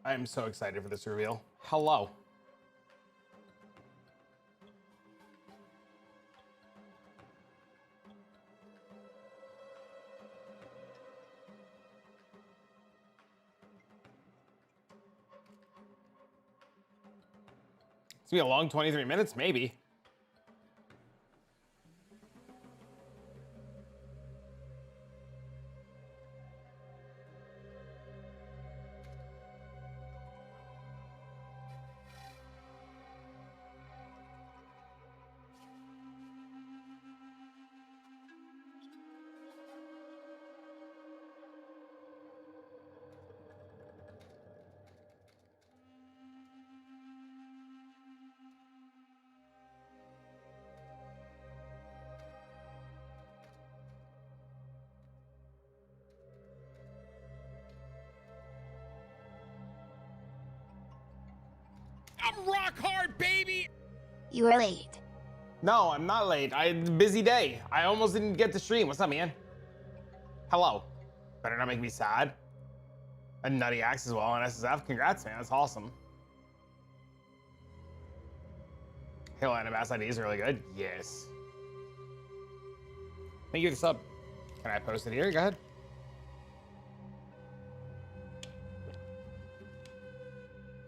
I am so excited for this reveal. Hello. It's gonna be a long 23 minutes, maybe. I'm rock hard, baby! You are late. No, I'm not late. I had a busy day. I almost didn't get to stream. What's up, man? Hello. Better not make me sad. A Nutty Axe as well on SSF. Congrats, man. That's awesome. Halo Anabas ID is really good. Yes. Thank you for the sub. Can I post it here? Go ahead.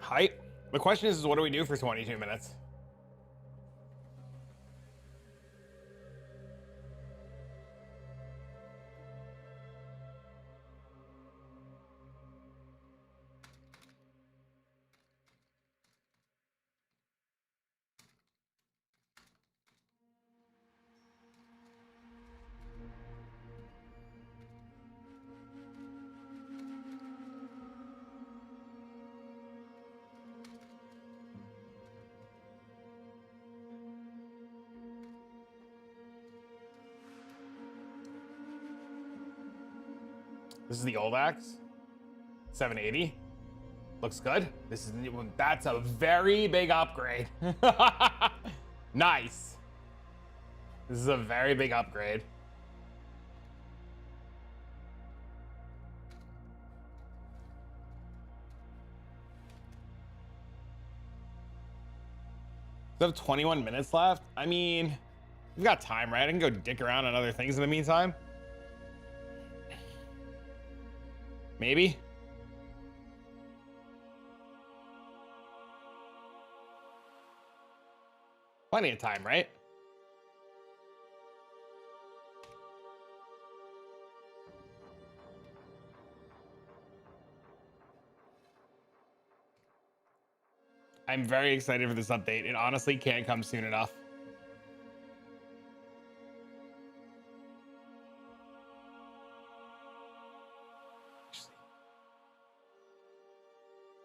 Hype. The question is what do we do for 22 minutes? This is the old axe. 780. Looks good. This is that's a very big upgrade. Nice. This is a very big upgrade. We have 21 minutes left. I mean, we've got time, right? I can go dick around on other things in the meantime. Maybe. Plenty of time, right? I'm very excited for this update. It honestly can't come soon enough.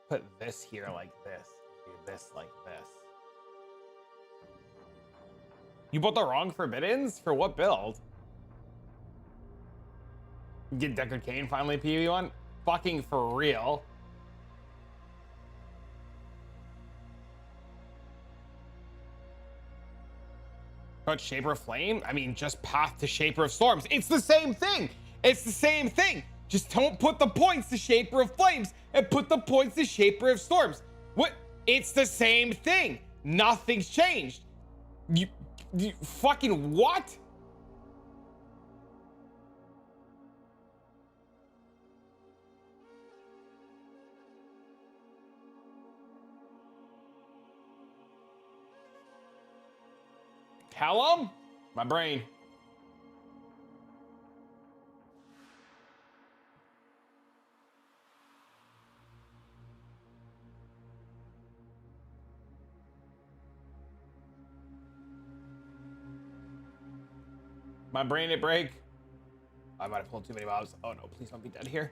Put this here like this. Do this like this. You bought the wrong Forbiddens? For what build? Get Deckard Cain finally POE one? Fucking for real. But Shaper of Flame? I mean, just Path to Shaper of Storms. It's the same thing. It's the same thing. Just don't put the points to Shaper of Flames and put the points to Shaper of Storms. What? It's the same thing. Nothing's changed. You fucking what? Callum? My brain. My brain did break. I might have pulled too many mobs. Oh no, please don't be dead here.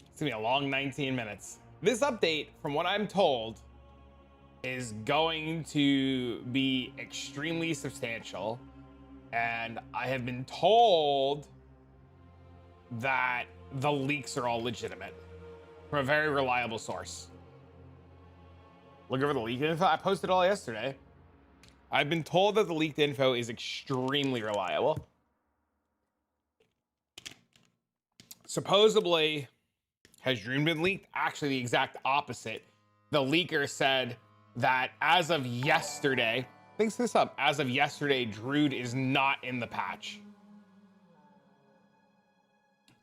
It's gonna be a long 19 minutes. This update, from what I'm told, is going to be extremely substantial. And I have been told that the leaks are all legitimate from a very reliable source. Look over the leaked info. I posted all yesterday. I've been told that the leaked info is extremely reliable. Supposedly, has Druid been leaked? Actually, the exact opposite. The leaker said that as of yesterday, thinks this up, as of yesterday, Druid is not in the patch.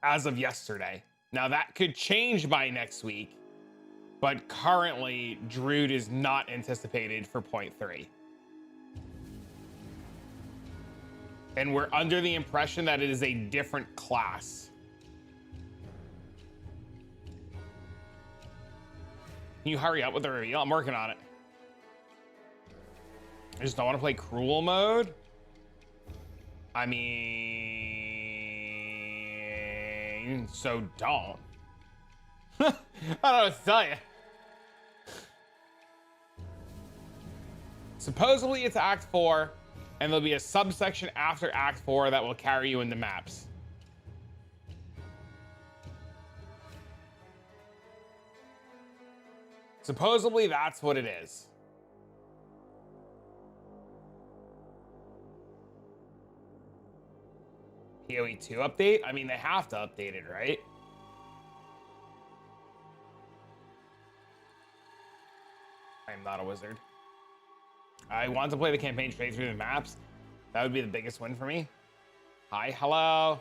As of yesterday. Now that could change by next week, but currently Druid is not anticipated for 0.3. And we're under the impression that it is a different class. Can you hurry up with the reveal? I'm working on it. I just don't want to play cruel mode. I mean, so don't. I don't know what to tell you. Supposedly it's Act 4, and there'll be a subsection after Act 4 that will carry you into maps. Supposedly that's what it is. POE 2 update? I mean, they have to update it, right? I'm not a wizard. I want to play the campaign straight through the maps. That would be the biggest win for me. Hi, hello.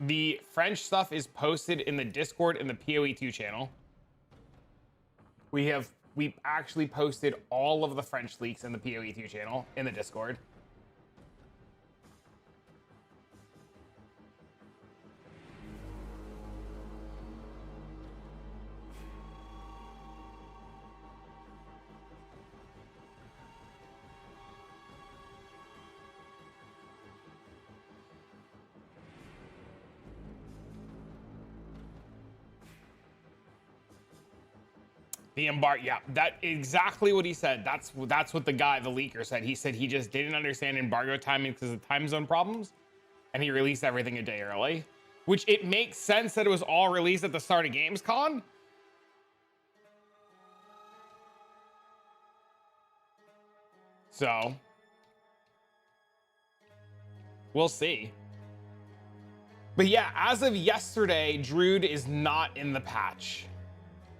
The French stuff is posted in the Discord in the POE 2 channel. We've actually posted all of the French leaks in the POE 2 channel in the Discord. The embargo, yeah, that exactly what he said. That's what the guy, the leaker, said. He said he just didn't understand embargo timing because of time zone problems, and he released everything a day early. Which it makes sense that it was all released at the start of Gamescom. So we'll see. But yeah, as of yesterday, Druid is not in the patch.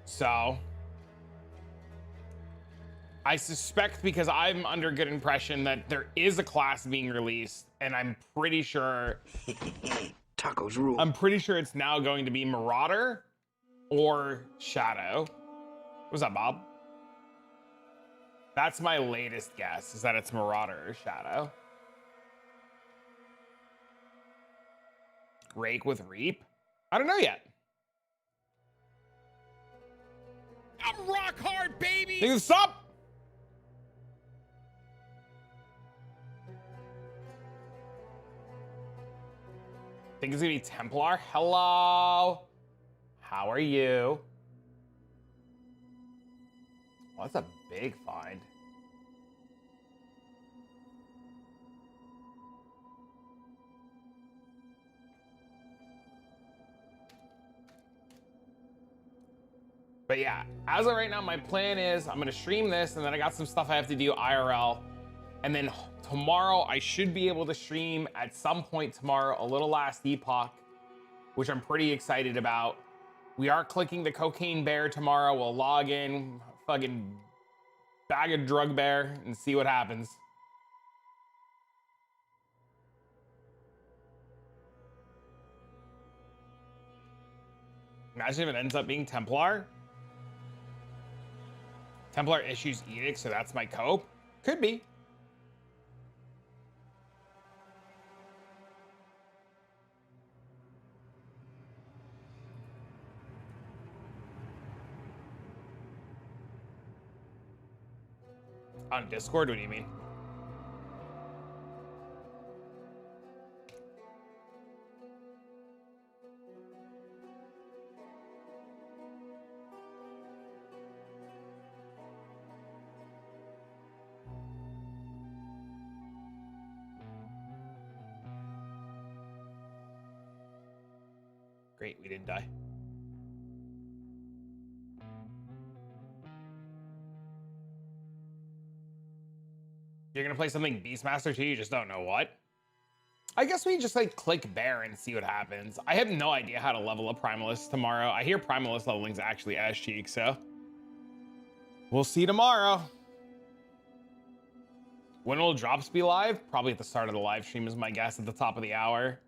So I suspect, because I'm under good impression that there is a class being released, and I'm pretty sure tacos rule. I'm pretty sure it's now going to be Marauder or Shadow. What's up, Bob? That's my latest guess, is that it's Marauder or Shadow. Rake with Reap? I don't know yet. I'm rock hard, baby! What's up? Think it's gonna be Templar. Hello. How are you? Well, that's a big find. But yeah, as of right now, my plan is I'm gonna stream this, and then I got some stuff I have to do IRL. And then tomorrow I should be able to stream at some point tomorrow a little Last Epoch, which I'm pretty excited about. We are clicking the Cocaine Bear tomorrow. We'll log in, fucking bag of Drug Bear, and see what happens. Imagine if it ends up being Templar. Templar issues Edict, so that's my cope. Could be. On Discord, what do you mean? Great, we didn't die. You're gonna play something Beastmaster too, you just don't know what? I guess we just like click bear and see what happens. I have no idea how to level up Primalist tomorrow. I hear Primalist leveling's actually ass cheek, so we'll see tomorrow. When will drops be live? Probably at the start of the live stream is my guess, at the top of the hour.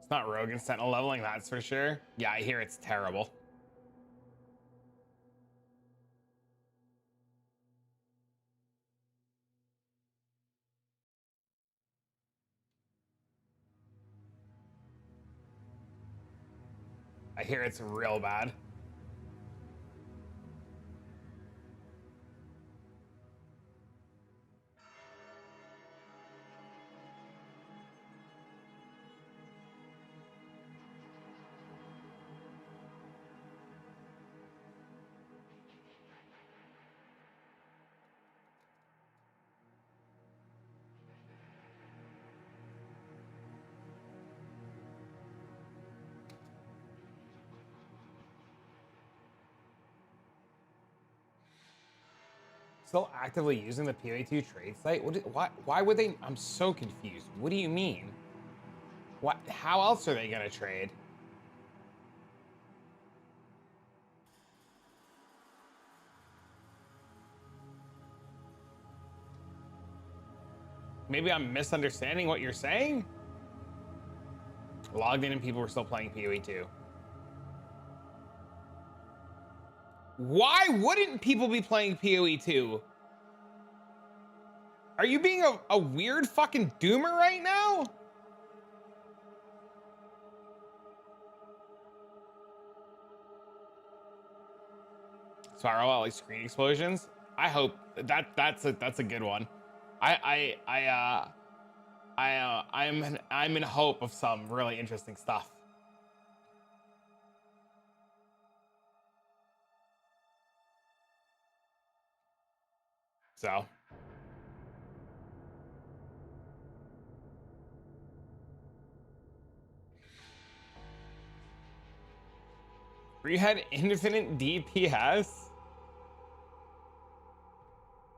It's not Rogue and Sentinel leveling, that's for sure. Yeah, I hear it's terrible. I hear it's real bad. Still actively using the POE2 trade site? Why would they? I'm so confused. What do you mean? What? How else are they gonna trade? Maybe I'm misunderstanding what you're saying? Logged in and people were still playing POE2. Why wouldn't people be playing POE2? Are you being a weird fucking doomer right now? Spiral like screen explosions. I hope that's a good one. I'm in hope of some really interesting stuff. So we had infinite DPS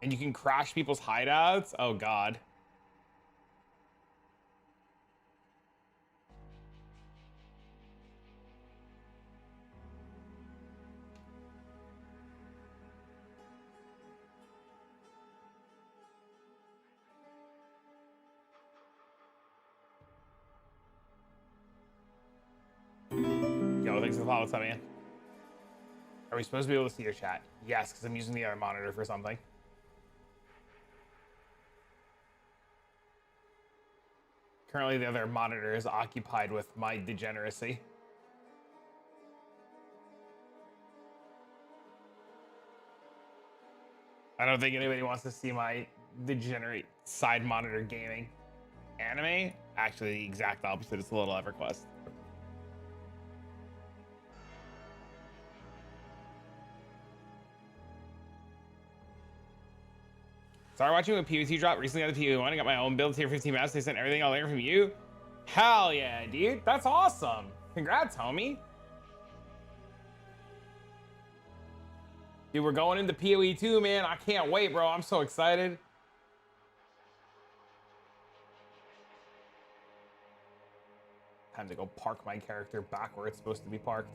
and you can crash people's hideouts. Oh God. Yo, thanks for the follow. What's up, man? Are we supposed to be able to see your chat? Yes, because I'm using the other monitor for something. Currently, the other monitor is occupied with my degeneracy. I don't think anybody wants to see my degenerate side monitor gaming. Anime? Actually, the exact opposite. It's a little EverQuest. Started watching a POE2 drop recently on the POE1. I got my own build tier 15 maps. They sent everything I learned from you. Hell yeah, dude. That's awesome. Congrats, homie. Dude, we're going into POE2, man. I can't wait, bro. I'm so excited. Time to go park my character back where it's supposed to be parked.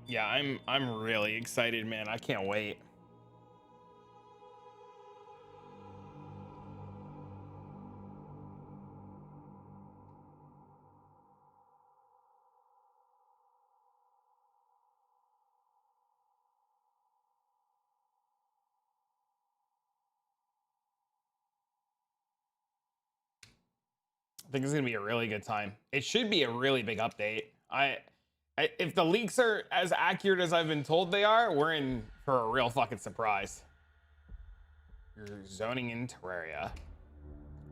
Yeah, I'm really excited, man. I can't wait. I think it's gonna be a really good time. It should be a really big update. If the leaks are as accurate as I've been told they are, we're in for a real fucking surprise. You're zoning in Terraria.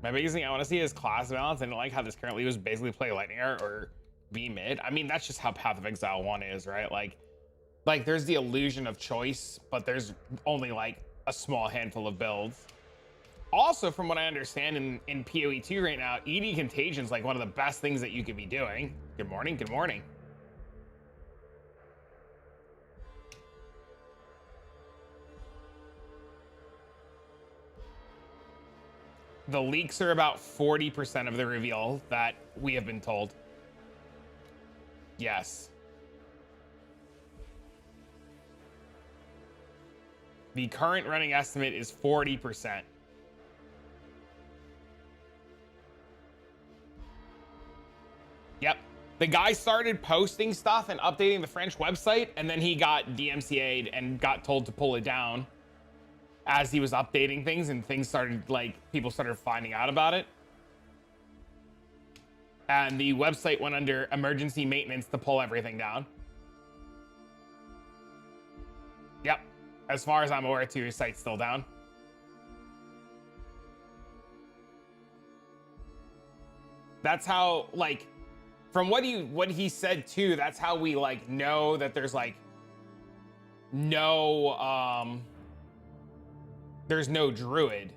My biggest thing I want to see is class balance. I don't like how this currently was basically play lightning art or be mid. I mean, that's just how Path of Exile 1 is, right? Like there's the illusion of choice, but there's only like a small handful of builds. Also, from what I understand in PoE 2 right now, ED Contagion is like one of the best things that you could be doing. Good morning, good morning. The leaks are about 40% of the reveal that we have been told. Yes. The current running estimate is 40%. Yep. The guy started posting stuff and updating the French website, and then he got DMCA'd and got told to pull it down as he was updating things, and things started, like, people started finding out about it. And the website went under emergency maintenance to pull everything down. Yep. As far as I'm aware, too, his site's still down. That's how, like, from what he said too, that's how we, like, know that there's, like, no there's no druid.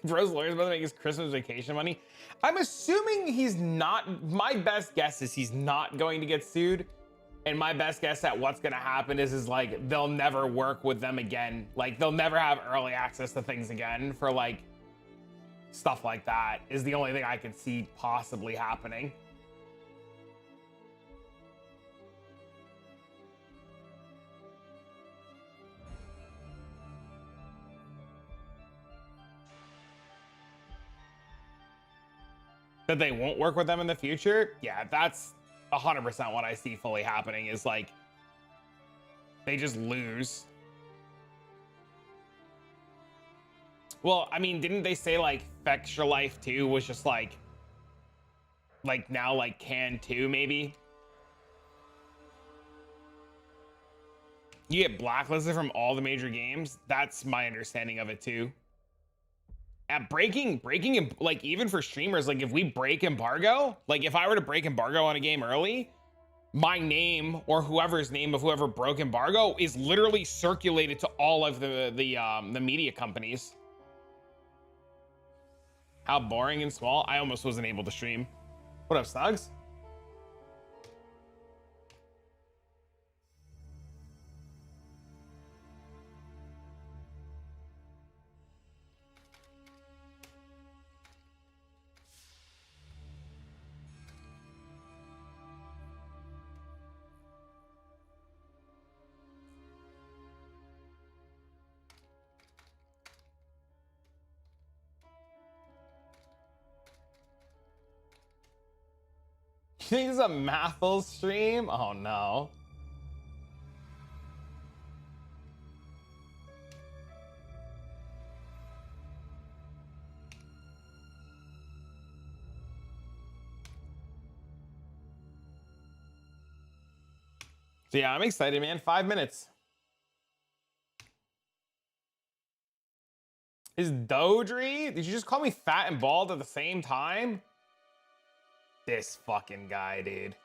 Bro's lawyer's about to make his Christmas vacation money. I'm assuming he's not. My best guess is he's not going to get sued. And my best guess at what's going to happen is like, they'll never work with them again. Like, they'll never have early access to things again for, like, stuff like that is the only thing I could see possibly happening. That they won't work with them in the future? Yeah, that's 100% what I see fully happening is, like, they just lose. Well, I mean, didn't they say, like, Extra Life 2 was just, like now, like, Can 2, maybe? You get blacklisted from all the major games? That's my understanding of it, too. At breaking, like, even for streamers, like, if we break embargo, like, if I were to break embargo on a game early, my name or whoever's name of whoever broke embargo is literally circulated to all of the media companies. How boring and small. I almost wasn't able to stream. What up, Snugs? You think it's a Mathel stream? Oh no. So yeah, I'm excited, man. 5 minutes. Is Dodry? Did you just call me fat and bald at the same time? This fucking guy, dude.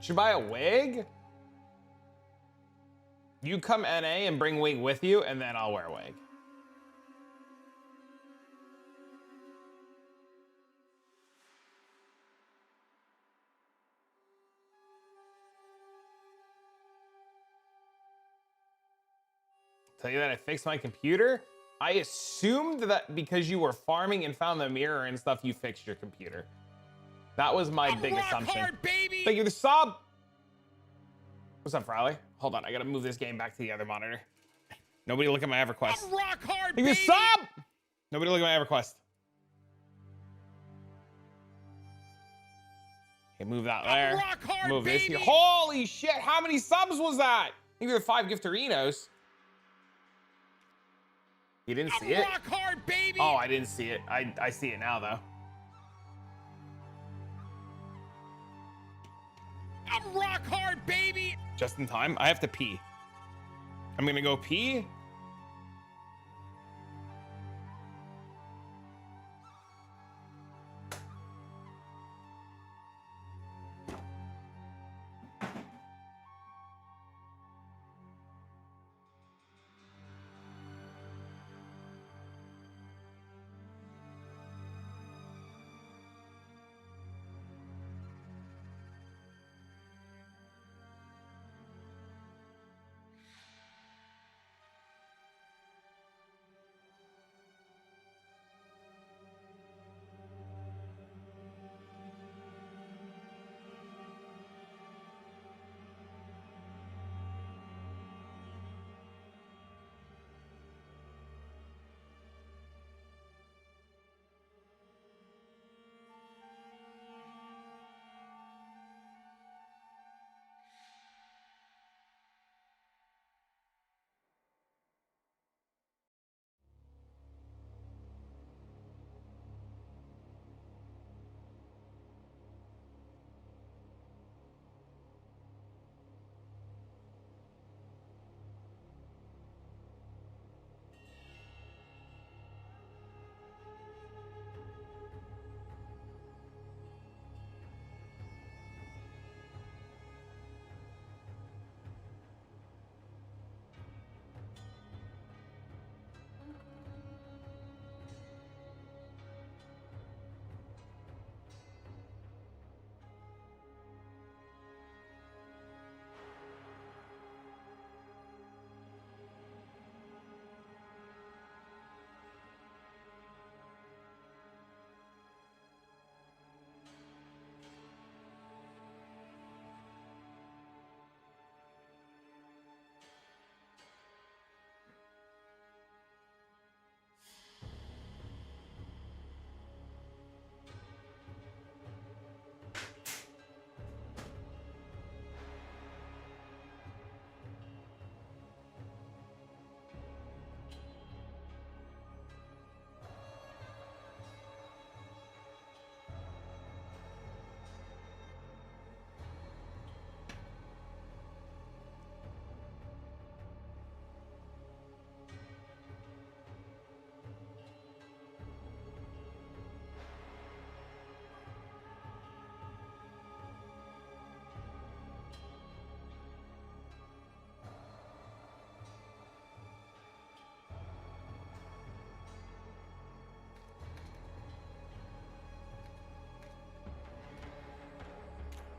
Should buy a wig? You come NA and bring wig with you, and then I'll wear a wig. Tell you that I fixed my computer? I assumed that because you were farming and found the mirror and stuff, you fixed your computer. That was my big assumption. Hard, baby. Thank you for the sub. What's up, Riley? Hold on, I gotta move this game back to the other monitor. Nobody look at my EverQuest. I'm rock hard, baby. Thank you for the sub. Nobody look at my EverQuest. Okay, move that there. Rock hard, move baby. This here. Holy shit! How many subs was that? I think there were 5 Giftorinos. You didn't see it? Rock hard, baby. Oh, I didn't see it. I see it now, though. I'm rock hard, baby. Just in time. I have to pee. I'm gonna go pee.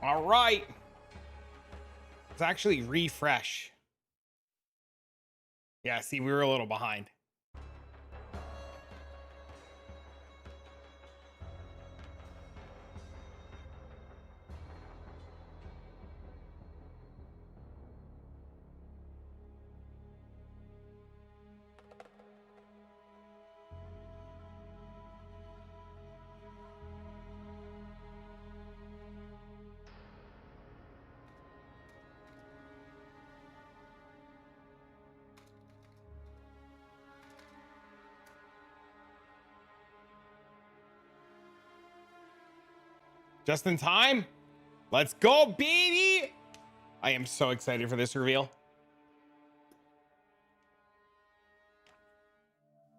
All right. Let's actually refresh. Yeah, see, we were a little behind. Just in time. Let's go, baby. I am so excited for this reveal.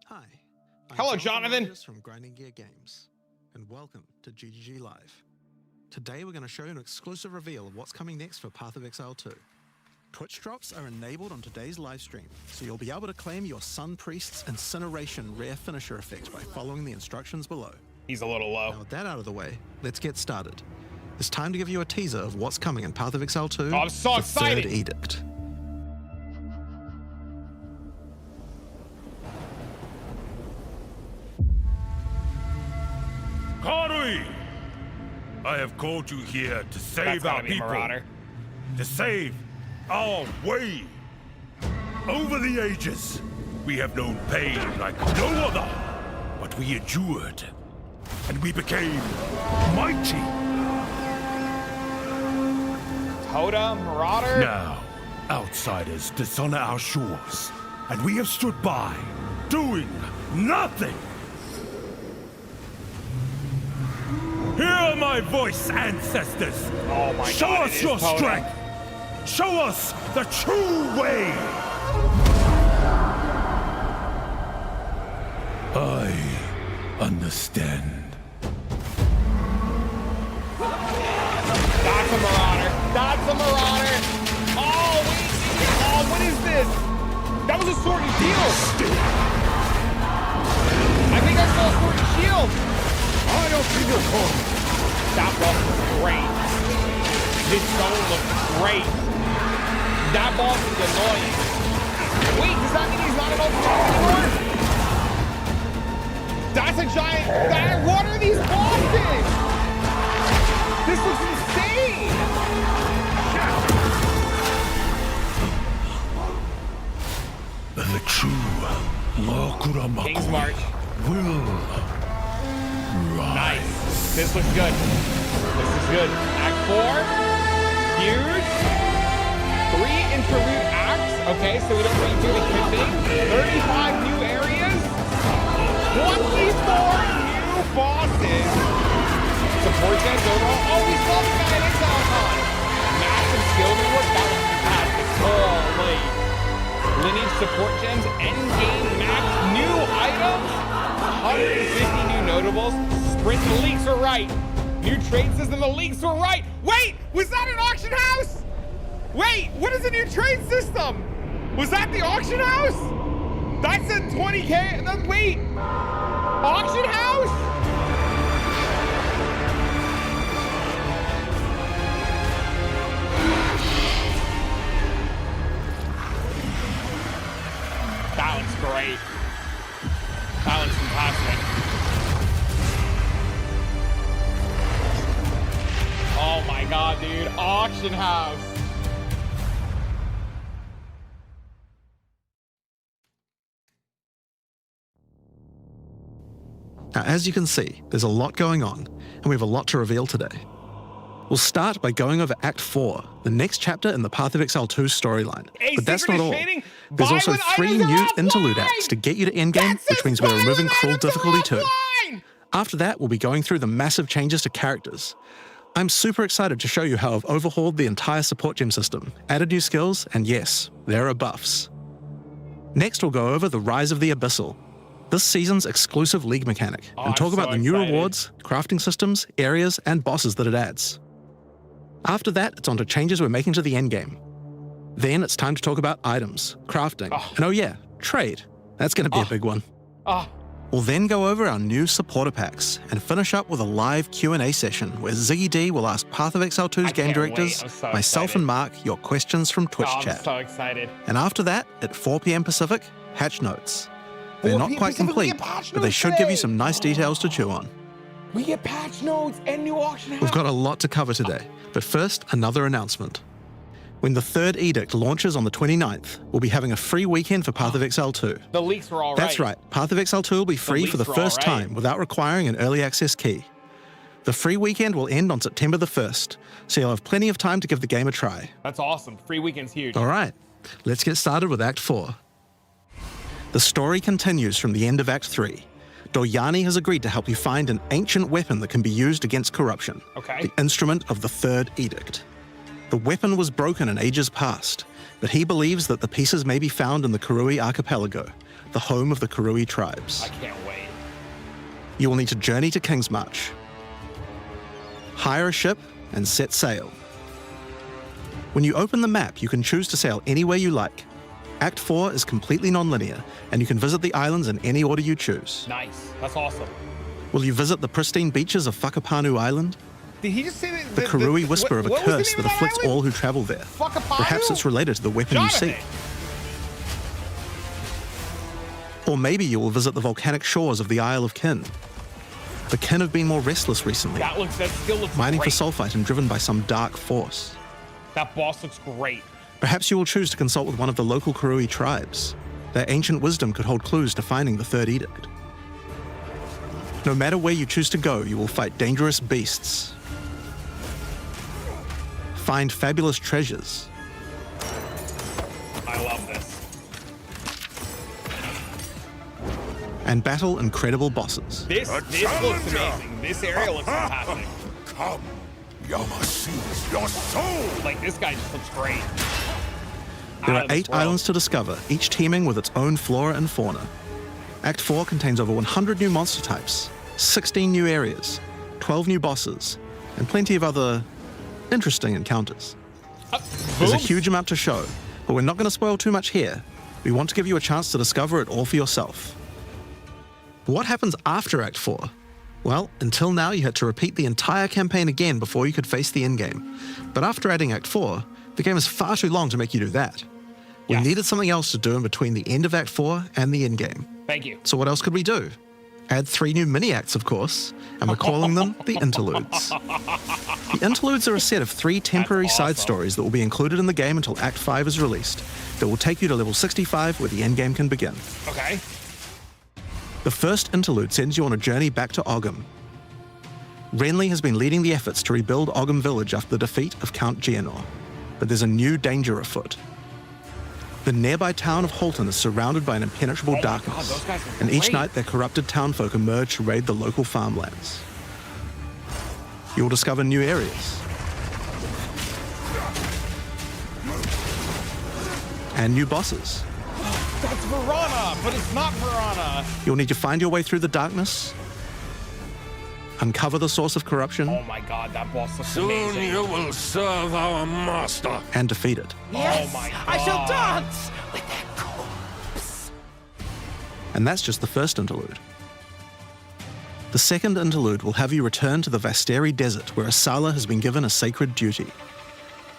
Hi. I'm Hello, Jonathan. From Grinding Gear Games, and welcome to GGG Live. Today we're going to show you an exclusive reveal of what's coming next for Path of Exile 2. Twitch drops are enabled on today's live stream, so you'll be able to claim your Sun Priest's Incineration rare finisher effect by following the instructions below. He's a little low. Now with that out of the way, let's get started. It's time to give you a teaser of what's coming in Path of Exile 2. Oh, I'm so excited. Third Edict. Karui! I have called you here to save our people. Marauder. To save our way. Over the ages, we have known pain like no other, but we endured, and we became mighty. Toda, Marauder. Now, outsiders dishonor our shores, and we have stood by, doing nothing. Hear Hear my voice, ancestors! Oh my Show God, us it your is potent. strength! Show us the true way! I understand. That's a marauder. That's a marauder. Oh, wait. Oh, what is this? That was a sword and shield. I think I saw a sword and shield. I open your coin. That boss was great. This zone looks great. That boss is annoying. Wait, does that mean he's not an ultimate anymore? That's a giant. What are these bosses? This looks insane. The true Lakuramako King's March. will rise. Nice. This looks good. This is good. Act 4. Huge. 3 interlude acts. Okay, so we don't redo the kid thing. 35 new areas. 24 new bosses. Support gens overall. Oh, we saw the guy in Exile. Massive skill reward. That was fantastic. Holy. Lineage support gens. Endgame max. New items. 150 new notables. Sprint, the leaks were right. New trade system, the leaks were right. Wait, was that an auction house? Wait, what is a new trade system? Was that the auction house? That said 20K, and then wait, auction house? That one's great. That one's fantastic. Oh my God, dude. Auction house. Now, as you can see, there's a lot going on, and we have a lot to reveal today. We'll start by going over Act 4, the next chapter in the Path of Exile 2 storyline. But that's not all. There's also 3 new interlude acts to get you to Endgame, which means we're removing Cruel Difficulty too. After that, we'll be going through the massive changes to characters. I'm super excited to show you how I've overhauled the entire support gem system, added new skills, and yes, there are buffs. Next, we'll go over the Rise of the Abyssal, this season's exclusive league mechanic, and talk about the new rewards, crafting systems, areas, and bosses that it adds. After that, it's on to changes we're making to the endgame. Then it's time to talk about items, crafting, and oh yeah, trade. That's going to be a big one. We'll then go over our new supporter packs and finish up with a live Q&A session where Ziggy D will ask Path of Exile 2's game directors, myself and Mark, your questions from Twitch chat. I'm so excited. And after that, at 4 p.m. Pacific, patch notes. They're not quite complete, but they should give you some nice details to chew on. We get patch notes and new auction house. We've got a lot to cover today, but first, another announcement. When the 3rd Edict launches on the 29th, we'll be having a free weekend for Path of Exile 2. The leaks were all right. That's right, Path of Exile 2 will be free for the first time without requiring an early access key. The free weekend will end on September the 1st, so you'll have plenty of time to give the game a try. That's awesome. Free weekend's huge. All right, let's get started with Act 4. The story continues from the end of Act 3. Doryani has agreed to help you find an ancient weapon that can be used against corruption. Okay. The instrument of the 3rd Edict. The weapon was broken in ages past, but he believes that the pieces may be found in the Kurui Archipelago, the home of the Kurui tribes. I can't wait. You will need to journey to King's March, hire a ship, and set sail. When you open the map, you can choose to sail anywhere you like. Act 4 is completely non-linear, and you can visit the islands in any order you choose. Nice. That's awesome. Will you visit the pristine beaches of Whakapanu Island? Did he just say that? The Kurui whisper of a curse that afflicts all who travel there. Perhaps it's related to the weapon you seek. Or maybe you will visit the volcanic shores of the Isle of Kin. The Kin have been more restless recently, That still looks mining great. for sulfite and driven by some dark force. That boss looks great. Perhaps you will choose to consult with one of the local Kurui tribes. Their ancient wisdom could hold clues to finding the 3rd Edict. No matter where you choose to go, you will fight dangerous beasts, find fabulous treasures, I love this. and battle incredible bosses. This looks amazing. This area looks fantastic. Come, Yama sees your soul! Like, this guy just looks great. There Out are of this 8 world. islands to discover, each teeming with its own flora and fauna. Act 4 contains over 100 new monster types, 16 new areas, 12 new bosses, and plenty of other interesting encounters. There's a Boom. huge amount to show, but we're not going to spoil too much here. We want to give you a chance to discover it all for yourself. What happens after Act 4? Well, until now you had to repeat the entire campaign again before you could face the endgame. But after adding Act 4, the game is far too long to make you do that. We Yes. needed something else to do in between the end of Act 4 and the endgame. Thank you. So what else could we do? Add 3 new mini-acts, of course, and we're calling them the Interludes. The Interludes are a set of 3 temporary That's side awesome. stories that will be included in the game until Act 5 is released, that will take you to level 65 where the endgame can begin. Okay. The first interlude sends you on a journey back to Ogham. Renly has been leading the efforts to rebuild Ogham Village after the defeat of Count Geonor, but there's a new danger afoot. The nearby town of Holton is surrounded by an impenetrable Oh my God, darkness, those guys are and each great. night their corrupted townfolk emerge to raid the local farmlands. You'll discover new areas and new bosses. That's Verona, but it's not Verona. You'll need to find your way through the darkness, uncover the source of corruption, Oh my God, that boss looks Soon amazing. you will serve our master. and defeat it. Oh my God. I shall dance with that corpse. And that's just the first interlude. The second interlude will have you return to the Vasteri Desert, where Asala has been given a sacred duty.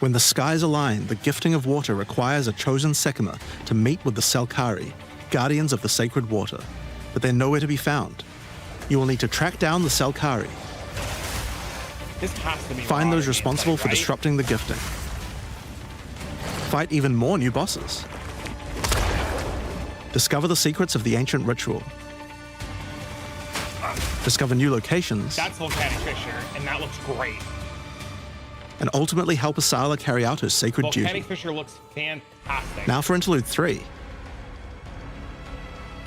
When the skies align, the gifting of water requires a chosen Sekima to meet with the Selkari, guardians of the sacred water, but they're nowhere to be found. You will need to track down the Selkari, This has to be find Verona those responsible gameplay, for right? disrupting the gifting, fight even more new bosses, discover the secrets of the ancient ritual, discover new locations, That's Volcanic Fissure, and that looks great. and ultimately help Asala carry out her sacred Volcanic duty. Fissure looks fantastic. Now for Interlude 3.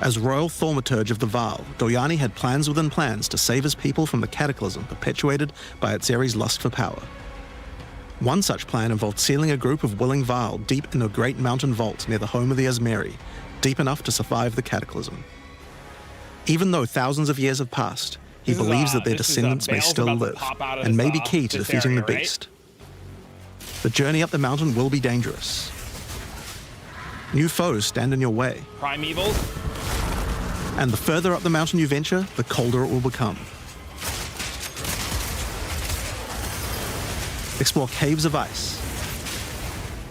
As Royal Thaumaturge of the Vaal, Doyani had plans within plans to save his people from the cataclysm perpetuated by Atzeri's lust for power. One such plan involved sealing a group of willing Vaal deep in a great mountain vault near the home of the Asmeri, deep enough to survive the cataclysm. Even though thousands of years have passed, he This is, believes that their this is, descendants may Bale's still about to live, pop out of and this, may be key to this defeating area, the right? beast. The journey up the mountain will be dangerous. New foes stand in your way, Primevals. and the further up the mountain you venture, the colder it will become. Explore caves of ice,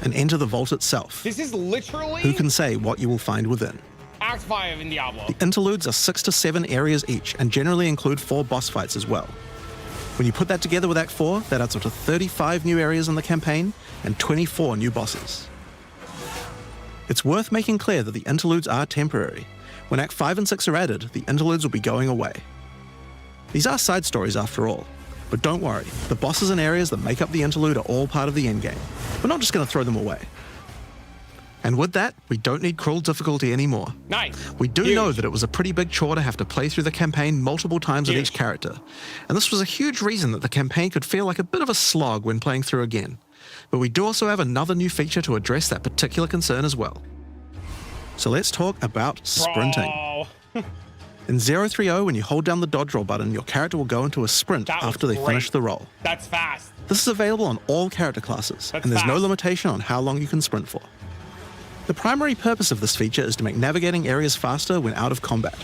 and enter the vault itself. This is literally Who can say what you will find within? Act 5 in Diablo. The interludes are 6 to 7 areas each, and generally include 4 boss fights as well. When you put that together with Act 4, that adds up to 35 new areas in the campaign, and 24 new bosses. It's worth making clear that the interludes are temporary. When Act 5 and 6 are added, the interludes will be going away. These are side stories after all, but don't worry, the bosses and areas that make up the interlude are all part of the endgame. We're not just going to throw them away. And with that, we don't need cruel difficulty anymore. Nice. We do Huge. know that it was a pretty big chore to have to play through the campaign multiple times with Huge. each character, and this was a huge reason that the campaign could feel like a bit of a slog when playing through again. But we do also have another new feature to address that particular concern as well. So let's talk about sprinting. Bro. In 030, when you hold down the dodge roll button, your character will go into a sprint That after looks they finish great. the roll. That's fast. This is available on all character classes, That's and there's no fast. limitation on how long you can sprint for. The primary purpose of this feature is to make navigating areas faster when out of combat.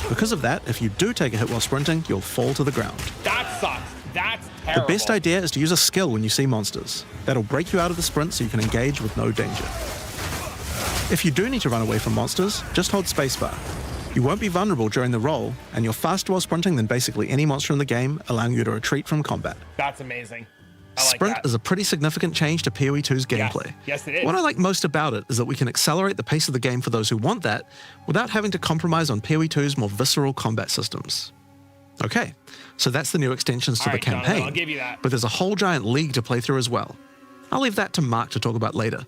Because of that, if you do take a hit while sprinting, you'll fall to the ground. That sucks. That's The terrible. best idea is to use a skill when you see monsters. That'll break you out of the sprint so you can engage with no danger. If you do need to run away from monsters, just hold spacebar. You won't be vulnerable during the roll, and you're faster while sprinting than basically any monster in the game, allowing you to retreat from combat. That's amazing. I like Sprint that. is a pretty significant change to POE 2's gameplay. Yes, it is. What I like most about it is that we can accelerate the pace of the game for those who want that, without having to compromise on POE 2's more visceral combat systems. Okay, so that's the new extensions to All the right, Jonathan, campaign. I'll give you that. But there's a whole giant league to play through as well. I'll leave that to Mark to talk about later.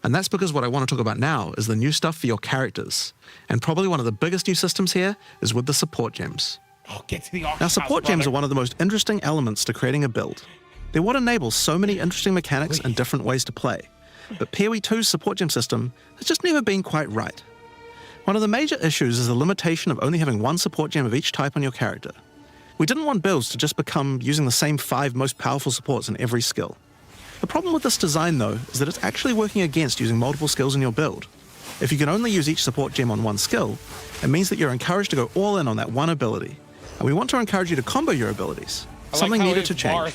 And that's because what I want to talk about now is the new stuff for your characters. And probably one of the biggest new systems here is with the support gems. Oh, get to the auction Now, support house, gems brother. are one of the most interesting elements to creating a build. They're what enables so many interesting mechanics and different ways to play. But POE 2's support gem system has just never been quite right. One of the major issues is the limitation of only having one support gem of each type on your character. We didn't want builds to just become using the same 5 most powerful supports in every skill. The problem with this design, though, is that it's actually working against using multiple skills in your build. If you can only use each support gem on one skill, it means that you're encouraged to go all in on that one ability. And we want to encourage you to combo your abilities, something needed to change.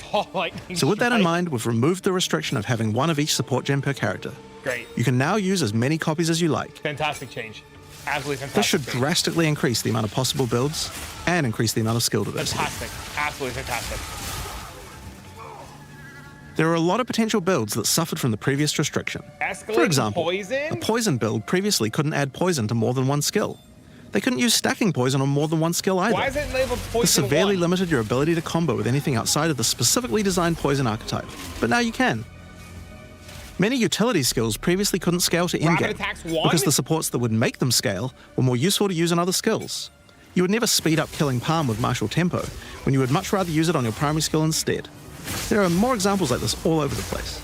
So with that in mind, we've removed the restriction of having one of each support gem per character. Great. You can now use as many copies as you like. Fantastic change. Absolutely fantastic. This should change. drastically increase the amount of possible builds and increase the amount of skill diversity. Fantastic. Absolutely fantastic. There are a lot of potential builds that suffered from the previous restriction. Escalating For example, poison? a poison build previously couldn't add poison to more than one skill. They couldn't use stacking poison on more than one skill either. Why is it labeled poison This severely 1? limited your ability to combo with anything outside of the specifically designed poison archetype. But now you can. Many utility skills previously couldn't scale to Rapid endgame attacks 1? because the supports that would make them scale were more useful to use on other skills. You would never speed up killing Palm with martial tempo when you would much rather use it on your primary skill instead. There are more examples like this all over the place.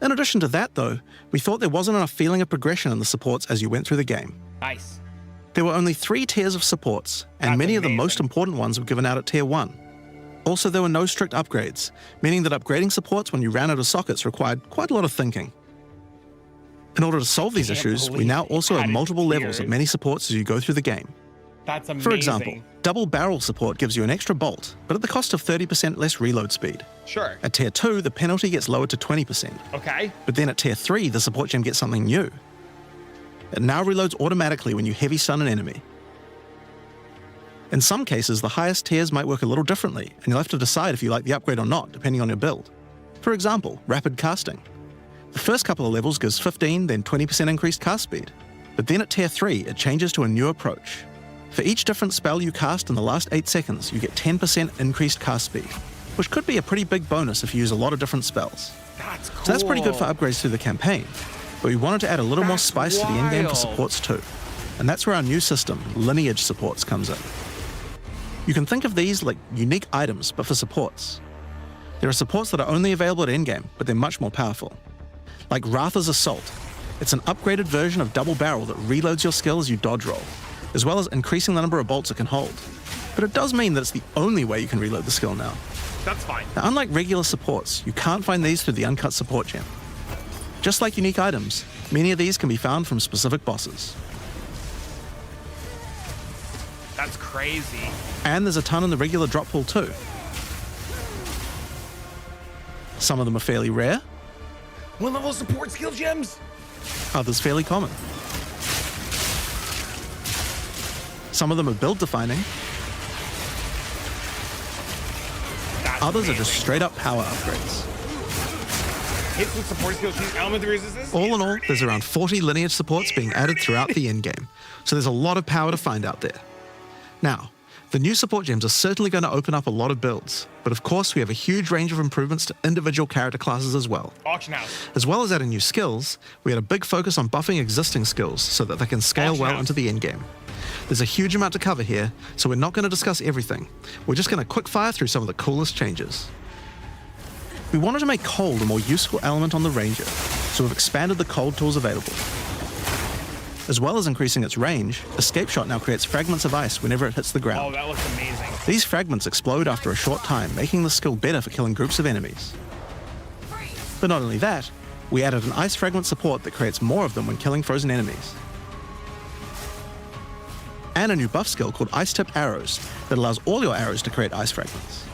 In addition to that, though, we thought there wasn't enough feeling of progression in the supports as you went through the game. Nice. There were only 3 tiers of supports, and That's many of the amazing. most important ones were given out at Tier 1. Also, there were no strict upgrades, meaning that upgrading supports when you ran out of sockets required quite a lot of thinking. In order to solve these Can't issues, we believe now they also have added multiple levels of tiers. many supports as you go through the game. That's amazing. For example, double barrel support gives you an extra bolt, but at the cost of 30% less reload speed. Sure. At Tier 2, the penalty gets lowered to 20%. Okay. But then at Tier 3, the support gem gets something new. It now reloads automatically when you heavy stun an enemy. In some cases, the highest tiers might work a little differently, and you'll have to decide if you like the upgrade or not, depending on your build. For example, rapid casting. The first couple of levels gives 15, then 20% increased cast speed. But then at Tier 3, it changes to a new approach. For each different spell you cast in the last 8 seconds, you get 10% increased cast speed, which could be a pretty big bonus if you use a lot of different spells. That's cool. So that's pretty good for upgrades through the campaign, but we wanted to add a little more That's spice to the endgame for wild. supports too. And that's where our new system, lineage supports, comes in. You can think of these like unique items, but for supports. There are supports that are only available at endgame, but they're much more powerful. Like Ratha's Assault. It's an upgraded version of Double Barrel that reloads your skill as you dodge roll, as well as increasing the number of bolts it can hold. But it does mean that it's the only way you can reload the skill now. That's fine. Now, unlike regular supports, you can't find these through the uncut support gem. Just like unique items, many of these can be found from specific bosses. That's crazy. And there's a ton in the regular drop pool too. Some of them are fairly rare, 1 level support skill gems? others fairly common. Some of them are build defining, That's others are amazing. just straight up power upgrades. Hits with support skills, use element resistance? All in all, there's around 40 lineage supports being added throughout the endgame, so there's a lot of power to find out there. Now, the new support gems are certainly going to open up a lot of builds, but of course we have a huge range of improvements to individual character classes as well. Auction house. As well as adding new skills, we had a big focus on buffing existing skills so that they can scale Auction well house. into the endgame. There's a huge amount to cover here, so we're not going to discuss everything. We're just going to quick fire through some of the coolest changes. We wanted to make cold a more useful element on the Ranger, so we've expanded the cold tools available. As well as increasing its range, Escape Shot now creates fragments of ice whenever it hits the Oh, ground. that looks amazing. These fragments explode after a short time, making the skill better for killing groups of enemies. But not only that, we added an ice fragment support that creates more of them when killing frozen enemies. And a new buff skill called Ice-Tipped Arrows that allows all your arrows to create ice fragments.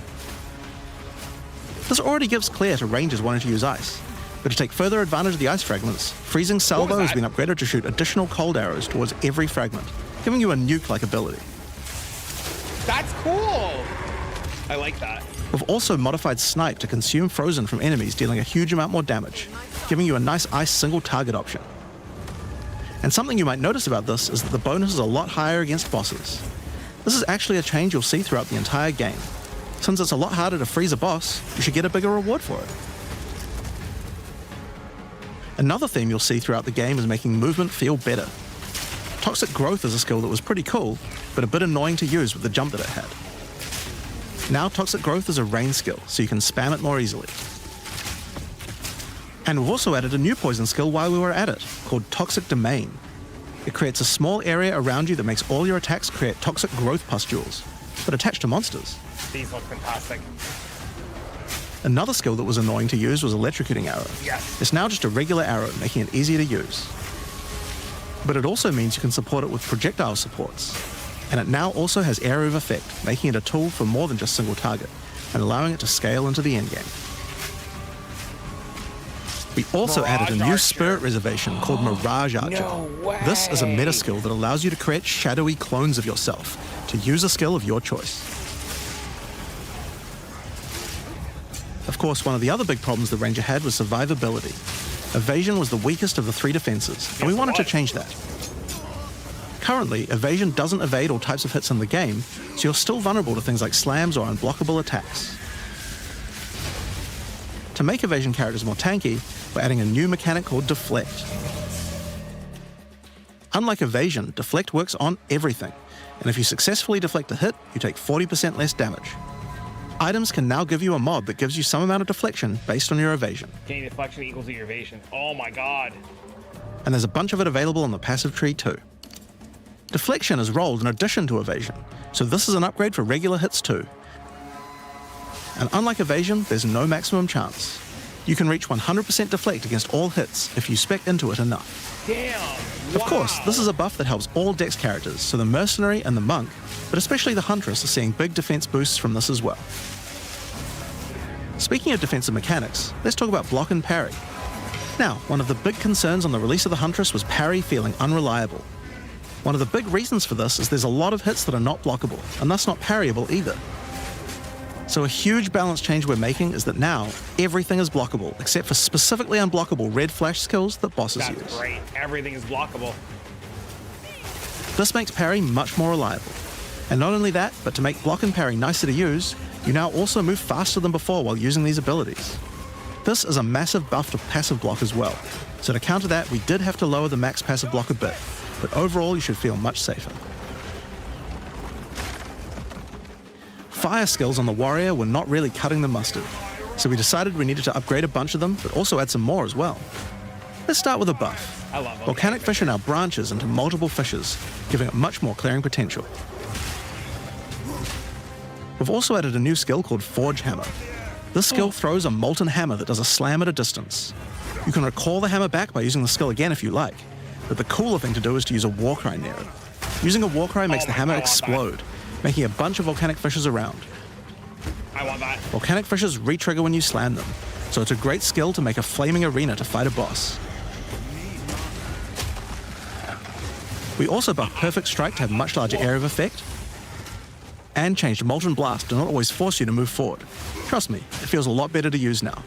This already gives Claire to rangers wanting to use ice, but to take further advantage of the ice fragments, Freezing Salvo has that? been upgraded to shoot additional cold arrows towards every fragment, giving you a nuke-like ability. That's cool. I like that. We've also modified Snipe to consume frozen from enemies, dealing a huge amount more damage, giving you a nice ice single target option. And something you might notice about this is that the bonus is a lot higher against bosses. This is actually a change you'll see throughout the entire game. Since it's a lot harder to freeze a boss, you should get a bigger reward for it. Another theme you'll see throughout the game is making movement feel better. Toxic Growth is a skill that was pretty cool, but a bit annoying to use with the jump that it had. Now Toxic Growth is a range skill, so you can spam it more easily. And we've also added a new poison skill while we were at it, called Toxic Domain. It creates a small area around you that makes all your attacks create toxic growth pustules, but attached to monsters. These look fantastic. Another skill that was annoying to use was Electrocuting Arrow. Yes. It's now just a regular arrow, making it easier to use. But it also means you can support it with projectile supports. And it now also has Area of Effect, making it a tool for more than just single target, and allowing it to scale into the endgame. We also added a new spirit reservation called Mirage Archer. No way. This is a meta skill that allows you to create shadowy clones of yourself to use a skill of your choice. Of course, one of the other big problems the Ranger had was survivability. Evasion was the weakest of the 3 defenses, and we wanted to change that. Currently, Evasion doesn't evade all types of hits in the game, so you're still vulnerable to things like slams or unblockable attacks. To make Evasion characters more tanky, we're adding a new mechanic called Deflect. Unlike Evasion, Deflect works on everything, and if you successfully deflect a hit, you take 40% less damage. Items can now give you a mod that gives you some amount of deflection based on your evasion. Gain deflection equals your evasion. Oh my god. And there's a bunch of it available on the passive tree too. Deflection is rolled in addition to evasion, so this is an upgrade for regular hits too. And unlike evasion, there's no maximum chance. You can reach 100% deflect against all hits if you spec into it enough. Damn. Of course, this is a buff that helps all Dex characters, so the Mercenary and the Monk, but especially the Huntress, are seeing big defense boosts from this as well. Speaking of defensive mechanics, let's talk about block and parry. Now, one of the big concerns on the release of the Huntress was parry feeling unreliable. One of the big reasons for this is there's a lot of hits that are not blockable, and thus not parryable either. So a huge balance change we're making is that now everything is blockable, except for specifically unblockable red flash skills that bosses use. That's great. Everything is blockable. This makes parry much more reliable. And not only that, but to make block and parry nicer to use, you now also move faster than before while using these abilities. This is a massive buff to passive block as well. So to counter that, we did have to lower the max passive block a bit, but overall you should feel much safer. Fire skills on the warrior were not really cutting the mustard, so we decided we needed to upgrade a bunch of them, but also add some more as well. Let's start with a buff. I love Volcanic Fissure now branches into multiple fissures, giving it much more clearing potential. We've also added a new skill called Forge Hammer. This skill throws a molten hammer that does a slam at a distance. You can recall the hammer back by using the skill again if you like, but the cooler thing to do is to use a Warcry near it. Using a Warcry makes the hammer explode, making a bunch of volcanic fissures around. I want that. Volcanic fissures re-trigger when you slam them, so it's a great skill to make a flaming arena to fight a boss. We also buffed Perfect Strike to have much larger area of effect, and changed Molten Blast to not always force you to move forward. Trust me, it feels a lot better to use now.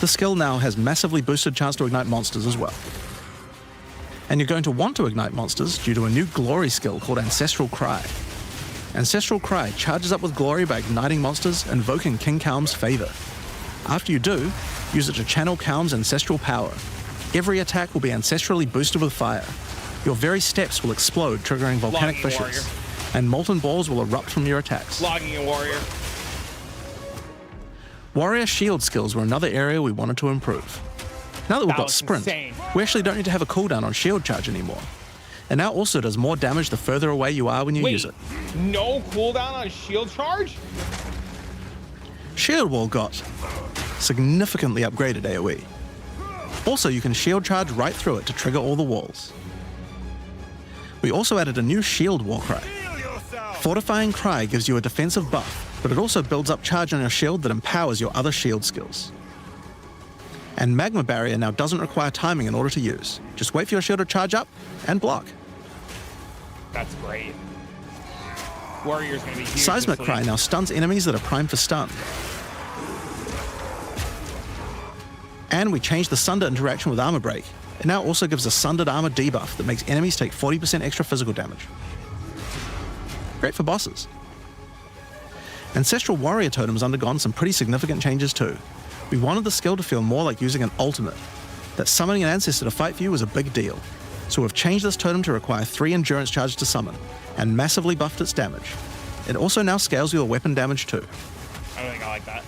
The skill now has massively boosted chance to ignite monsters as well. And you're going to want to ignite monsters due to a new glory skill called Ancestral Cry. Ancestral Cry charges up with glory by igniting monsters, invoking King Kaum's favor. After you do, use it to channel Kaum's ancestral power. Every attack will be ancestrally boosted with fire. Your very steps will explode, triggering volcanic Logging fissures, warrior. and molten balls will erupt from your attacks. Logging a warrior. Warrior shield skills were another area we wanted to improve. Now that we've That got was sprint, insane. we actually don't need to have a cooldown on shield charge anymore. It now also does more damage the further away you are when you use it. No cooldown on shield charge? Shield Wall got significantly upgraded AoE. Also, you can shield charge right through it to trigger all the walls. We also added a new shield war cry. Fortifying Cry gives you a defensive buff, but it also builds up charge on your shield that empowers your other shield skills. And Magma Barrier now doesn't require timing in order to use. Just wait for your shield to charge up and block. That's great. Warrior's gonna be huge. Seismic this Cry week. now stuns enemies that are primed for stun. And we changed the Sunder interaction with Armor Break. It now also gives a Sundered Armor debuff that makes enemies take 40% extra physical damage. Great for bosses. Ancestral Warrior Totem has undergone some pretty significant changes too. We wanted the skill to feel more like using an ultimate, that summoning an ancestor to fight for you was a big deal. So we've changed this totem to require 3 endurance charges to summon, and massively buffed its damage. It also now scales your weapon damage too. I don't think I like that.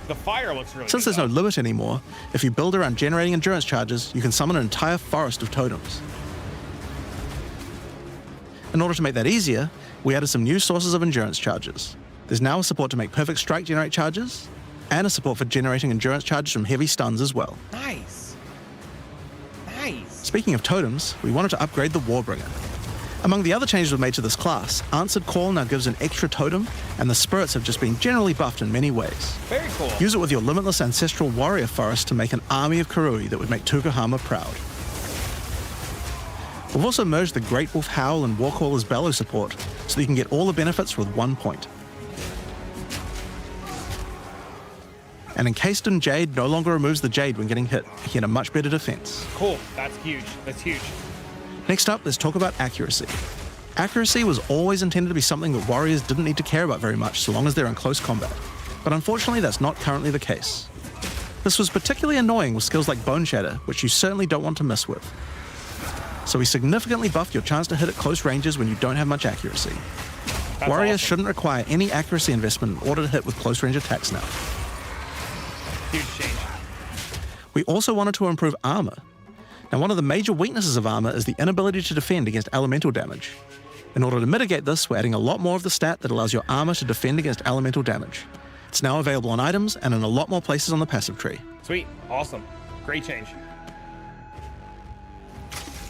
The fire looks really Since good, there's no though. limit anymore, if you build around generating endurance charges, you can summon an entire forest of totems. In order to make that easier, we added some new sources of endurance charges. There's now a support to make Perfect Strike generate charges, and a support for generating endurance charges from heavy stuns as well. Nice. Nice. Speaking of totems, we wanted to upgrade the Warbringer. Among the other changes we've made to this class, Answered Call now gives an extra totem, and the spirits have just been generally buffed in many ways. Very cool. Use it with your limitless ancestral warrior forest to make an army of Karui that would make Tukahama proud. We've also merged the Great Wolf Howl and Warcaller's Bellow support, so that you can get all the benefits with 1 point. And Encased in Jade no longer removes the Jade when getting hit, making it a much better defense. Cool. That's huge. That's huge. Next up, let's talk about accuracy. Accuracy was always intended to be something that warriors didn't need to care about very much so long as they're in close combat. But unfortunately, that's not currently the case. This was particularly annoying with skills like Bone Shatter, which you certainly don't want to mess with. So we significantly buffed your chance to hit at close ranges when you don't have much accuracy. That's Warriors awesome. shouldn't require any accuracy investment in order to hit with close range attacks now. Huge change. We also wanted to improve armor. Now, one of the major weaknesses of armor is the inability to defend against elemental damage. In order to mitigate this, we're adding a lot more of the stat that allows your armor to defend against elemental damage. It's now available on items and in a lot more places on the passive tree. Sweet. Awesome. Great change.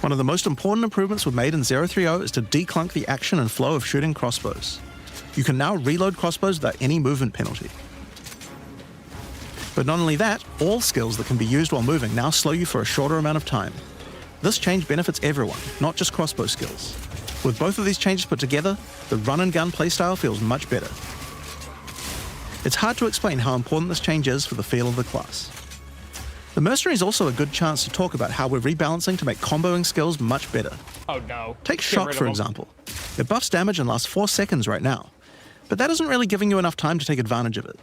One of the most important improvements we've made in 030 is to declunk the action and flow of shooting crossbows. You can now reload crossbows without any movement penalty. But not only that, all skills that can be used while moving now slow you for a shorter amount of time. This change benefits everyone, not just crossbow skills. With both of these changes put together, the run and gun playstyle feels much better. It's hard to explain how important this change is for the feel of the class. The Mercenary is also a good chance to talk about how we're rebalancing to make comboing skills much better. Oh no. Take Get Shock rid for of 'em. example. It buffs damage and lasts 4 seconds right now, but that isn't really giving you enough time to take advantage of it.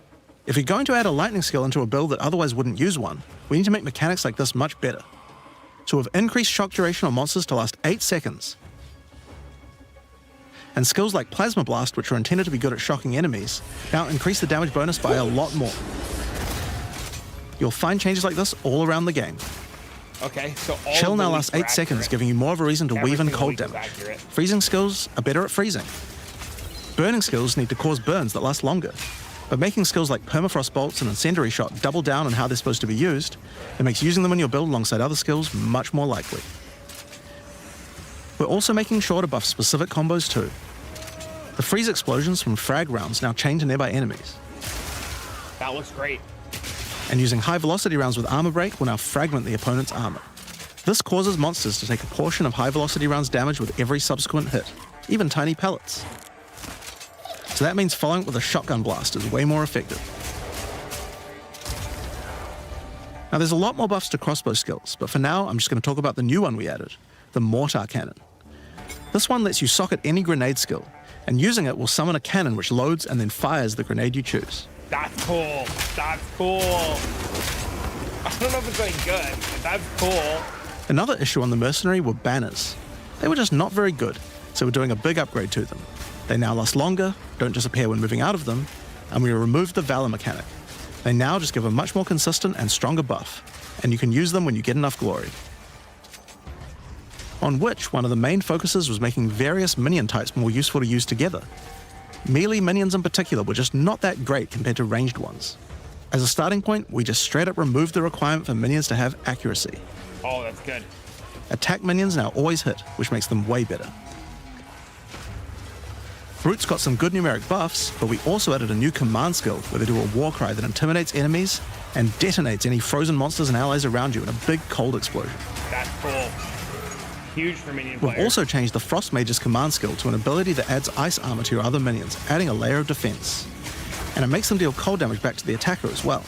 If you're going to add a lightning skill into a build that otherwise wouldn't use one, we need to make mechanics like this much better. So we've increased shock duration on monsters to last 8 seconds. And skills like Plasma Blast, which are intended to be good at shocking enemies, now increase the damage bonus by a lot more. You'll find changes like this all around the game. Okay, so all Chill of the now leaks lasts are 8 seconds, accurate. giving you more of a reason to Every weave in single cold leak is damage. accurate. Freezing skills are better at freezing. Burning skills need to cause burns that last longer. But making skills like Permafrost Bolts and Incendiary Shot double down on how they're supposed to be used, it makes using them in your build alongside other skills much more likely. We're also making sure to buff specific combos too. The freeze explosions from frag rounds now chain to nearby enemies. That looks great. And using high velocity rounds with armor break will now fragment the opponent's armor. This causes monsters to take a portion of high velocity rounds damage with every subsequent hit, even tiny pellets. So that means following it with a shotgun blast is way more effective. Now there's a lot more buffs to crossbow skills, but for now I'm just going to talk about the new one we added, the Mortar Cannon. This one lets you socket any grenade skill, and using it will summon a cannon which loads and then fires the grenade you choose. That's cool. That's cool. I don't know if it's any good, but that's cool. Another issue on the Mercenary were banners. They were just not very good, so we're doing a big upgrade to them. They now last longer, don't disappear when moving out of them, and we removed the Valor mechanic. They now just give a much more consistent and stronger buff, and you can use them when you get enough glory. On which, one of the main focuses was making various minion types more useful to use together. Melee minions in particular were just not that great compared to ranged ones. As a starting point, we just straight up removed the requirement for minions to have accuracy. Oh, that's good. Attack minions now always hit, which makes them way better. Brutes got some good numeric buffs, but we also added a new command skill where they do a war cry that intimidates enemies and detonates any frozen monsters and allies around you in a big cold explosion. That's cool. Huge for minion We've players. also changed the Frost Mage's command skill to an ability that adds ice armor to your other minions, adding a layer of defense. And it makes them deal cold damage back to the attacker as well.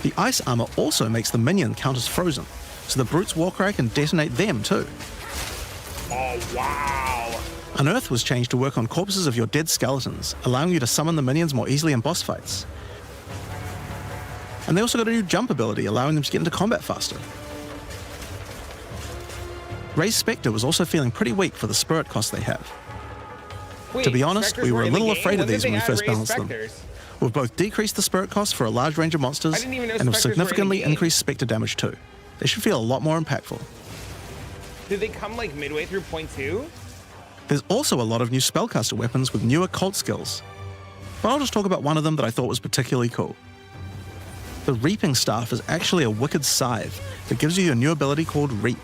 The ice armor also makes the minion count as frozen, so the Brute's Warcry can detonate them too. Oh, wow. Unearth was changed to work on corpses of your dead skeletons, allowing you to summon the minions more easily in boss fights. And they also got a new jump ability, allowing them to get into combat faster. Grey's Spectre was also feeling pretty weak for the spirit cost they have. Wait, To be honest, Spectres we were were a in the little game? afraid of When did these when they we add first raised balanced them. Spectres? We've both decreased the spirit cost for a large range of monsters, I didn't even know and have Spectres were in the significantly game. increased Spectre damage too. They should feel a lot more impactful. Did they come like midway through point 2? There's also a lot of new spellcaster weapons with newer cult skills. But I'll just talk about one of them that I thought was particularly cool. The Reaping Staff is actually a wicked scythe that gives you a new ability called Reap.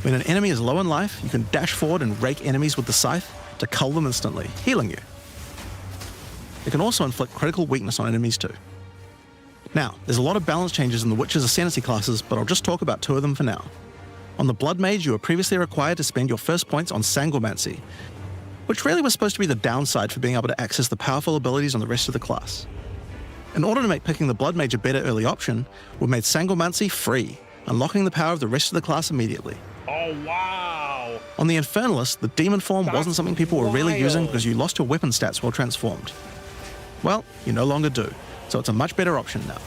When an enemy is low in life, you can dash forward and rake enemies with the scythe to cull them instantly, healing you. It can also inflict critical weakness on enemies too. Now, there's a lot of balance changes in the Witcher's Ascendancy classes, but I'll just talk about 2 of them for now. On the Blood Mage, you were previously required to spend your first points on Sanguimancy, which really was supposed to be the downside for being able to access the powerful abilities on the rest of the class. In order to make picking the Blood Mage a better early option, we made Sanguimancy free, unlocking the power of the rest of the class immediately. Oh, wow. On the Infernalist, the Demon form That's wasn't something people were really using wild. because you lost your weapon stats while transformed. Well, you no longer do, so it's a much better option now.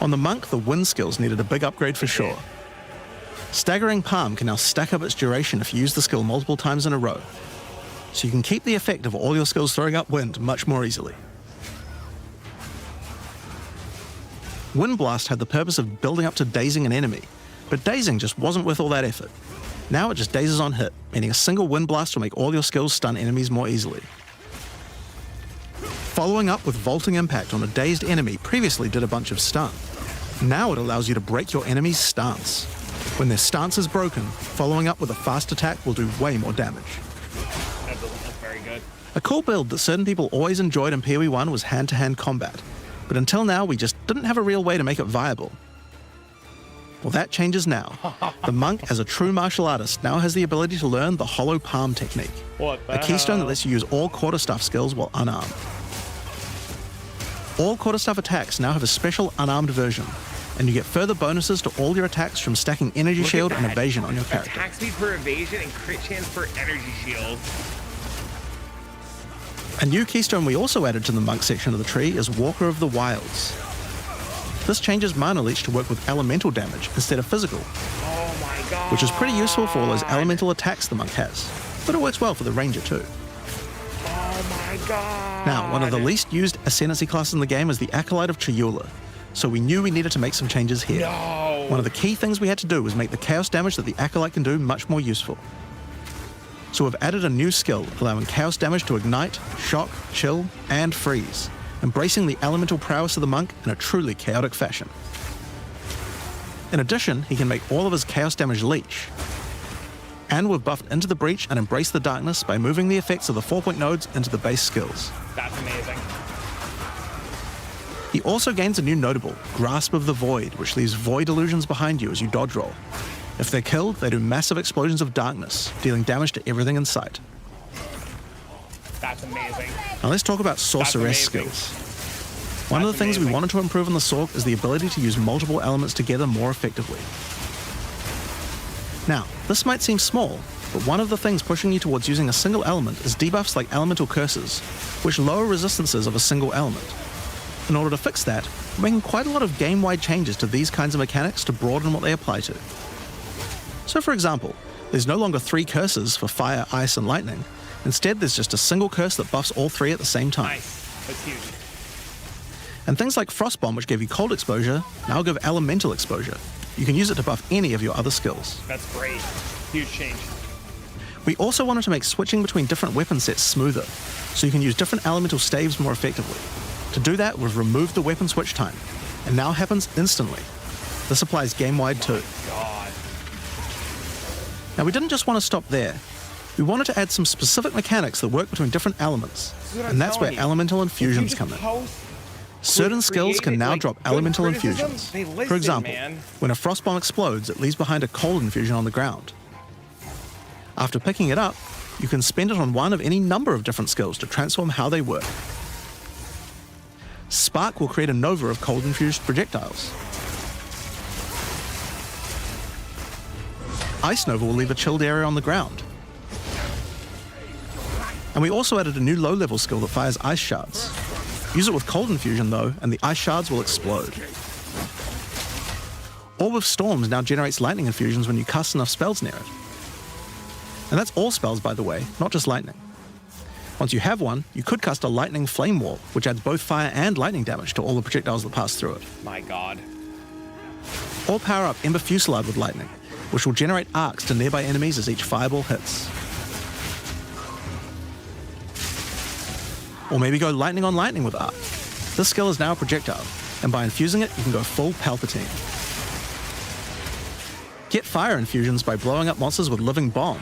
On the Monk, the wind skills needed a big upgrade for sure. Staggering Palm can now stack up its duration if you use the skill multiple times in a row, so you can keep the effect of all your skills throwing up wind much more easily. Wind Blast had the purpose of building up to dazing an enemy, but dazing just wasn't worth all that effort. Now it just dazes on hit, meaning a single Wind Blast will make all your skills stun enemies more easily. Following up with Vaulting Impact on a dazed enemy previously did a bunch of stun. Now it allows you to break your enemy's stance. When their stance is broken, following up with a fast attack will do way more damage. That doesn't look very good. A cool build that certain people always enjoyed in POE 1 was hand-to-hand combat, but until now we just didn't have a real way to make it viable. Well, that changes now. The Monk, as a true martial artist, now has the ability to learn the Hollow Palm technique, What the a keystone that hell? lets you use all quarterstaff skills while unarmed. All quarterstaff attacks now have a special unarmed version, and you get further bonuses to all your attacks from stacking Energy Look at Shield and that. Evasion on your character. Attack speed for evasion and crit chance for energy shield. A new keystone we also added to the Monk section of the tree is Walker of the Wilds. This changes Mana Leech to work with elemental damage instead of physical, Oh my god. which is pretty useful for all those elemental attacks the Monk has, but it works well for the Ranger too. Oh my god. Now, one of the least used Ascendancy classes in the game is the Acolyte of Chayula, so we knew we needed to make some changes here. No. One of the key things we had to do was make the chaos damage that the Acolyte can do much more useful. So we've added a new skill, allowing chaos damage to ignite, shock, chill, and freeze, embracing the elemental prowess of the Monk in a truly chaotic fashion. In addition, he can make all of his chaos damage leech. And we've buffed Into the Breach and Embrace the Darkness by moving the effects of the 4-point nodes into the base skills. That's amazing. He also gains a new notable, Grasp of the Void, which leaves void illusions behind you as you dodge roll. If they're killed, they do massive explosions of darkness, dealing damage to everything in sight. That's amazing. Now let's talk about Sorceress amazing. skills. One of the things we amazing. wanted to improve on the Sorc is the ability to use multiple elements together more effectively. Now, this might seem small, but one of the things pushing you towards using a single element is debuffs like Elemental Curses, which lower resistances of a single element. In order to fix that, we're making quite a lot of game-wide changes to these kinds of mechanics to broaden what they apply to. So for example, there's no longer 3 curses for fire, ice, and lightning. Instead, there's just a single curse that buffs all 3 at the same time. Nice. That's huge. And things like Frost Bomb, which gave you cold exposure, now give elemental exposure. You can use it to buff any of your other skills. That's great. Huge change. We also wanted to make switching between different weapon sets smoother, so you can use different elemental staves more effectively. To do that, we've removed the weapon switch time, and now happens instantly. This applies game-wide too. God. Now, we didn't just want to stop there. We wanted to add some specific mechanics that work between different elements, This is what I'm and that's where telling you. elemental If you infusions just come in. post Certain skills can created, now like, drop good elemental criticism, infusions. they listen, For example, man. when a frost bomb explodes, it leaves behind a cold infusion on the ground. After picking it up, you can spend it on one of any number of different skills to transform how they work. Spark will create a nova of cold infused projectiles. Ice Nova will leave a chilled area on the ground. And we also added a new low-level skill that fires ice shards. Use it with cold infusion though, and the ice shards will explode. Orb of Storms now generates lightning infusions when you cast enough spells near it. And that's all spells, by the way, not just lightning. Once you have one, you could cast a lightning flame wall, which adds both fire and lightning damage to all the projectiles that pass through it. My god. Or power up Ember Fusillade with lightning, which will generate arcs to nearby enemies as each fireball hits. Or maybe go lightning on lightning with arc. This skill is now a projectile, and by infusing it, you can go full Palpatine. Get fire infusions by blowing up monsters with Living Bomb.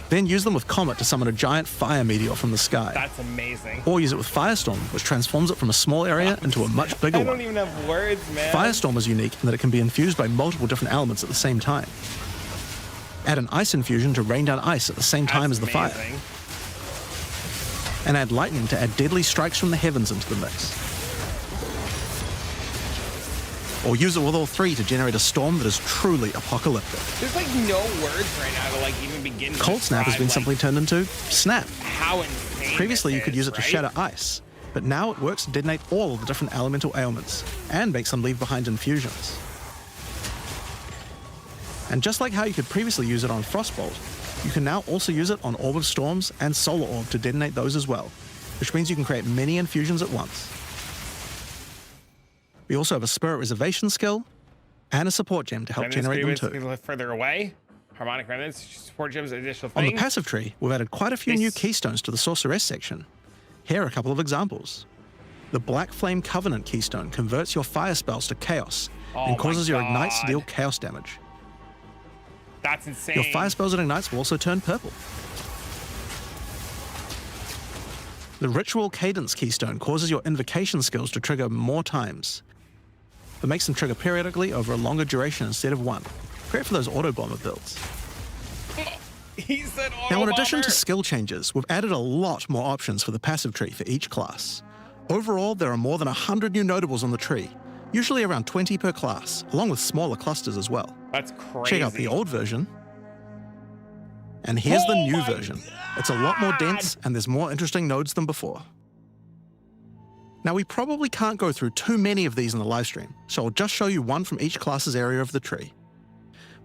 Then use them with Comet to summon a giant fire meteor from the sky. That's amazing. Or use it with Firestorm, which transforms it from a small area into a much bigger one. I don't even have words, man. Firestorm is unique in that it can be infused by multiple different elements at the same time. Add an ice infusion to rain down ice at the same time as the fire. And add lightning to add deadly strikes from the heavens into the mix. Or use it with all three to generate a storm that is truly apocalyptic. There's like no words right now to like even begin to Cold Snap has been simply turned into Snap. How insane. Previously you could use it to right? shatter ice, but now it works to detonate all of the different elemental ailments, and makes them leave behind infusions. And just like how you could previously use it on Frostbolt, you can now also use it on Orb of Storms and Solar Orb to detonate those as well, which means you can create many infusions at once. We also have a Spirit Reservation skill, and a support gem to help generate them too. Further away. Harmonic remnants, support gems, additional On things. the passive tree, we've added quite a few new keystones to the Sorceress section. Here are a couple of examples. The Black Flame Covenant keystone converts your fire spells to chaos and causes your ignites to deal chaos damage. That's insane. Your fire spells and ignites will also turn purple. The Ritual Cadence keystone causes your invocation skills to trigger more times, but makes them trigger periodically over a longer duration instead of one. Great for those auto-bomber builds. He said auto Now, in addition bomber. to skill changes, we've added a lot more options for the passive tree for each class. Overall, there are more than 100 new notables on the tree, usually around 20 per class, along with smaller clusters as well. That's crazy. Check out the old version. And here's the new version. It's a lot more dense, and there's more interesting nodes than before. Now, we probably can't go through too many of these in the livestream, so I'll just show you one from each class's area of the tree.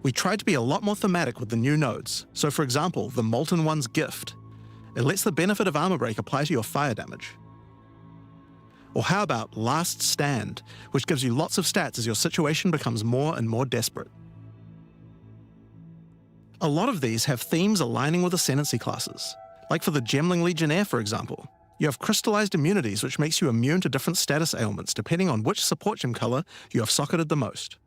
We tried to be a lot more thematic with the new nodes. So for example, the Molten One's Gift. It lets the benefit of Armor Break apply to your fire damage. Or how about Last Stand, which gives you lots of stats as your situation becomes more and more desperate. A lot of these have themes aligning with Ascendancy classes. Like for the Gemling Legionnaire, for example. You have crystallized immunities, which makes you immune to different status ailments depending on which support gem color you have socketed the most.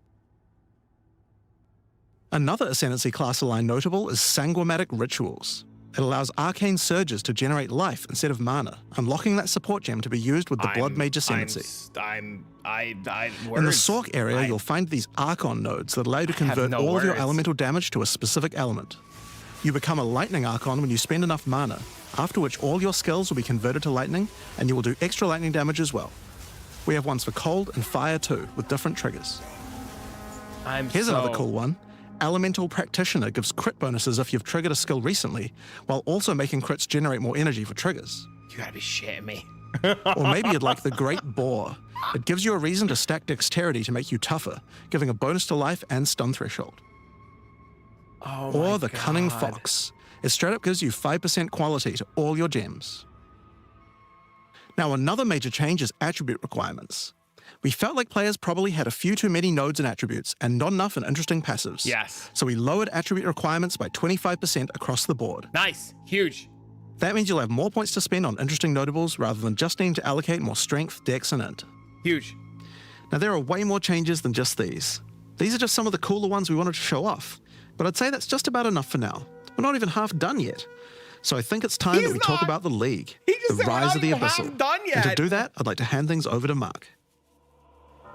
Another Ascendancy class aligned notable is Sanguimatic Rituals. It allows arcane surges to generate life instead of mana, unlocking that support gem to be used with the Blood Mage Ascendancy. In the Sorc area, you'll find these Archon nodes that allow you to convert all of your elemental damage to a specific element. You become a Lightning Archon when you spend enough mana, after which all your skills will be converted to lightning, and you will do extra lightning damage as well. We have ones for cold and fire too, with different triggers. Here's another cool one. Elemental Practitioner gives crit bonuses if you've triggered a skill recently, while also making crits generate more energy for triggers. You gotta be shitting me. Or maybe you'd like the Great Boar. It gives you a reason to stack dexterity to make you tougher, giving a bonus to life and stun threshold. Or the Cunning Fox. It straight up gives you 5% quality to all your gems. Now, another major change is attribute requirements. We felt like players probably had a few too many nodes and attributes and not enough in interesting passives. Yes. So we lowered attribute requirements by 25% across the board. Nice. Huge. That means you'll have more points to spend on interesting notables rather than just needing to allocate more strength, dex, and int. Huge. Now, there are way more changes than just these. These are just some of the cooler ones we wanted to show off. But I'd say that's just about enough for now. We're not even half done yet. So I think it's time that we talk about the League, the Rise of the Abyssal. And to do that, I'd like to hand things over to Mark.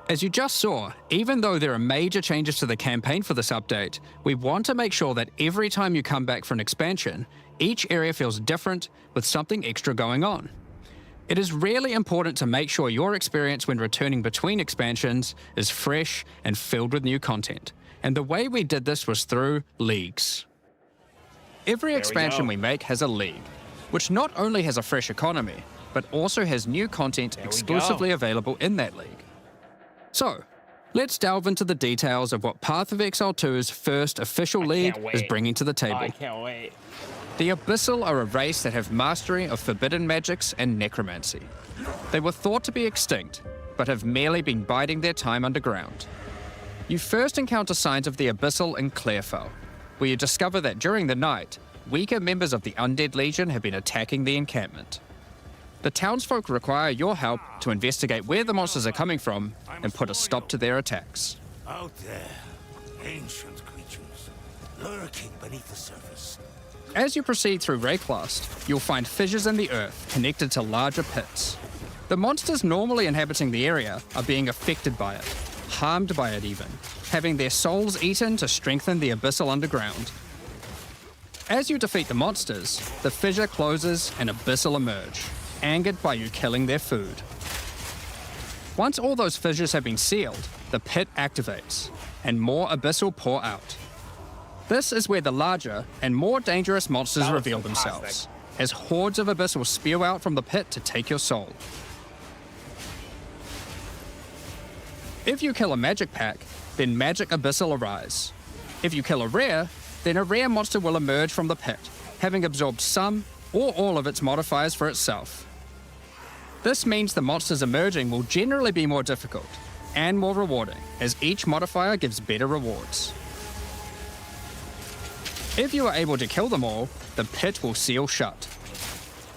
As you just saw, even though there are major changes to the campaign for this update, we want to make sure that every time you come back for an expansion, each area feels different with something extra going on. It is really important to make sure your experience when returning between expansions is fresh and filled with new content. And the way we did this was through leagues. Every expansion we make has a league, which not only has a fresh economy, but also has new content exclusively available in that league. So, Let's delve into the details of what Path of Exile 2's first official league can't is wait. bringing to the Oh, table. I can't wait. The Abyssal are a race that have mastery of forbidden magics and necromancy. They were thought to be extinct, but have merely been biding their time underground. You first encounter signs of the Abyssal in Clairfell, where you discover that during the night, weaker members of the Undead Legion have been attacking the encampment. The townsfolk require your help to investigate where the monsters are coming from and put a stop to their attacks. Out there, ancient creatures, lurking beneath the surface. As you proceed through Rayclast, you'll find fissures in the earth connected to larger pits. The monsters normally inhabiting the area are being affected by it, harmed by it even, having their souls eaten to strengthen the Abyssal underground. As you defeat the monsters, the fissure closes and Abyssal emerge, angered by you killing their food. Once all those fissures have been sealed, the pit activates, and more Abyssal pour out. This is where the larger and more dangerous monsters That was reveal fantastic. themselves, as hordes of Abyssal spew out from the pit to take your soul. If you kill a magic pack, then magic Abyssal arise. If you kill a rare, then a rare monster will emerge from the pit, having absorbed some or all of its modifiers for itself. This means the monsters emerging will generally be more difficult and more rewarding, as each modifier gives better rewards. If you are able to kill them all, the pit will seal shut.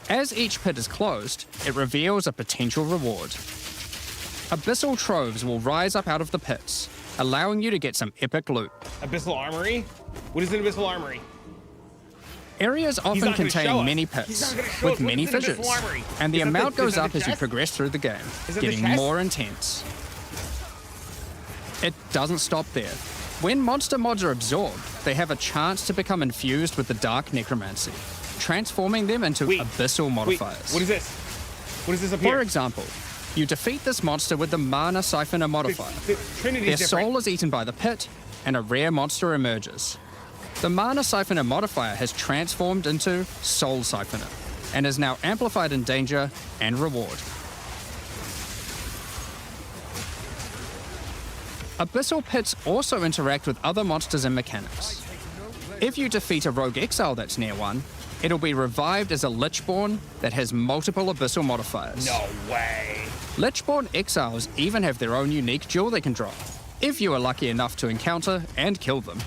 As each pit is closed, it reveals a potential reward. Abyssal troves will rise up out of the pits, allowing you to get some epic loot. Abyssal Armory? What is an Abyssal Armory? Areas often not gonna show contain us. many He's pits not gonna show with us. What many is an fissures, Abyssal Armory? and the Is that amount the- is goes that up the as you chest? progress through the game, Is that the getting chest? more intense. It doesn't stop there. When monster mods are absorbed, they have a chance to become infused with the dark necromancy, transforming them into Wait, abyssal Wait, modifiers. what is this? What is this up For here? example, you defeat this monster with the Mana Siphoner modifier. The Trinity's Their different. soul is eaten by the pit, and a rare monster emerges. The Mana Siphoner modifier has transformed into Soul Siphoner, and is now amplified in danger and reward. Abyssal pits also interact with other monsters and mechanics. If you defeat a rogue exile that's near one, it'll be revived as a Lichborn that has multiple Abyssal modifiers. No way. Lichborn exiles even have their own unique jewel they can drop, if you are lucky enough to encounter and kill them.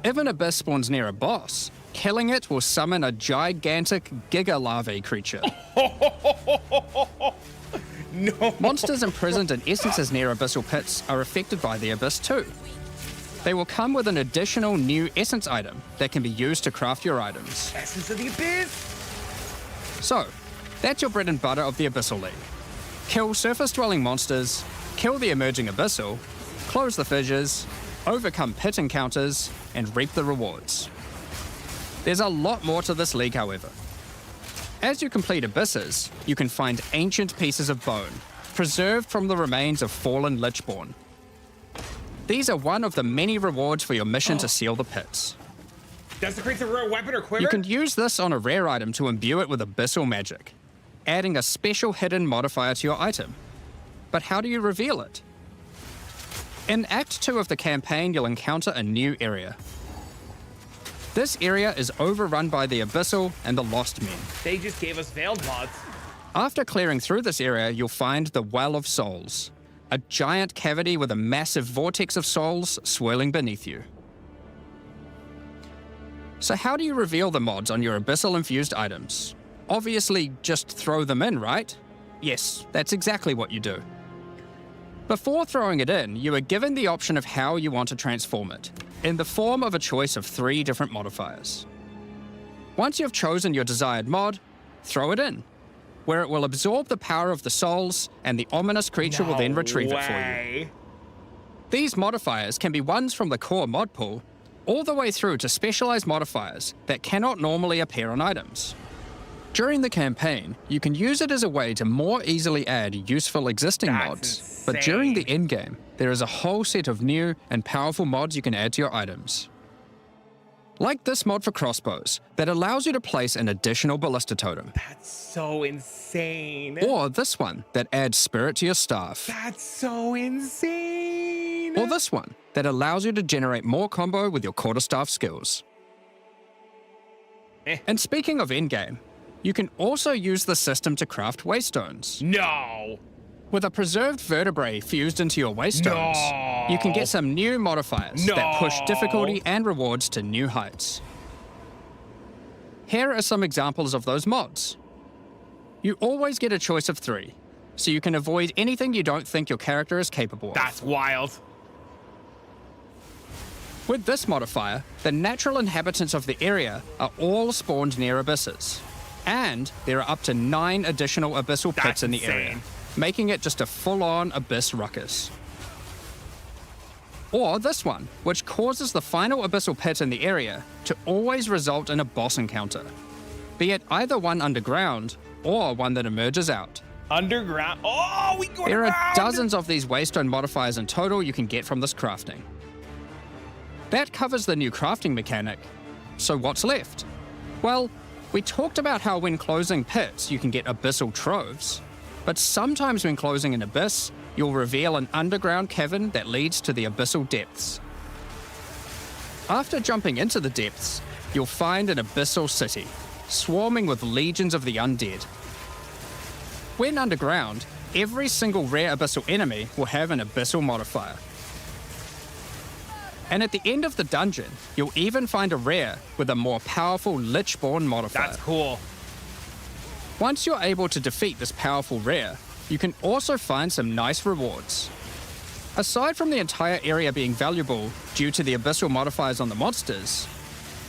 If an abyss spawns near a boss, killing it will summon a gigantic Giga Larvae creature. No. Monsters imprisoned in essences near abyssal pits are affected by the abyss too. They will come with an additional new essence item that can be used to craft your items. Essence of the Abyss. So, that's your bread and butter of the Abyssal League. Kill surface-dwelling monsters, kill the emerging Abyssal, close the fissures, overcome pit encounters, and reap the rewards. There's a lot more to this league, however. As you complete Abysses, you can find ancient pieces of bone, preserved from the remains of fallen Lichborn. These are one of the many rewards for your mission to seal the pits. Does the creature rare weapon or quiver? You can use this on a rare item to imbue it with abyssal magic, adding a special hidden modifier to your item. But how do you reveal it? In Act 2 of the campaign, you'll encounter a new area. This area is overrun by the Abyssal and the Lost Men. They just gave us veiled mods. After clearing through this area, you'll find the Well of Souls, a giant cavity with a massive vortex of souls swirling beneath you. So how do you reveal the mods on your Abyssal-infused items? Obviously, just throw them in, right? Yes, that's exactly what you do. Before throwing it in, you are given the option of how you want to transform it, in the form of a choice of 3 different modifiers. Once you've chosen your desired mod, throw it in, where it will absorb the power of the souls, and the ominous creature will then retrieve it for you. These modifiers can be ones from the core mod pool, all the way through to specialized modifiers that cannot normally appear on items. During the campaign, you can use it as a way to more easily add useful existing That's mods, but during the endgame, there is a whole set of new and powerful mods you can add to your items. Like this mod for crossbows that allows you to place an additional ballista totem. That's so insane. Or this one that adds spirit to your staff. That's so insane. Or this one that allows you to generate more combo with your quarterstaff skills. And speaking of endgame, you can also use the system to craft waystones. No. With a preserved vertebrae fused into your waystones, you can get some new modifiers that push difficulty and rewards to new heights. Here are some examples of those mods. You always get a choice of 3, so you can avoid anything you don't think your character is capable of. That's wild. With this modifier, the natural inhabitants of the area are all spawned near abysses. And there are up to 9 additional abyssal pits That's in the insane. area, making it just a full-on abyss ruckus. Or this one, which causes the final abyssal pit in the area to always result in a boss encounter, be it either one underground or one that emerges out. Underground. Oh, we go There underground. are dozens of these waystone modifiers in total you can get from this crafting. That covers the new crafting mechanic. So what's left? Well, we talked about how when closing pits you can get abyssal troves, but sometimes when closing an abyss, you'll reveal an underground cavern that leads to the abyssal depths. After jumping into the depths, you'll find an abyssal city, swarming with legions of the undead. When underground, every single rare abyssal enemy will have an abyssal modifier. And at the end of the dungeon, you'll even find a rare with a more powerful Lichborn modifier. That's cool. Once you're able to defeat this powerful rare, you can also find some nice rewards. Aside from the entire area being valuable due to the abyssal modifiers on the monsters,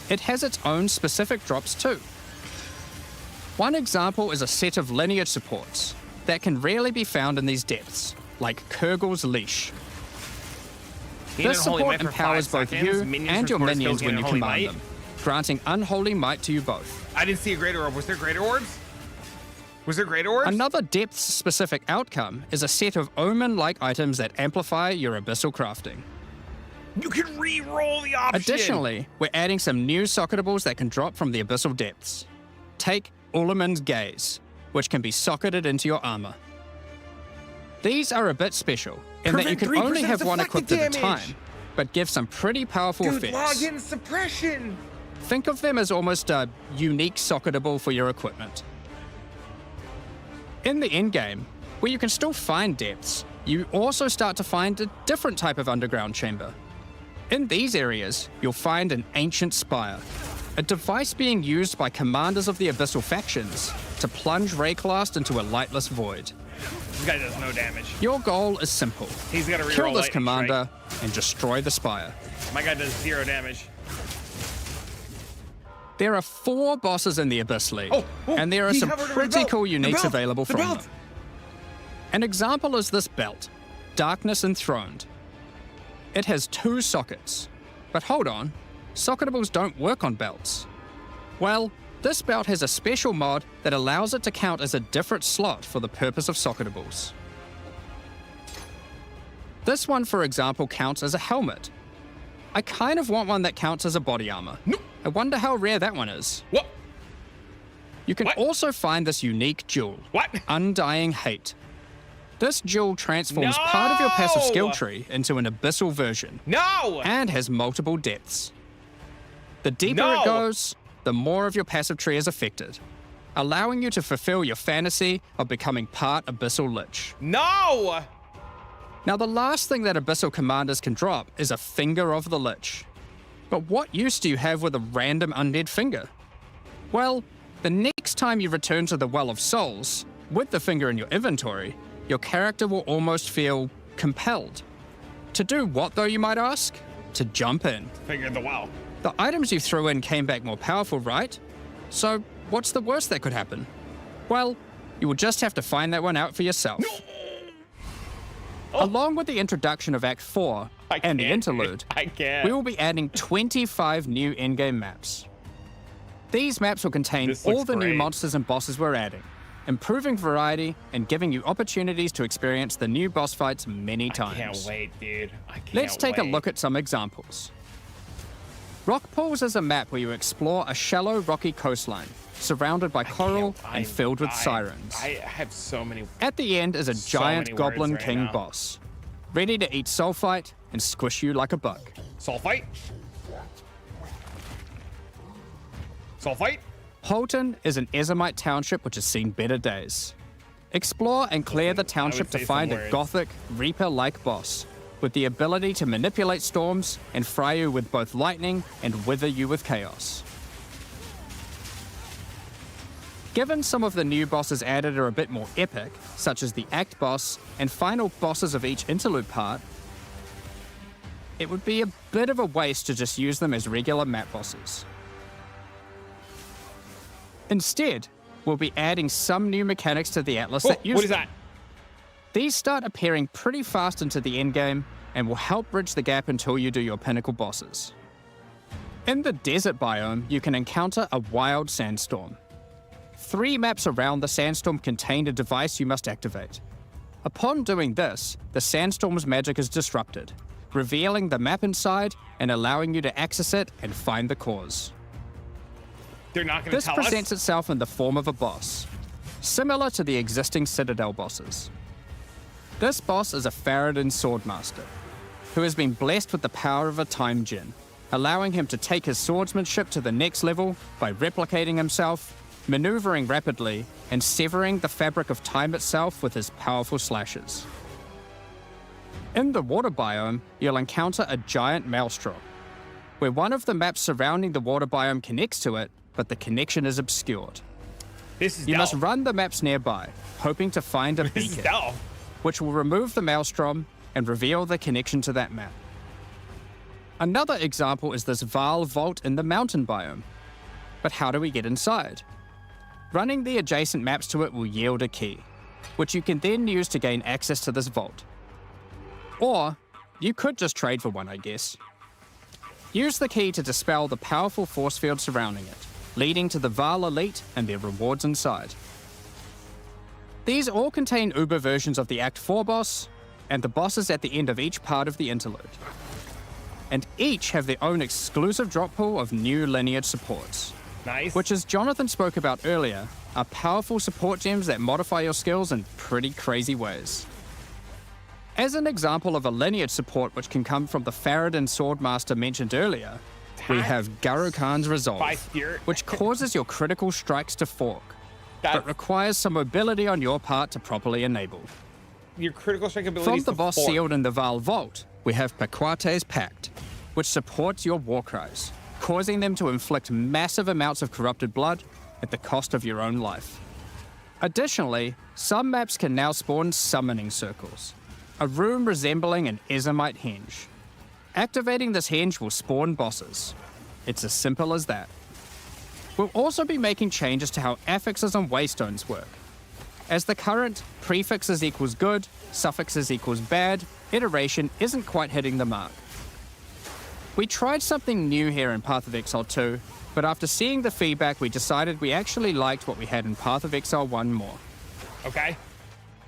it has its own specific drops too. One example is a set of lineage supports that can rarely be found in these depths, like Kurgel's Leash. This support empowers both you and your minions when you command them, granting unholy might to you both. I didn't see a greater orb. Was there greater orbs? Was there greater orbs? Another depth-specific outcome is a set of omen-like items that amplify your abyssal crafting. You can re-roll the option. Additionally, we're adding some new socketables that can drop from the abyssal depths. Take Ulliman's Gaze, which can be socketed into your armor. These are a bit special, in that you can Prevent only 3% have one deflected equipped at a damage. time, but give some pretty powerful Dude, effects. login suppression. Think of them as almost a unique socketable for your equipment. In the endgame, where you can still find depths, you also start to find a different type of underground chamber. In these areas, you'll find an ancient spire, a device being used by commanders of the abyssal factions to plunge Rayclast into a lightless void. This guy does no damage. Your goal is simple. He's got to Kill reroll this lightning commander and destroy the spire. strike. My guy does 0 damage. There are 4 bosses in the Abyss League, Oh, and there are he some hovered over the pretty belt. cool The uniques belt. available The from belt. them. An example is this belt, Darkness Enthroned. It has 2 sockets. But hold on, socketables don't work on belts. Well, this belt has a special mod that allows it to count as a different slot for the purpose of socketables. This one, for example, counts as a helmet. I kind of want one that counts as a body armor. No. I wonder how rare that one is. What? You can What? also find this unique jewel, What? Undying Hate. This jewel transforms part of your passive No! skill tree into an abyssal version No. and has multiple depths. The deeper No! it goes, the more of your passive tree is affected, allowing you to fulfill your fantasy of becoming part Abyssal Lich. No. Now, the last thing that Abyssal commanders can drop is a Finger of the Lich. But what use do you have with a random undead finger? Well, the next time you return to the Well of Souls, with the finger in your inventory, your character will almost feel compelled. To do what, though, you might ask? To jump in. Figured the well. The items you threw in came back more powerful, right? So, what's the worst that could happen? Well, you will just have to find that one out for yourself. Along with the introduction of Act 4 and the interlude, I can't. we will be adding 25 new endgame maps. These maps will contain This looks all the new great. monsters and bosses we're adding, improving variety and giving you opportunities to experience the new boss fights many times. Can't wait, dude. I can't Let's take a wait. look at some examples. Rock Pools is a map where you explore a shallow rocky coastline, surrounded by coral and filled with sirens. I have so many. At the end is a So giant many goblin words right king now. boss, ready to eat sulfite and squish you like a bug. Sulfite. Sulfite. Holton is an Ezomite township which has seen better days. Explore and clear the township to say find some a words. gothic, reaper-like boss, with the ability to manipulate storms and fry you with both lightning and wither you with chaos. Given some of the new bosses added are a bit more epic, such as the Act boss and final bosses of each interlude part, it would be a bit of a waste to just use them as regular map bosses. Instead, we'll be adding some new mechanics to the Atlas that use What is them. that? These start appearing pretty fast into the endgame and will help bridge the gap until you do your pinnacle bosses. In the desert biome, you can encounter a wild sandstorm. 3 maps around the sandstorm contain a device you must activate. Upon doing this, the sandstorm's magic is disrupted, revealing the map inside and allowing you to access it and find the cause. They're not going to This tell presents us. itself in the form of a boss, similar to the existing Citadel bosses. This boss is a Faradin Swordmaster, who has been blessed with the power of a time gem, allowing him to take his swordsmanship to the next level by replicating himself, maneuvering rapidly, and severing the fabric of time itself with his powerful slashes. In the water biome, you'll encounter a giant maelstrom, where one of the maps surrounding the water biome connects to it, but the connection is obscured. This is You must Delph. run the maps nearby, hoping to find a This is beacon, Delph. which will remove the maelstrom and reveal the connection to that map. Another example is this Vaal vault in the mountain biome. But how do we get inside? Running the adjacent maps to it will yield a key, which you can then use to gain access to this vault. Or, you could just trade for one, I guess. Use the key to dispel the powerful force field surrounding it, leading to the Vaal Elite and their rewards inside. These all contain Uber versions of the Act 4 boss, and the bosses at the end of each part of the interlude. And each have their own exclusive drop pool of new lineage supports, Nice. which, as Jonathan spoke about earlier, are powerful support gems that modify your skills in pretty crazy ways. As an example of a lineage support which can come from the Faradin Swordmaster mentioned earlier, we have Garukhan's Resolve, By Spirit. which causes your critical strikes to fork, That's- but requires some mobility on your part to properly enable. Your critical strike ability From is the to boss fork. sealed in the Vaal Vault, we have Paquate's Pact, which supports your war cries, causing them to inflict massive amounts of corrupted blood at the cost of your own life. Additionally, some maps can now spawn summoning circles, a room resembling an Ezomite henge. Activating this henge will spawn bosses. It's as simple as that. We'll also be making changes to how affixes and waystones work, as the current prefixes equals good, suffixes equals bad iteration isn't quite hitting the mark. We tried something new here in Path of Exile 2, but after seeing the feedback we decided we actually liked what we had in Path of Exile 1 more. Okay.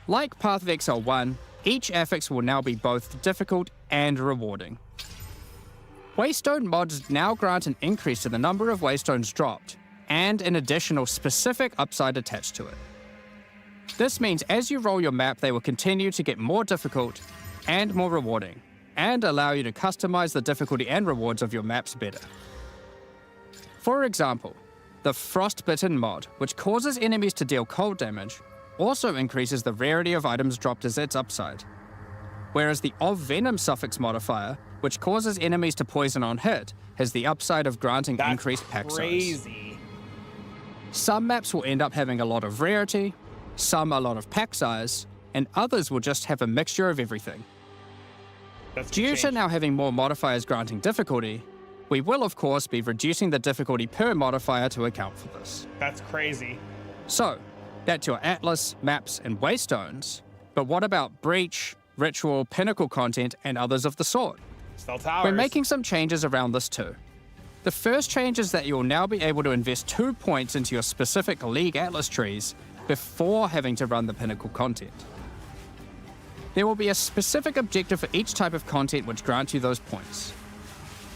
Like Path of Exile 1, each affix will now be both difficult and rewarding. Waystone mods now grant an increase to the number of waystones dropped, and an additional specific upside attached to it. This means as you roll your map, they will continue to get more difficult and more rewarding, and allow you to customize the difficulty and rewards of your maps better. For example, the Frostbitten mod, which causes enemies to deal cold damage, also increases the rarity of items dropped as its upside. Whereas the Of Venom suffix modifier, which causes enemies to poison on hit, has the upside of granting That's increased pack size. crazy. Some maps will end up having a lot of rarity, some a lot of pack size, and others will just have a mixture of everything. That's Due to now having more modifiers granting difficulty, we will of course be reducing the difficulty per modifier to account for this. That's crazy. So, that's your Atlas, maps, and waystones, but what about Breach, Ritual, Pinnacle content, and others of the sort? Still towers. We're making some changes around this too. The first change is that you'll now be able to invest 2 points into your specific League Atlas trees before having to run the Pinnacle content. There will be a specific objective for each type of content which grants you those points.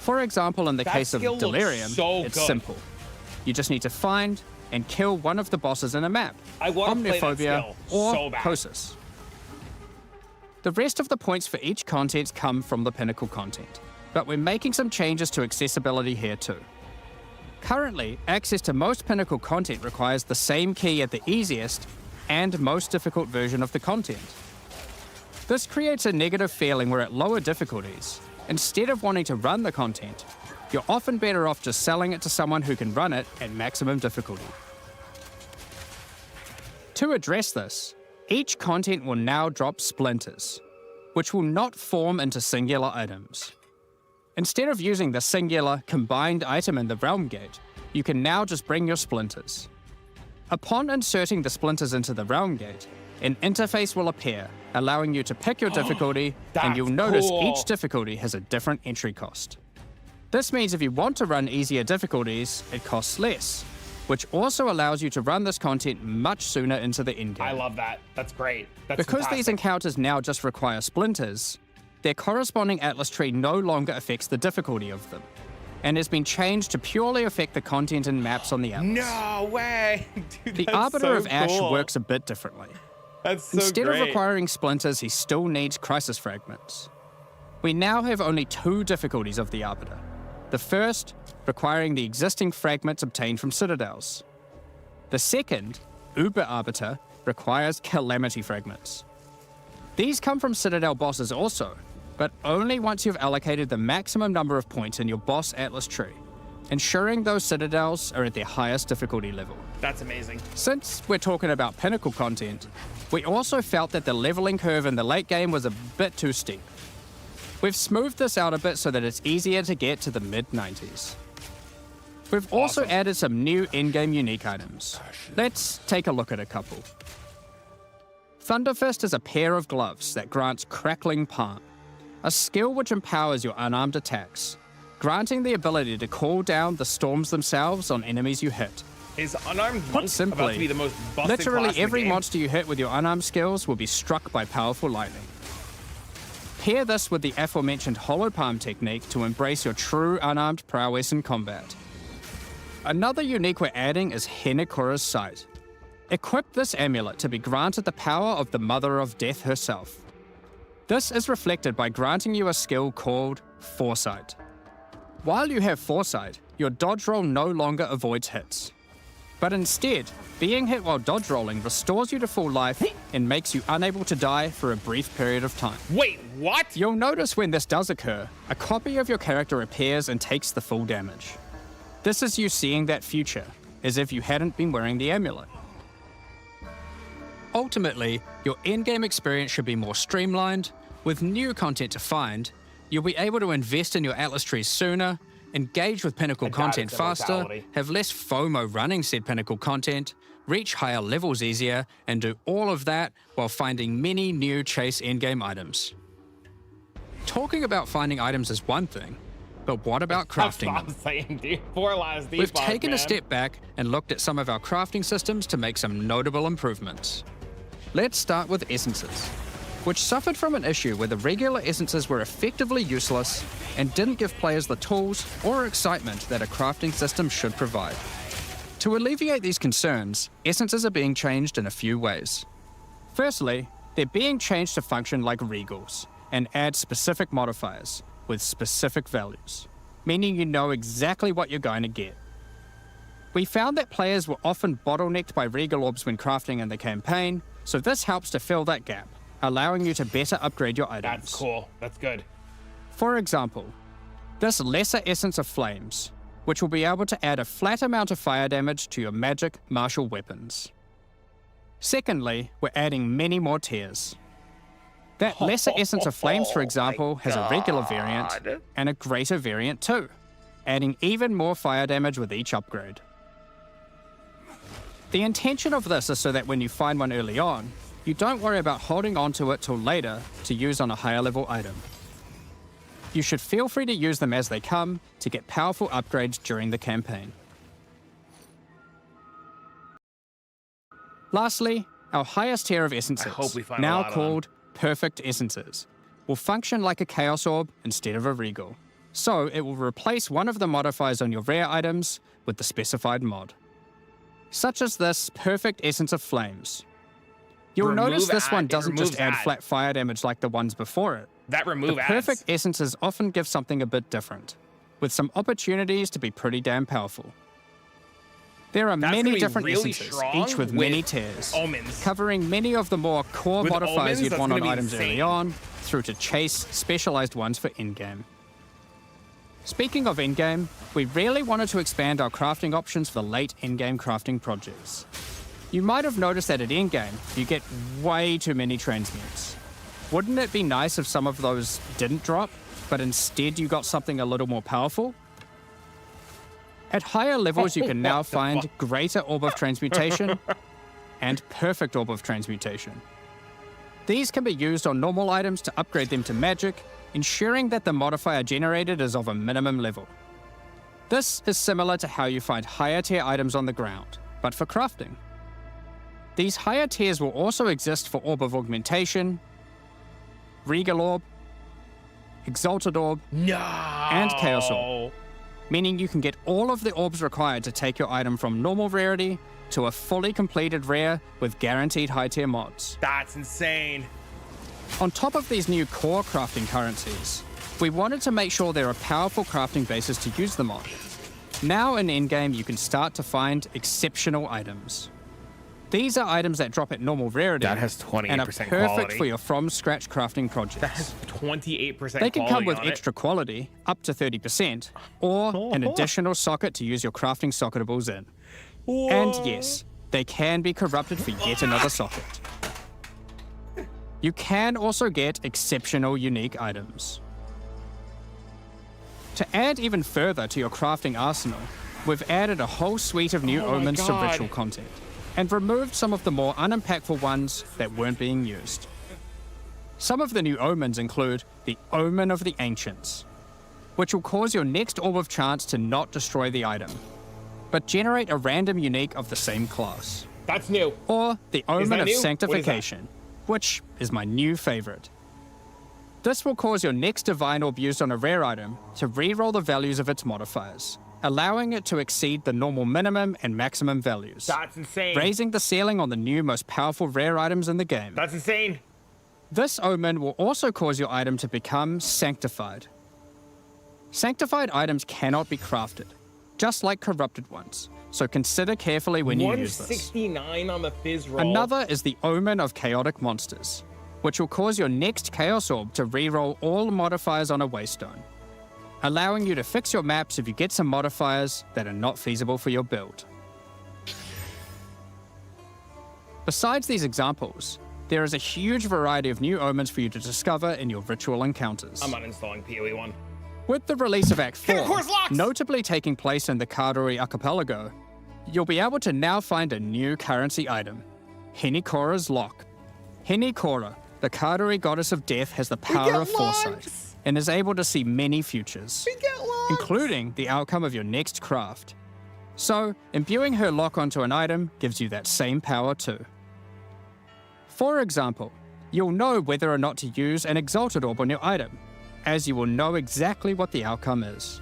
For example, in the That case of skill looks Delirium, so it's good. simple. You just need to find and kill one of the bosses in a map. I want to play that Omniphobia skill or so bad. Cosis. The rest of the points for each content come from the Pinnacle content, but we're making some changes to accessibility here too. Currently, access to most Pinnacle content requires the same key at the easiest and most difficult version of the content. This creates a negative feeling where at lower difficulties, instead of wanting to run the content, you're often better off just selling it to someone who can run it at maximum difficulty. To address this, each content will now drop splinters, which will not form into singular items. Instead of using the singular combined item in the Realm Gate, you can now just bring your splinters. Upon inserting the splinters into the Realm Gate, an interface will appear, allowing you to pick your difficulty, and you'll notice cool. each difficulty has a different entry cost. This means if you want to run easier difficulties, it costs less, which also allows you to run this content much sooner into the endgame. I love that. That's great. That's Because fantastic. these encounters now just require splinters, their corresponding Atlas tree no longer affects the difficulty of them, and has been changed to purely affect the content and maps on the Atlas. No way! Dude, The that's Arbiter so of Ash cool. works a bit differently. That's so Instead great. of requiring splinters, he still needs crisis fragments. We now have only two difficulties of the Arbiter. The first, requiring the existing fragments obtained from citadels. The second, Uber Arbiter, requires calamity fragments. These come from citadel bosses also, but only once you've allocated the maximum number of points in your boss Atlas tree, ensuring those citadels are at their highest difficulty level. That's amazing. Since we're talking about Pinnacle content, we also felt that the leveling curve in the late game was a bit too steep. We've smoothed this out a bit so that it's easier to get to the mid-90s. We've also Awesome. added some new in-game unique items. Let's take a look at a couple. Thunderfist is a pair of gloves that grants Crackling Palm, a skill which empowers your unarmed attacks, granting the ability to call down the storms themselves on enemies you hit. Is unarmed Put monk about to simply, be the most busted literally class in the every game? monster you hit with your unarmed skills will be struck by powerful lightning. Pair this with the aforementioned Hollow Palm technique to embrace your true unarmed prowess in combat. Another unique we're adding is Henekura's Sight. Equip this amulet to be granted the power of the Mother of Death herself. This is reflected by granting you a skill called Foresight. While you have Foresight, your dodge roll no longer avoids hits. But instead, being hit while dodge rolling restores you to full life and makes you unable to die for a brief period of time. Wait, what? You'll notice when this does occur, a copy of your character appears and takes the full damage. This is you seeing that future, as if you hadn't been wearing the amulet. Ultimately, your endgame experience should be more streamlined. With new content to find, you'll be able to invest in your Atlas trees sooner, engage with Pinnacle I doubt content it's faster, immortality. have less FOMO running said Pinnacle content, reach higher levels easier, and do all of that while finding many new chase endgame items. Talking about finding items is one thing, but what about That's crafting what them? I'm saying, dude. 4 lives deep. We've boss, taken man. a step back and looked at some of our crafting systems to make some notable improvements. Let's start with essences, which suffered from an issue where the regular essences were effectively useless and didn't give players the tools or excitement that a crafting system should provide. To alleviate these concerns, essences are being changed in a few ways. Firstly, they're being changed to function like regals and add specific modifiers with specific values, meaning you know exactly what you're going to get. We found that players were often bottlenecked by regal orbs when crafting in the campaign, so this helps to fill that gap, allowing you to better upgrade your items. That's cool. That's good. For example, this Lesser Essence of Flames, which will be able to add a flat amount of fire damage to your magic martial weapons. Secondly, we're adding many more tiers. That Lesser Essence of Flames, for example, has a regular variant and a greater variant too, adding even more fire damage with each upgrade. The intention of this is so that when you find one early on, you don't worry about holding onto it till later to use on a higher level item. You should feel free to use them as they come to get powerful upgrades during the campaign. Lastly, our highest tier of essences, hope we find a now lot of them. called Perfect Essences, will function like a Chaos Orb instead of a Regal. So it will replace one of the modifiers on your rare items with the specified mod. Such as this Perfect Essence of Flames. You'll notice this one doesn't just add flat fire damage like the ones before it. That remove The ads. Perfect Essences often give something a bit different, with some opportunities to be pretty damn powerful. There are That's gonna many be different really essences, strong each with many with tiers, omens. covering many of the more core With modifiers omens, you'd that's want on gonna be items early insane. on, through to chase specialized ones for endgame. Speaking of endgame, we really wanted to expand our crafting options for late endgame crafting projects. You might have noticed that at endgame, you get way too many transmutes. Wouldn't it be nice if some of those didn't drop, but instead you got something a little more powerful? At higher levels, you can now find Greater Orb of Transmutation and Perfect Orb of Transmutation. These can be used on normal items to upgrade them to magic, ensuring that the modifier generated is of a minimum level. This is similar to how you find higher tier items on the ground, but for crafting. These higher tiers will also exist for Orb of Augmentation, Regal Orb, Exalted Orb, No. and Chaos Orb, meaning you can get all of the orbs required to take your item from normal rarity to a fully completed rare with guaranteed high tier mods. That's insane. On top of these new core crafting currencies, we wanted to make sure there are powerful crafting bases to use them on. Now in endgame, you can start to find exceptional items. These are items that drop at normal rarity That has 28% and are perfect quality. for your from-scratch crafting projects. That has 28% They can come quality with on it. extra quality, up to 30%, or an additional socket to use your crafting socketables in. And yes, they can be corrupted for yet another socket. You can also get exceptional unique items. To add even further to your crafting arsenal, we've added a whole suite of new Oh my omens to God. ritual content, and removed some of the more unimpactful ones that weren't being used. Some of the new omens include the Omen of the Ancients, which will cause your next Orb of Chance to not destroy the item, but generate a random unique of the same class. That's new. Or the Omen that of new? What is that? Sanctification, which is my new favorite. This will cause your next Divine Orb used on a rare item to reroll the values of its modifiers, allowing it to exceed the normal minimum and maximum values, That's insane. raising the ceiling on the new most powerful rare items in the game. That's insane. This omen will also cause your item to become sanctified. Sanctified items cannot be crafted, just like corrupted ones, so consider carefully when you use this. 169 on the fizz roll. Another is the Omen of Chaotic Monsters, which will cause your next Chaos Orb to reroll all modifiers on a Waystone, allowing you to fix your maps if you get some modifiers that are not feasible for your build. Besides these examples, there is a huge variety of new omens for you to discover in your ritual encounters. I'm uninstalling POE 1. With the release of Act 4, course locks! notably taking place in the Kardori Archipelago, you'll be able to now find a new currency item, Henikora's Lock. Henikora, the Kardori goddess of death, has the power get of foresight locks! and is able to see many futures, including the outcome of your next craft. So, imbuing her lock onto an item gives you that same power too. For example, you'll know whether or not to use an Exalted Orb on your item, as you will know exactly what the outcome is.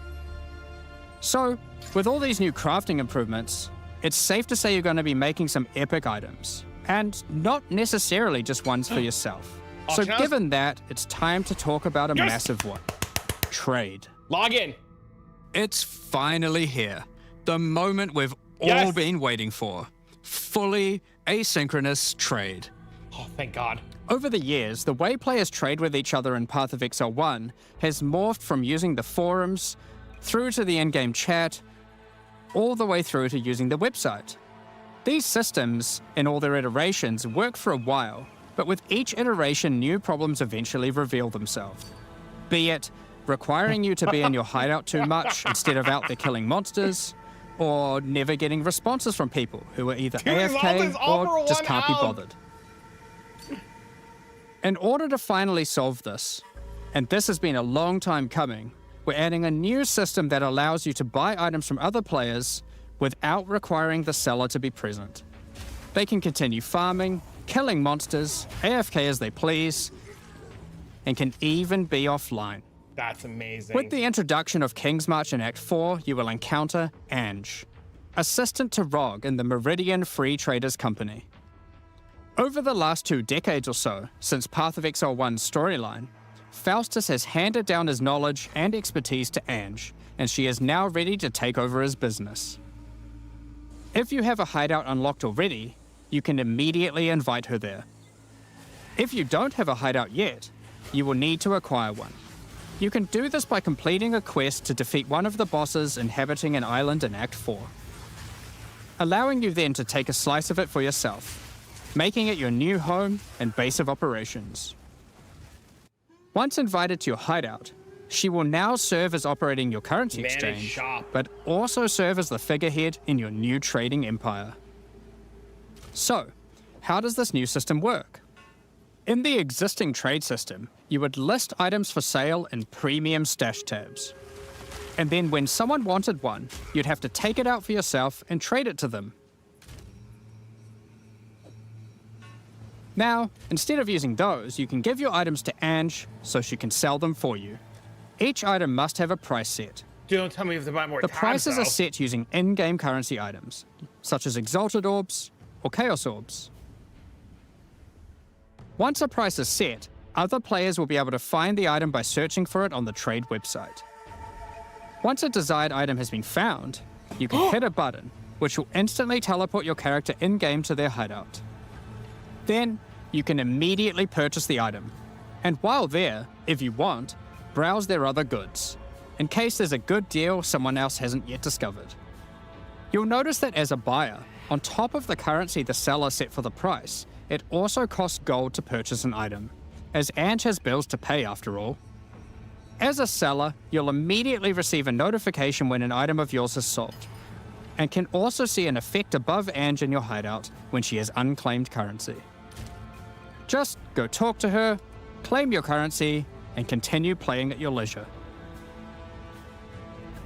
So, with all these new crafting improvements, it's safe to say you're going to be making some epic items, and not necessarily just ones for yourself. So Auction house? given that, it's time to talk about a Yes! massive one. Trade. Log in. It's finally here. The moment we've all Yes! been waiting for. Fully asynchronous trade. Oh, thank God. Over the years, the way players trade with each other in Path of Exile 1 has morphed from using the forums, through to the in-game chat, all the way through to using the website. These systems, in all their iterations, work for a while, but with each iteration, new problems eventually reveal themselves. Be it requiring you to be in your hideout too much instead of out there killing monsters, or never getting responses from people who are either Dude, all AFK this all or for just one can't be hour. bothered. In order to finally solve this, and this has been a long time coming, we're adding a new system that allows you to buy items from other players without requiring the seller to be present. They can continue farming, killing monsters, AFK as they please, and can even be offline. That's amazing. With the introduction of King's March in Act 4, you will encounter Ange, assistant to Rog in the Meridian Free Traders Company. Over the last 2 decades or so, since Path of Exile 1's storyline, Faustus has handed down his knowledge and expertise to Ange, and she is now ready to take over his business. If you have a hideout unlocked already, you can immediately invite her there. If you don't have a hideout yet, you will need to acquire one. You can do this by completing a quest to defeat one of the bosses inhabiting an island in Act 4, allowing you then to take a slice of it for yourself, making it your new home and base of operations. Once invited to your hideout, she will now serve as operating your currency Manage exchange, shop. but also serve as the figurehead in your new trading empire. So, how does this new system work? In the existing trade system, you would list items for sale in premium stash tabs. And then when someone wanted one, you'd have to take it out for yourself and trade it to them. Now, instead of using those, you can give your items to Ange so she can sell them for you. Each item must have a price set. Don't tell me you have to buy more The tabs, prices though. are set using in-game currency items, such as Exalted Orbs or Chaos Orbs. Once a price is set, other players will be able to find the item by searching for it on the trade website. Once a desired item has been found, you can hit a button, which will instantly teleport your character in-game to their hideout. Then, you can immediately purchase the item, and while there, if you want, browse their other goods, in case there's a good deal someone else hasn't yet discovered. You'll notice that as a buyer, on top of the currency the seller set for the price, it also costs gold to purchase an item, as Ange has bills to pay after all. As a seller, you'll immediately receive a notification when an item of yours is sold, and can also see an effect above Ange in your hideout when she has unclaimed currency. Just go talk to her, claim your currency, and continue playing at your leisure.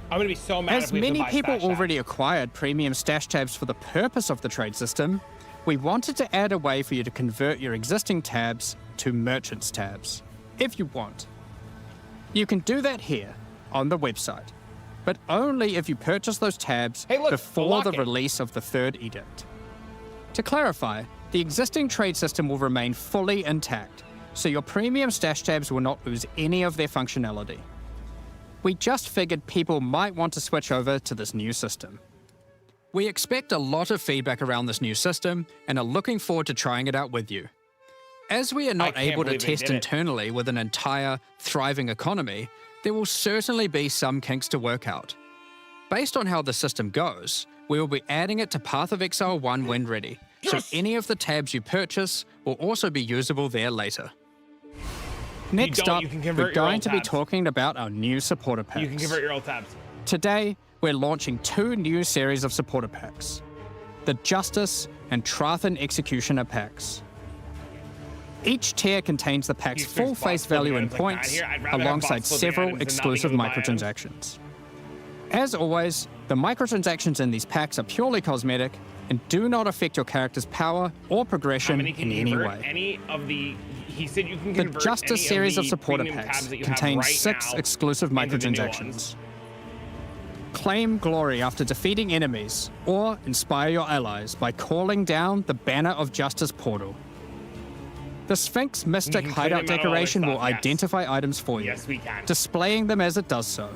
I'm gonna be so mad As if we have to many buy people stash tabs. already acquired premium stash tabs for the purpose of the trade system, we wanted to add a way for you to convert your existing tabs to merchants tabs, if you want. You can do that here, on the website, but only if you purchase those tabs Hey, look, before unlock the it. release of the third edict. To clarify, the existing trade system will remain fully intact, so your premium stash tabs will not lose any of their functionality. We just figured people might want to switch over to this new system. We expect a lot of feedback around this new system and are looking forward to trying it out with you. As we are not can't able to believe they test did it. internally with an entire, thriving economy, there will certainly be some kinks to work out. Based on how the system goes, we will be adding it to Path of Exile 1 when ready, so any of the tabs you purchase will also be usable there later. Next don't, up, you can we're convert your going old to be tabs. talking about our new supporter packs. You can convert your old tabs. Today, we're launching 2 new series of supporter packs, the Justice and Trathan Executioner packs. Each tier contains the pack's Use full box face value in living items like that points, here. I'd rather have alongside box living several items than exclusive nothing but items. microtransactions. As always, the microtransactions in these packs are purely cosmetic and do not affect your character's power or How progression many can in you any convert? way. Any of the... He said you can The convert Justice any series of the supporter premium packs tabs that you have contains right 6 now exclusive into the new microtransactions. ones. Claim glory after defeating enemies, or inspire your allies by calling down the Banner of Justice portal. The Sphinx Mystic can hideout claim them and all this decoration will stuff, yes. identify items for you, Yes, we can. displaying them as it does so.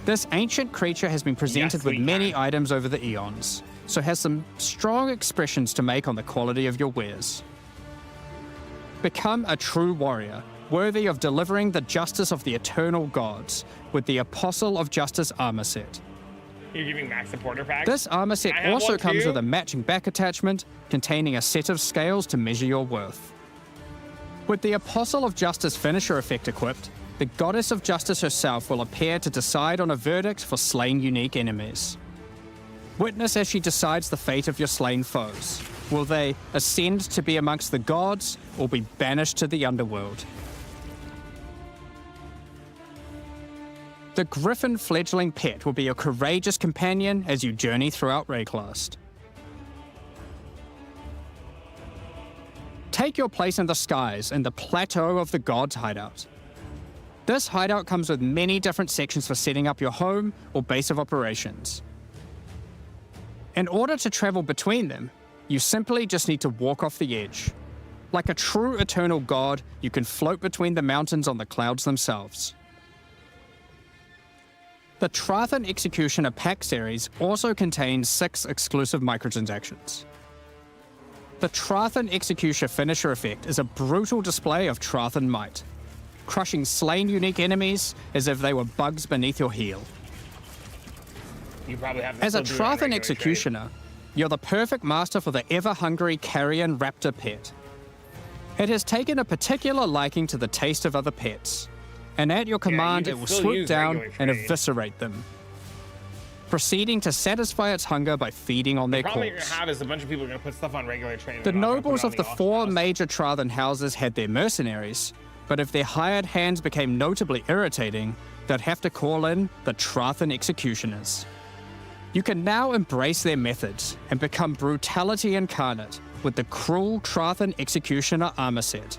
This ancient creature has been presented Yes, with we many can. items over the eons, so has some strong expressions to make on the quality of your wares. Become a true warrior, worthy of delivering the justice of the eternal gods, with the Apostle of Justice armor set. You're giving max supporter packs? This armor set I have also one comes too. with a matching back attachment containing a set of scales to measure your worth. With the Apostle of Justice finisher effect equipped, the Goddess of Justice herself will appear to decide on a verdict for slain unique enemies. Witness as she decides the fate of your slain foes. Will they ascend to be amongst the gods or be banished to the underworld? The Griffin fledgling pet will be your courageous companion as you journey throughout Rayclast. Take your place in the skies in the Plateau of the Gods hideout. This hideout comes with many different sections for setting up your home or base of operations. In order to travel between them, you simply just need to walk off the edge. Like a true eternal god, you can float between the mountains on the clouds themselves. The Trathan Executioner pack series also contains 6 exclusive microtransactions. The Trathan Executioner finisher effect is a brutal display of Trathan might, crushing slain unique enemies as if they were bugs beneath your heel. You probably have to As a still do it on Trathan regular Executioner, you're the perfect master for the ever-hungry carrion raptor pet. It has taken a particular liking to the taste of other pets, and at your command you it can will still swoop use down regular and trade. eviscerate them, proceeding to satisfy its hunger by feeding on their The problem you're corpse. gonna have is a bunch of people are gonna put stuff on regular trade. The and not gonna put nobles it on of the auction 4 house. major Trathan houses had their mercenaries, but if their hired hands became notably irritating, they'd have to call in the Trathan Executioners. You can now embrace their methods and become brutality incarnate with the Cruel Trathan Executioner armor set.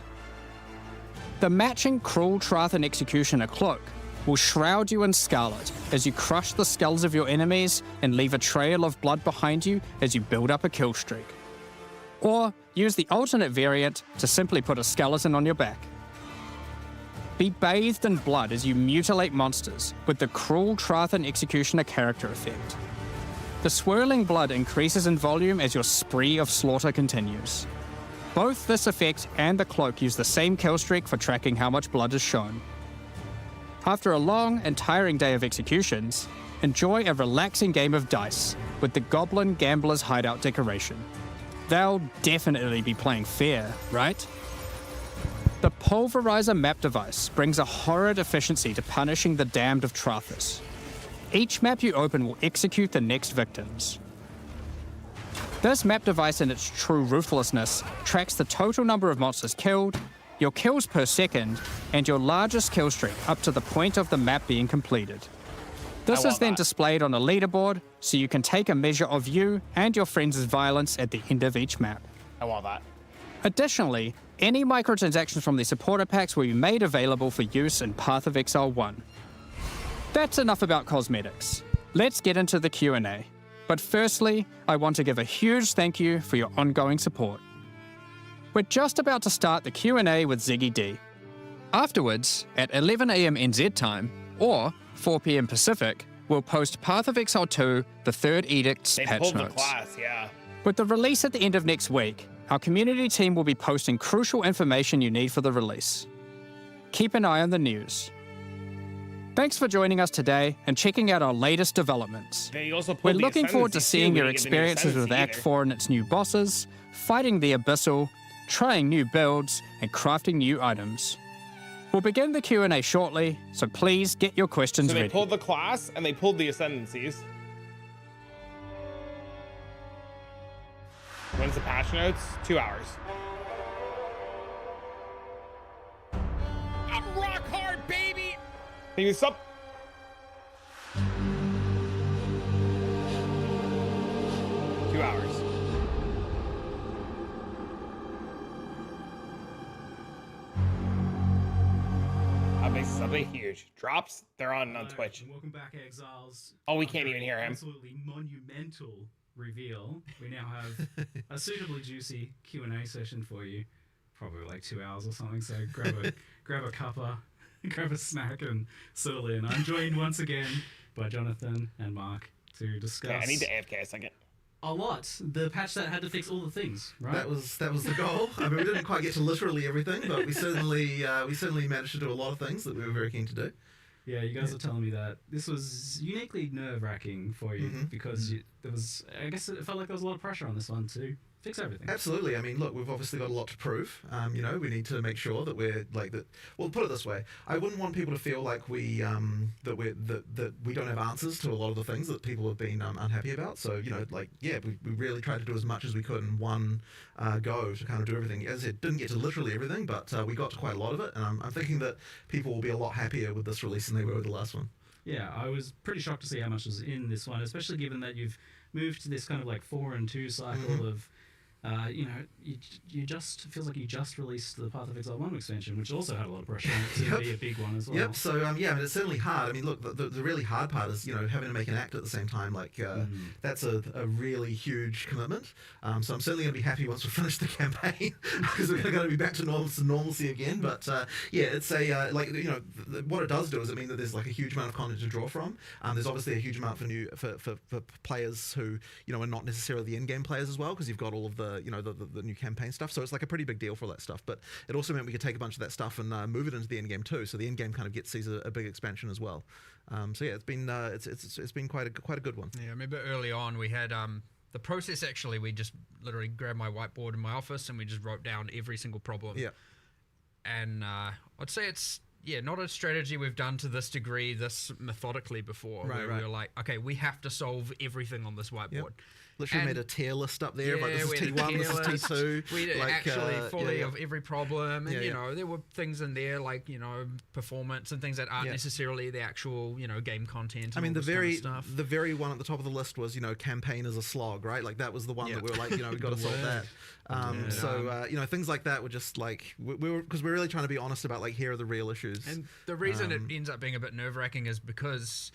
The matching Cruel Trathan Executioner cloak will shroud you in scarlet as you crush the skulls of your enemies and leave a trail of blood behind you as you build up a kill streak. Or use the alternate variant to simply put a skeleton on your back. Be bathed in blood as you mutilate monsters with the Cruel Trathan Executioner character effect. The swirling blood increases in volume as your spree of slaughter continues. Both this effect and the cloak use the same kill streak for tracking how much blood is shown. After a long and tiring day of executions, enjoy a relaxing game of dice with the Goblin Gambler's Hideout decoration. They'll definitely be playing fair, right? The Pulverizer map device brings a horrid efficiency to punishing the damned of Trathis. Each map you open will execute the next victims. This map device in its true ruthlessness tracks the total number of monsters killed, your kills per second, and your largest kill streak up to the point of the map being completed. This is then displayed on a leaderboard so you can take a measure of you and your friends' violence at the end of each map. I want that. Additionally, any microtransactions from the supporter packs will be made available for use in Path of Exile 1. That's enough about cosmetics. Let's get into the Q&A. But firstly, I want to give a huge thank you for your ongoing support. We're just about to start the Q&A with Ziggy D. Afterwards, at 11 AM NZ time, or 4 PM Pacific, we'll post Path of Exile 2, the third Edict's They patch pulled the notes. class, yeah. With the release at the end of next week, our community team will be posting crucial information you need for the release. Keep an eye on the news. Thanks for joining us today and checking out our latest developments. They also pulled We're the looking forward to Ascendancy, seeing too. your We didn't get the new experiences with Ascendancy Act either. 4 and its new bosses, fighting the Abyssal, trying new builds, and crafting new items. We'll begin the Q&A shortly, so please get your questions So they ready. pulled the class and they pulled the Ascendancies. When's the patch notes? 2 hours. I'm rock hard, baby! Can you stop? Two hours. Something huge. Drops, they're on Twitch. Welcome back, Exiles. Oh, we can't After even an hear him. Absolutely monumental reveal. We now have a suitably juicy Q&A session for you. Probably like 2 hours or something. So grab a cuppa, grab a snack, and settle in. I'm joined once again by Jonathan and Mark to discuss. Okay, I need to AFK a second. A lot. The patch that had to fix all the things, right? That was the goal. I mean, we didn't quite get to literally everything, but we certainly managed to do a lot of things that we were very keen to do. Yeah, you guys were telling me that this was uniquely nerve-wracking for you because there was, I guess it felt like there was a lot of pressure on this one to fix everything. Absolutely. I mean, look, we've obviously got a lot to prove. We need to make sure that we're like that. Well, put it this way: I wouldn't want people to feel like we that we don't have answers to a lot of the things that people have been unhappy about. So we really tried to do as much as we could in one go to kind of do everything. As I said, didn't get to literally everything, but we got to quite a lot of it, and I'm thinking that people will be a lot happier with this release than they were with the last one. Yeah, I was pretty shocked to see how much was in this one, especially given that you've moved to this kind of like 4 and 2 cycle of you know, you just feels like you just released the Path of Exile 1 expansion, which also had a lot of pressure on it to be a big one as well. Yep. So yeah, I mean, it's certainly hard. I mean, look, the really hard part is, you know, having to make an act at the same time. Like that's a really huge commitment. So I'm certainly going to be happy once we finish the campaign because we're going to be back to normalcy again. But yeah, it's a like, you know, what it does do is it means that there's like a huge amount of content to draw from. There's obviously a huge amount for players who, you know, are not necessarily the in-game players as well, because you've got all of the, you know, the new campaign stuff. So it's like a pretty big deal for all that stuff. But it also meant we could take a bunch of that stuff and move it into the end game too. So the end game kind of sees a big expansion as well. So yeah, it's been quite a good one. Yeah, I remember early on we had the process. Actually, we just literally grabbed my whiteboard in my office and we just wrote down every single problem. Yeah. And I'd say it's not a strategy we've done to this degree, this methodically before. Right. We were like, okay, we have to solve everything on this whiteboard. Yep. Literally made a tier list up there. Yeah, like, this is T1, this is T2. We like, actually fully of every problem. And, Yeah, there were things in there like, performance and things that aren't necessarily the actual, game content. I mean, the very one at the top of the list was, campaign is a slog, right? Like, that was the one that we were like, we got to solve that. So, things like that were just like, because we're really trying to be honest about, like, here are the real issues. And the reason it ends up being a bit nerve-wracking is because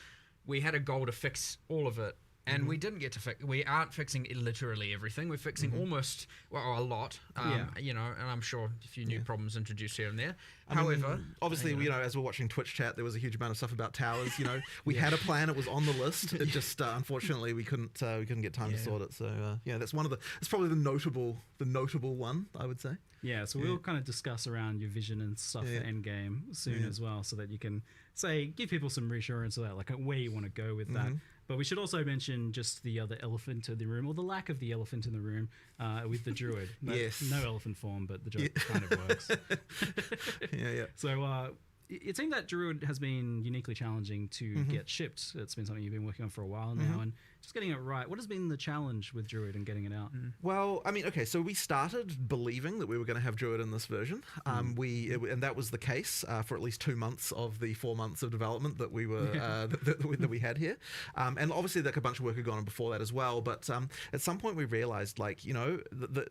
we had a goal to fix all of it. And we didn't get to fix. We aren't fixing literally everything. We're fixing almost, a lot. And I'm sure a few new problems introduced here and there. However, obviously, as we're watching Twitch chat, there was a huge amount of stuff about towers. We had a plan; it was on the list. It just unfortunately we couldn't get time to sort it. So that's one of it's probably the notable one, I would say. Yeah, so we'll kind of discuss around your vision and stuff for Endgame soon as well, so that you can give people some reassurance about like where you want to go with that. But we should also mention just the other elephant in the room, or the lack of the elephant in the room, with the druid. No elephant form, but the joke kind of works. So it seemed that druid has been uniquely challenging to get shipped. It's been something you've been working on for a while now, and just getting it right. What has been the challenge with druid and getting it out? Well, I mean, okay, so we started believing that we were going to have druid in this version. And that was the case for at least 2 months of the 4 months of development that we were that we had here. And obviously, like, a bunch of work had gone on before that as well. But at some point, we realized, like, that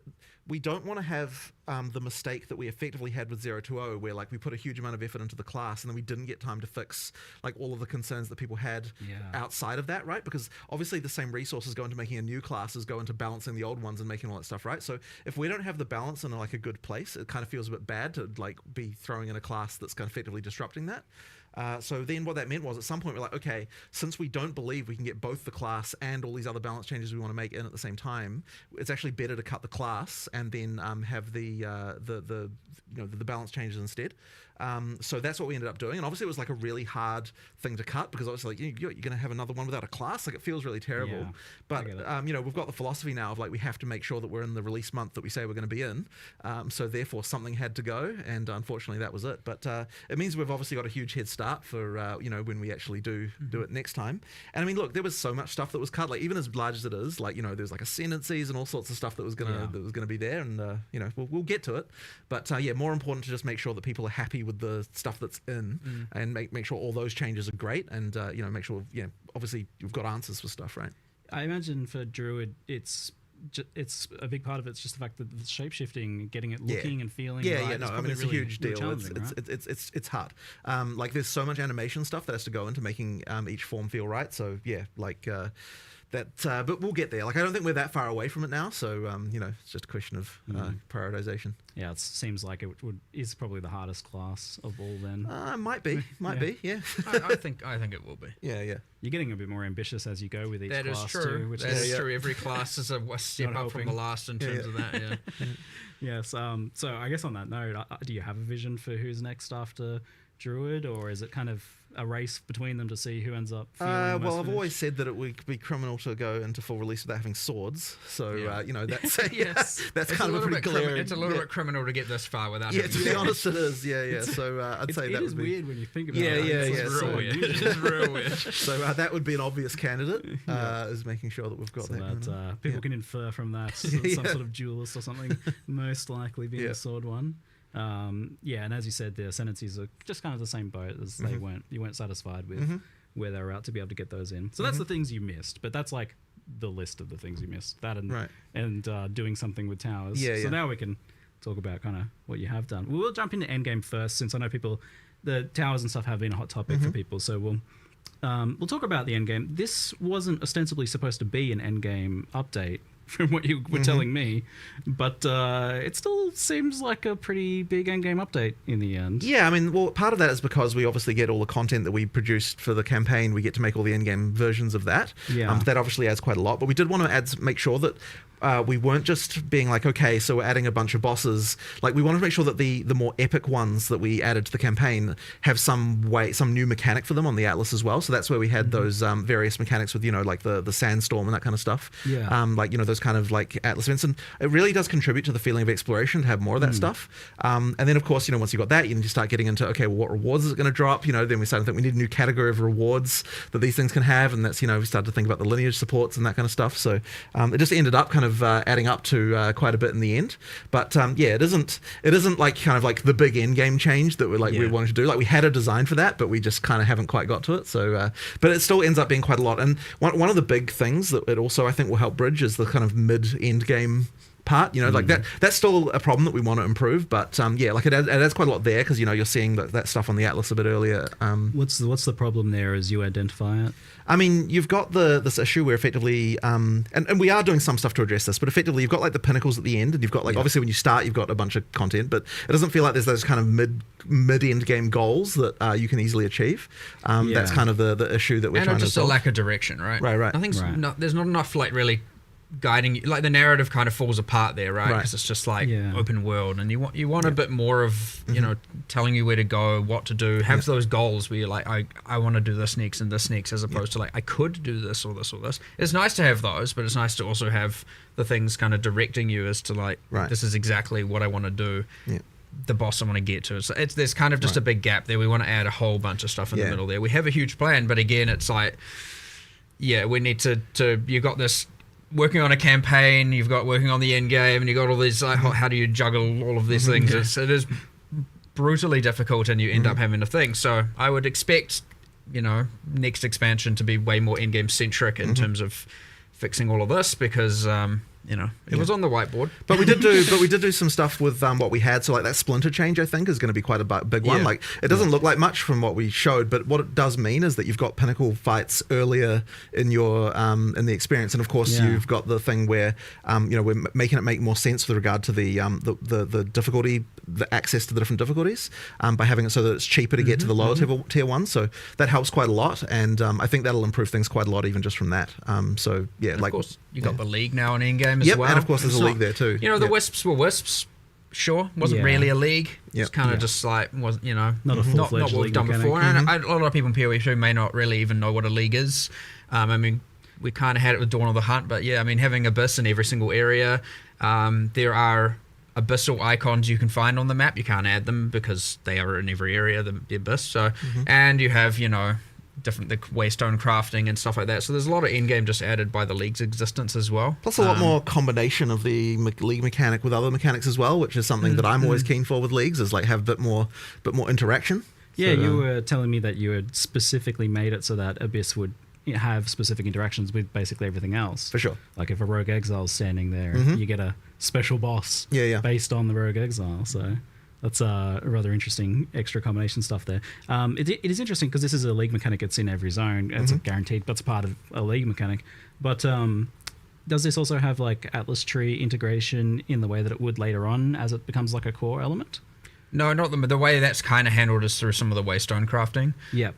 we don't want to have the mistake that we effectively had with 020, where like we put a huge amount of effort into the class and then we didn't get time to fix like all of the concerns that people had outside of that, right? Because obviously the same resources go into making a new class as go into balancing the old ones and making all that stuff, right? So if we don't have the balance in like a good place, it kind of feels a bit bad to like be throwing in a class that's kind of effectively disrupting that. So then what that meant was at some point we're like, okay, since we don't believe we can get both the class and all these other balance changes we want to make in at the same time, it's actually better to cut the class and then have the balance changes instead. So that's what we ended up doing, and obviously it was like a really hard thing to cut because obviously like you're going to have another one without a class, like it feels really terrible. But we've got the philosophy now of like we have to make sure that we're in the release month that we say we're going to be in. So therefore something had to go, and unfortunately that was it. But it means we've obviously got a huge head start for when we actually do it next time. And I mean, look, there was so much stuff that was cut, like even as large as it is, like there's like ascendancies and all sorts of stuff that was gonna be there, and we'll get to it. But more important to just make sure that people are happy with the stuff that's in, and make sure all those changes are great, and make sure obviously you've got answers for stuff, right? I imagine for druid it's a big part of it's just the fact that the shapeshifting, getting it looking and feeling right, I mean, it's a huge deal. It's hard. Like there's so much animation stuff that has to go into making each form feel right. So but we'll get there. Like I don't think we're that far away from it now. So it's just a question of prioritization. Yeah, it seems like is probably the hardest class of all. Then might be. Yeah. I think it will be. Yeah. You're getting a bit more ambitious as you go with each class. That is true. That is true. Every class is a step up from the last in terms of that. Yeah. Yes. So I guess on that note, do you have a vision for who's next after druid, or is it kind of a race between them to see who ends up feeling well, I've always said that it would be criminal to go into full release without having swords. So that's that's kind of a pretty clear. It's a little bit criminal to get this far without. Yeah, to be honest, it is. Yeah. So I'd say that would be weird when you think about it. It's real weird. It's real weird. So that would be an obvious candidate. Is making sure that we've got that. People can infer from that some sort of duelist or something, most likely being the sword one. Yeah, and as you said, the ascendancies are just kind of the same boat as you weren't satisfied with where they were at to be able to get those in. So that's the things you missed, but that's like the list of the things you missed. That and doing something with towers. So now we can talk about kind of what you have done. We'll jump into Endgame first, since I know the towers and stuff have been a hot topic for people. So we'll talk about the Endgame. This wasn't ostensibly supposed to be an Endgame update, from what you were telling me, but it still seems like a pretty big Endgame update in the end. Yeah, I mean, well, part of that is because we obviously get all the content that we produced for the campaign. We get to make all the Endgame versions of that. Yeah. That obviously adds quite a lot, but we did want to make sure that we weren't just being like, okay, so we're adding a bunch of bosses. Like, we wanted to make sure that the more epic ones that we added to the campaign have some new mechanic for them on the Atlas as well. So that's where we had those various mechanics with, like the sandstorm and that kind of stuff. Yeah. Like, those kind of like Atlas events. And it really does contribute to the feeling of exploration to have more of that stuff. And then, of course, once you've got that, you start getting into, okay, well, what rewards is it going to drop? Then we started to think we need a new category of rewards that these things can have. And that's, we started to think about the lineage supports and that kind of stuff. So it just ended up kind of adding up to quite a bit in the end. But it isn't like kind of like the big end game change that we wanted to do. Like, we had a design for that, but we just kind of haven't quite got to it. So, but it still ends up being quite a lot. And one of the big things that it also, I think, will help bridge is the kind of mid-end game part, like that's still a problem that we want to improve, but like it adds quite a lot there, because you're seeing that stuff on the Atlas a bit earlier. What's the problem there as you identify it? I mean, you've got this issue where effectively, and we are doing some stuff to address this, but effectively you've got like the pinnacles at the end, and you've got like obviously when you start you've got a bunch of content, but it doesn't feel like there's those kind of mid-end game goals that you can easily achieve. That's kind of the issue that we're trying to solve. And just a lack of direction, right? Right. I think there's not enough like really guiding you. Like, the narrative kind of falls apart there, right? Because it's just like open world, and you want a bit more of telling you where to go, what to do, have those goals where you're like, I want to do this next and this next, as opposed to like, I could do this or this or this. It's nice to have those, but it's nice to also have the things kind of directing you as to like, this is exactly what I want to do. The boss I want to get to. So there's kind of just a big gap there. We want to add a whole bunch of stuff in the middle there. We have a huge plan, but again, it's like, we need to you got this working on a campaign, you've got working on the end game, and you've got all these, like, how do you juggle all of these things? It is brutally difficult, and you end up having to think. So I would expect, next expansion to be way more end game centric in terms of fixing all of this, because it was on the whiteboard. But we did do some stuff with what we had. So like that splinter change, I think, is going to be quite a big one. Like, it doesn't look like much from what we showed, but what it does mean is that you've got pinnacle fights earlier in your in the experience, and of course you've got the thing where we're making it make more sense with regard to the difficulty, the access to the different difficulties, by having it so that it's cheaper to get to the lower tier ones. So that helps quite a lot, and I think that'll improve things quite a lot even just from that. So and of course you got the league now in Endgame as well. And of course there's a league there too. The Wisps were Wisps, sure. Wasn't really a league. It's kind of just like, not a full-fledged not what we've done mechanic. before. And a lot of people in POE 2 may not really even know what a league is. I mean, we kind of had it with Dawn of the Hunt, but having Abyss in every single area. There are Abyssal icons you can find on the map. You can't add them because they are in every area, the Abyss. So, and you have, different the waystone crafting and stuff like that. So there's a lot of endgame just added by the league's existence as well. Plus a lot more combination of the league mechanic with other mechanics as well, which is something that I'm always keen for with leagues, is like have a bit more interaction. Yeah, so, you were telling me that you had specifically made it so that Abyss would have specific interactions with basically everything else. For sure. Like if a rogue exile's standing there, you get a special boss based on the rogue exile. So that's a rather interesting extra combination stuff there. It is interesting because this is a league mechanic. It's in every zone. It's guaranteed, but it's part of a league mechanic. But does this also have like Atlas tree integration in the way that it would later on as it becomes like a core element? No, not the way that's kind of handled is through some of the waystone crafting. Yeah.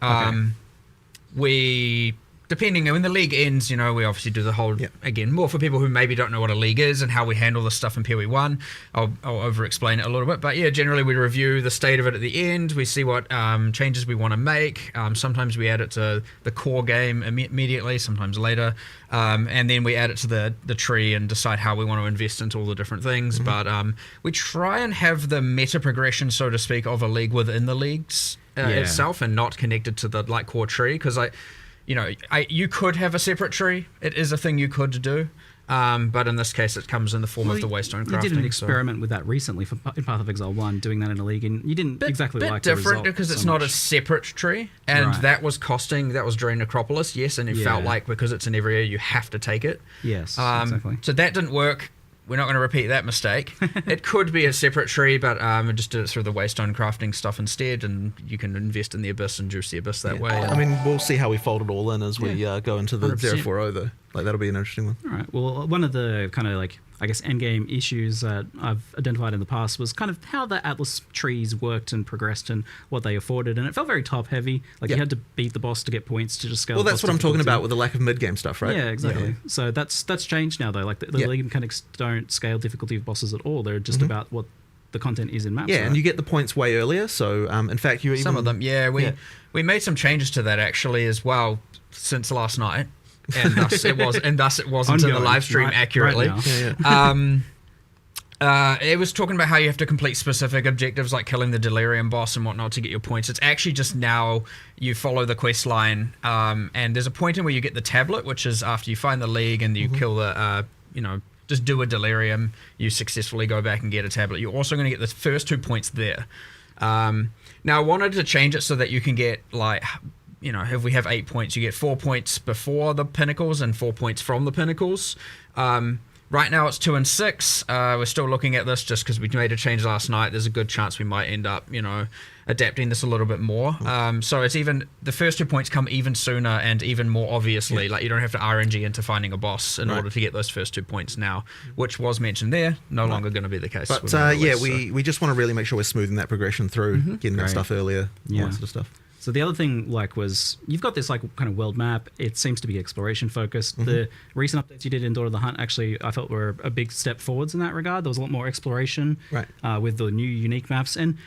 We... Depending, when the league ends, we obviously do the whole, again, more for people who maybe don't know what a league is and how we handle this stuff in POE 1. I'll over-explain it a little bit. But generally we review the state of it at the end. We see what changes we want to make. Sometimes we add it to the core game immediately, sometimes later. And then we add it to the tree and decide how we want to invest into all the different things. But we try and have the meta progression, so to speak, of a league within the leagues itself, and not connected to the core tree, because you could have a separate tree. It is a thing you could do. but in this case it comes in the form of the Waystone crafting. You did an experiment with that recently in Path of Exile 1, doing that in a league, and you didn't exactly like the result. Different because it's not a separate tree, and Right. that was Drain Necropolis, yes, and it felt like because it's in every area you have to take it. Yes, exactly. So that didn't work. We're not going to repeat that mistake. It could be a separate tree, but we just did it through the Waystone crafting stuff instead, and you can invest in the Abyss and juice the Abyss that way. I mean, we'll see how we fold it all in as we go into the 100%. 040 though. Like that'll be an interesting one. All right. Well, one of the kind of like, I guess, endgame issues that I've identified in the past was kind of how the Atlas trees worked and progressed and what they afforded. And it felt very top heavy. Like you had to beat the boss to get points to just scale. Well, the that's boss what I'm talking difficulty. about with the lack of mid-game stuff, right? Yeah, exactly. So that's changed now, though. Like the league mechanics don't scale difficulty of bosses at all. They're just about what the content is in maps. Yeah, right? and you get the points way earlier. So, in fact, you even... Some of them, we made some changes to that actually as well since last night, and thus it wasn't in the live stream accurately. Right now. It was talking about how you have to complete specific objectives like killing the Delirium boss and whatnot to get your points. It's actually just now you follow the quest line, and there's a point in where you get the tablet, which is after you find the league and you kill the, just do a Delirium, you successfully go back and get a tablet. You're also going to get the first 2 points there. Now I wanted to change it so that you can get like, if we have 8 points, you get 4 points before the pinnacles and 4 points from the pinnacles. Right now it's 2 and 6. We're still looking at this just because we made a change last night. There's a good chance we might end up, adapting this a little bit more. So it's even the first 2 points come even sooner and even more obviously. Like you don't have to RNG into finding a boss in order to get those first 2 points now, which was mentioned there. No longer going to be the case. But we just want to really make sure we're smoothing that progression through, getting that stuff earlier, all that sort of stuff. So the other thing, was you've got this kind of world map. It seems to be exploration focused. The recent updates you did in Daughter of the Hunt actually, I felt were a big step forwards in that regard. There was a lot more exploration with the new unique maps, and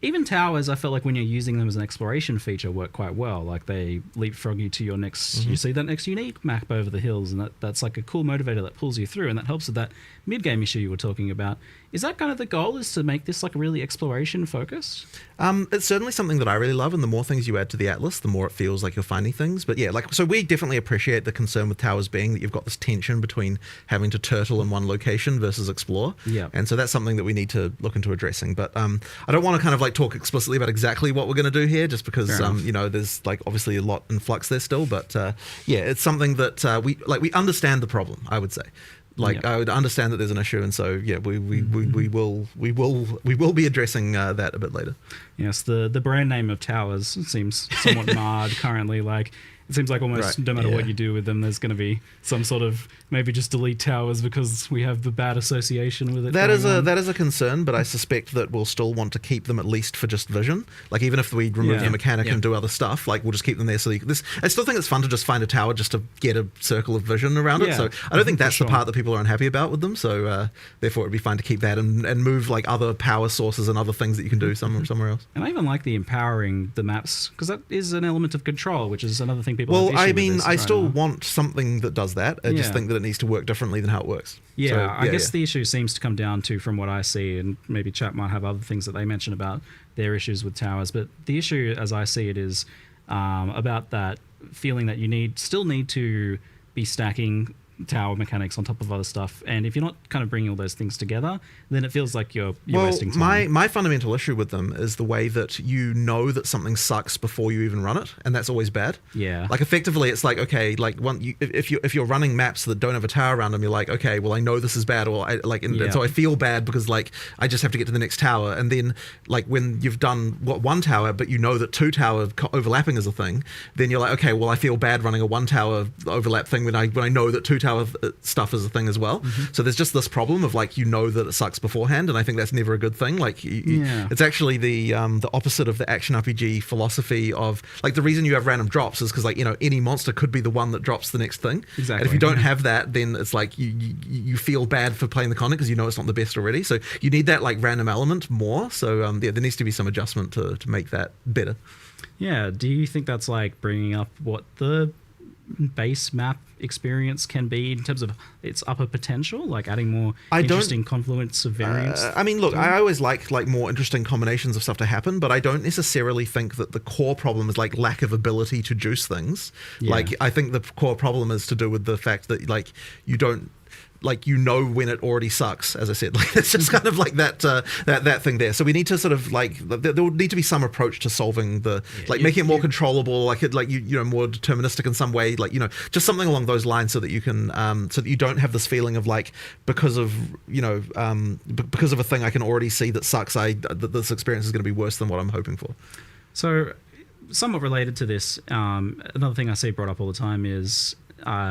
even towers. I felt like when you're using them as an exploration feature, work quite well. Like they leapfrog you to your next. You see that next unique map over the hills, and that's like a cool motivator that pulls you through, and that helps with that mid game issue you were talking about. Is that kind of the goal? Is to make this like really exploration focused? It's certainly something that I really love, and the more things you add to the Atlas, the more it feels like you're finding things. But so we definitely appreciate the concern with towers being that you've got this tension between having to turtle in one location versus explore. Yeah. And so that's something that we need to look into addressing. But I don't want to kind of like talk explicitly about exactly what we're going to do here, just because there's like obviously a lot in flux there still. But it's something that we understand the problem, I would say. I would understand that there's an issue, and so we will be addressing that a bit later. Yes, the brand name of towers seems somewhat marred currently. Like it seems like almost no matter what you do with them, there's going to be some sort of maybe just delete towers because we have the bad association with it. That is a concern, but I suspect that we'll still want to keep them at least for just vision. Like even if we remove the mechanic and do other stuff, like we'll just keep them there. So I still think it's fun to just find a tower just to get a circle of vision around it. So I don't think that's the part that people are unhappy about with them. So therefore, it'd be fine to keep that and move like other power sources and other things that you can do somewhere else. And I even like the empowering the maps because that is an element of control, which is another thing people. Well, I mean, I still want something that does that. I just think that it needs to work differently than how it works. Yeah, so, I guess the issue seems to come down to, from what I see, and maybe chat might have other things that they mention about their issues with towers, but the issue as I see it is about that feeling that you still need to be stacking tower mechanics on top of other stuff, and if you're not kind of bringing all those things together, then it feels like you're wasting time. My fundamental issue with them is the way that you know that something sucks before you even run it, and that's always bad. Yeah, like effectively it's like, okay, like if you're running maps that don't have a tower around them, you're like, okay, well I know this is bad, or and so I feel bad because like I just have to get to the next tower, and then like when you've done one tower but you know that 2 tower overlapping is a thing, then you're like, okay, well I feel bad running a 1 tower overlap thing when I know that 2 tower stuff is a thing as well. So there's just this problem of like, you know that it sucks beforehand, and I think that's never a good thing. Like it's actually the opposite of the action RPG philosophy of like, the reason you have random drops is because like, any monster could be the one that drops the next thing. Exactly. And if you don't have that, then it's like you feel bad for playing the content because you know it's not the best already. So you need that like random element more. So there needs to be some adjustment to make that better. Yeah. Do you think that's like bringing up what the base map experience can be in terms of its upper potential, like adding more interesting confluence of variants? I mean, look, I always like more interesting combinations of stuff to happen, but I don't necessarily think that the core problem is like lack of ability to juice things. Like I think the core problem is to do with the fact that like you don't like you know when it already sucks, as I said. Like it's just kind of like that thing there. So we need to sort of like there will need to be some approach to solving making it more controllable, more deterministic in some way, just something along those lines, so that you can so that you don't have this feeling of like because of a thing I can already see that sucks, that this experience is going to be worse than what I'm hoping for. So, somewhat related to this, another thing I see brought up all the time is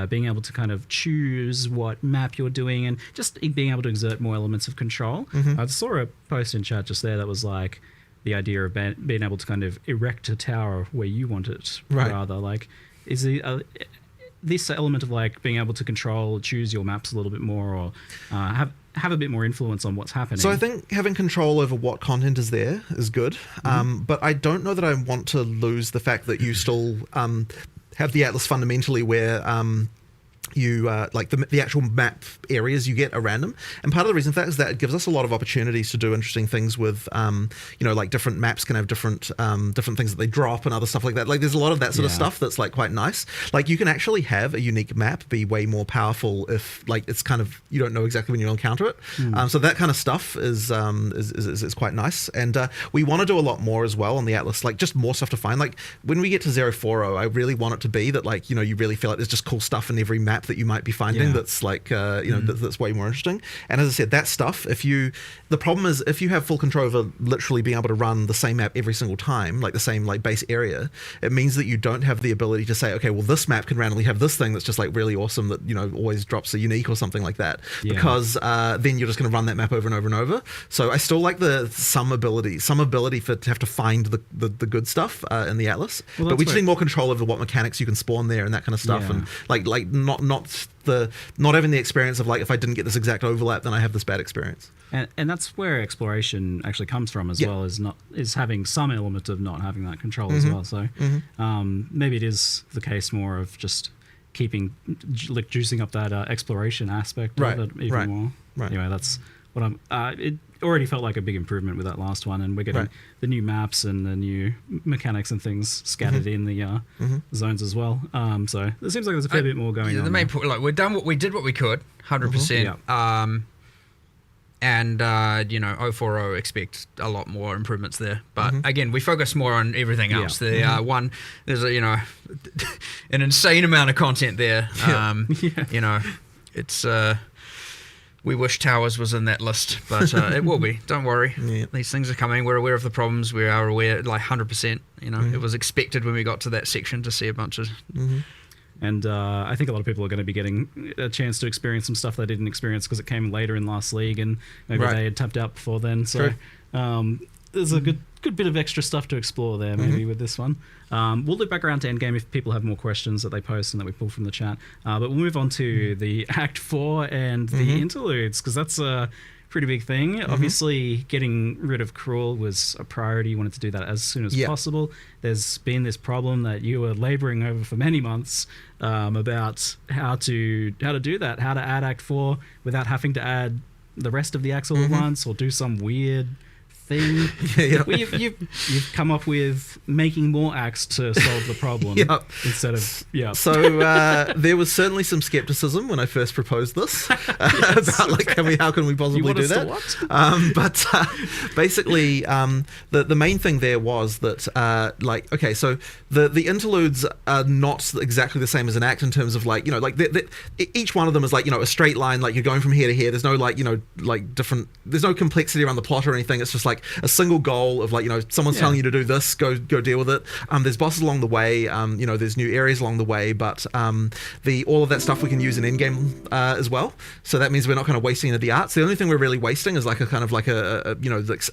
being able to kind of choose what map you're doing and just being able to exert more elements of control. I saw a post in chat just there that was like the idea of being able to kind of erect a tower where you want it, rather. Like, is this element of like being able to choose your maps a little bit more, or have a bit more influence on what's happening? So I think having control over what content is there is good, but I don't know that I want to lose the fact that you still have the Atlas fundamentally where you like the actual map areas you get are random, and part of the reason for that is that it gives us a lot of opportunities to do interesting things with like different maps can have different things that they drop and other stuff like that. Like there's a lot of that sort of stuff that's like quite nice. Like you can actually have a unique map be way more powerful if like it's kind of you don't know exactly when you'll encounter it. So that kind of stuff is quite nice, and we want to do a lot more as well on the Atlas, like just more stuff to find. Like when we get to 040, I really want it to be that like you really feel like there's just cool stuff in every map that you might be finding that's like that's way more interesting. And as I said, that stuff, the problem is if you have full control over literally being able to run the same map every single time, like the same like base area, it means that you don't have the ability to say, okay, well this map can randomly have this thing that's just like really awesome that always drops a unique or something like that, because then you're just going to run that map over and over and over. So I still like some ability to have to find the good stuff in the Atlas, but we just need more control over what mechanics you can spawn there and that kind of stuff, and like not having the experience of like, if I didn't get this exact overlap, then I have this bad experience. And that's where exploration actually comes from as well, is having some element of not having that control as well. So maybe it is the case more of just juicing up that exploration aspect of it even more. Anyway, that's what it already felt like a big improvement with that last one, and we're getting the new maps and the new mechanics and things scattered in the zones as well. So it seems like there's a fair bit more going on. The main point, like we did what we could, 100%. And 040 expect a lot more improvements there, but again, we focus more on everything else. There's an insane amount of content there. It's we wish Towers was in that list, but it will be. Don't worry. These things are coming. We're aware of the problems. We are aware, like 100%. It was expected when we got to that section to see a bunch of. And I think a lot of people are going to be getting a chance to experience some stuff they didn't experience because it came later in last league, and maybe they had tapped out before then. So there's a good bit of extra stuff to explore there, maybe with this one. We'll loop back around to Endgame if people have more questions that they post and that we pull from the chat. But we'll move on to the Act 4 and the Interludes, because that's a pretty big thing. Obviously, getting rid of Cruel was a priority. You wanted to do that as soon as possible. There's been this problem that you were laboring over for many months about how to do that, how to add Act 4 without having to add the rest of the acts all at once, or do some weird thing. You've come up with making more acts to solve the problem instead of So there was certainly some skepticism when I first proposed this about like how can we possibly do that? But basically, the main thing there was that so the interludes are not exactly the same as an act in terms of like each one of them is like a straight line, like you're going from here to here. There's no different. There's no complexity around the plot or anything. It's just like a single goal of like someone's telling you to do this, go deal with it. There's bosses along the way, there's new areas along the way, but all of that stuff we can use in Endgame as well. So that means we're not kind of wasting any of the arts. The only thing we're really wasting is like a kind of like a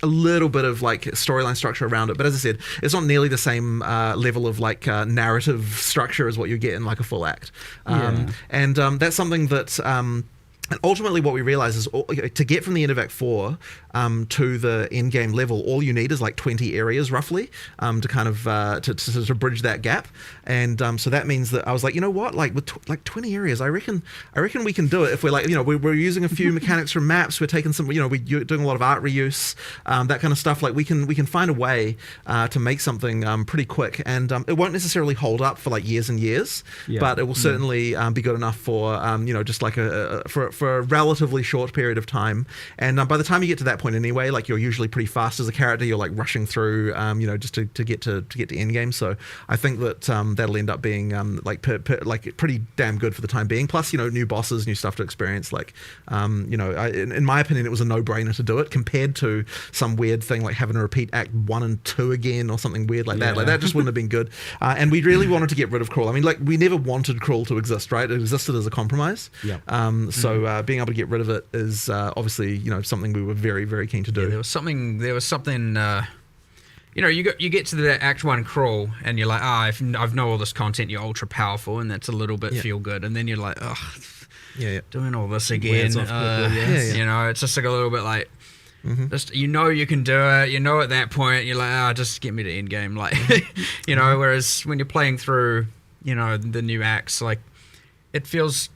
little bit of like storyline structure around it. But as I said, it's not nearly the same level of like narrative structure as what you get in like a full act. And that's something that and ultimately what we realize is to get from the end of Act 4 to the end game level, all you need is like 20 areas roughly to kind of to bridge that gap. And so that means that I was like, you know what, like with 20 areas, I reckon we can do it if we're like, we're using a few mechanics from maps, we're taking some, we're doing a lot of art reuse, that kind of stuff. Like we can find a way to make something pretty quick, and it won't necessarily hold up for like years and years, but it will certainly be good enough for just like for for a relatively short period of time. And by the time you get to that point anyway, like you're usually pretty fast as a character. You're like rushing through, just to get to Endgame. So I think that that'll end up being like pretty damn good for the time being. Plus, new bosses, new stuff to experience. Like, in my opinion, it was a no-brainer to do it compared to some weird thing like having to repeat Act 1 and 2 again or something weird like that. Like that just wouldn't have been good. And we really wanted to get rid of Crawl. I mean, like we never wanted Crawl to exist, right? It existed as a compromise. Yeah. So being able to get rid of it is obviously something we were very, very keen to do. Yeah, there was something. You get to the Act 1 Crawl and you're like, I've know all this content. You're ultra powerful, and that's a little bit feel good. And then you're like, doing all this again. It's just like a little bit like. Just you can do it. At that point you're like, just get me to Endgame. Like, Whereas when you're playing through, the new acts, like it feels,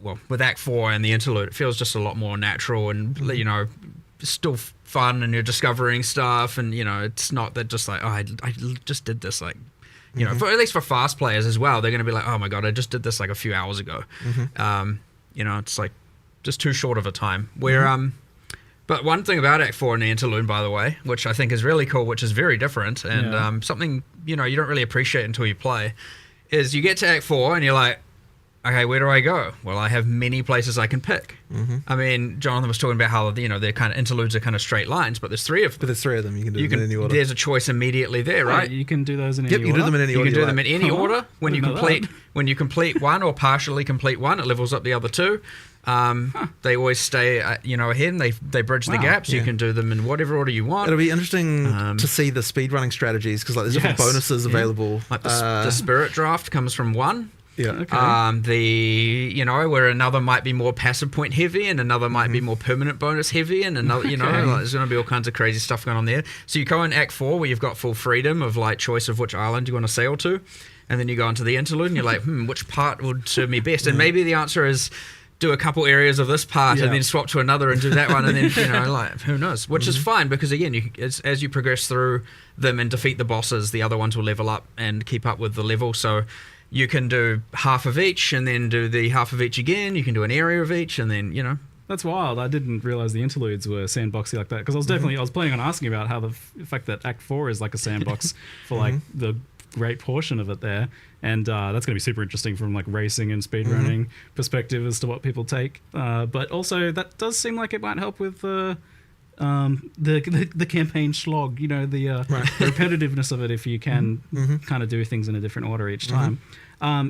well, with Act 4 and the Interlude, it feels just a lot more natural and still fun, and you're discovering stuff, and it's not that just like, I just did this, like, for at least for fast players as well, they're going to be like, oh my god, I just did this like a few hours ago. It's like just too short of a time. But one thing about Act 4 and the Interlude, by the way, which I think is really cool, which is very different, and something, you don't really appreciate until you play, is you get to Act 4 and you're like, okay, where do I go? Well, I have many places I can pick. I mean, Jonathan was talking about how, they're kind of interludes are kind of straight lines, but there's three of them. But there's three of them. You can do them in any order. There's a choice immediately there, right? You can do those in any order? Yep, you do them in any order. You can do them in any order. When you complete one or partially complete one, it levels up the other two. They always stay, ahead, and they bridge the gap, so you can do them in whatever order you want. It'll be interesting to see the speedrunning strategies, because like there's different bonuses available. Like the Spirit Draft comes from one. Yeah. Okay. Where another might be more passive point heavy, and another might be more permanent bonus heavy, and another, there's going to be all kinds of crazy stuff going on there. So you go in Act 4 where you've got full freedom of like choice of which island you want to sail to, and then you go into the Interlude and you're like, which part would serve me best? And maybe the answer is do a couple areas of this part and then swap to another and do that one, and then like who knows, which is fine, because again, as you progress through them and defeat the bosses, the other ones will level up and keep up with the level. So you can do half of each and then do the half of each again. You can do an area of each, and then That's wild. I didn't realize the interludes were sandboxy like that, because I was planning on asking about how the fact that Act 4 is like a sandbox for like the great portion of it there, and that's going to be super interesting from like racing and speedrunning perspective as to what people take. But also that does seem like it might help with the campaign slog, the repetitiveness of it, if you can kind of do things in a different order each time.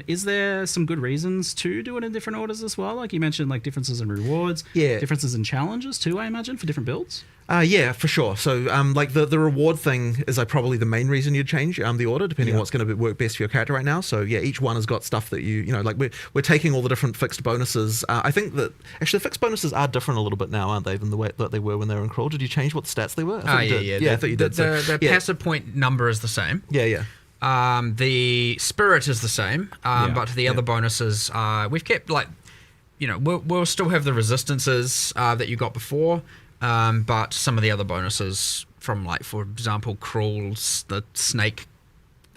Is there some good reasons to do it in different orders as well? Like you mentioned, like differences in rewards, differences in challenges too, I imagine, for different builds? Yeah, for sure. So like the reward thing is like probably the main reason you'd change the order, depending on what's going to work best for your character right now. So yeah, each one has got stuff that like we're taking all the different fixed bonuses. I think that actually the fixed bonuses are different a little bit now, aren't they, than the way that they were when they were in Crawl? Did you change what the stats they were? I thought you did. The passive point number is the same. Yeah. The spirit is the same, but the other bonuses, we've kept like, we'll still have the resistances that you got before, but some of the other bonuses from, like, for example, Crawls, the snake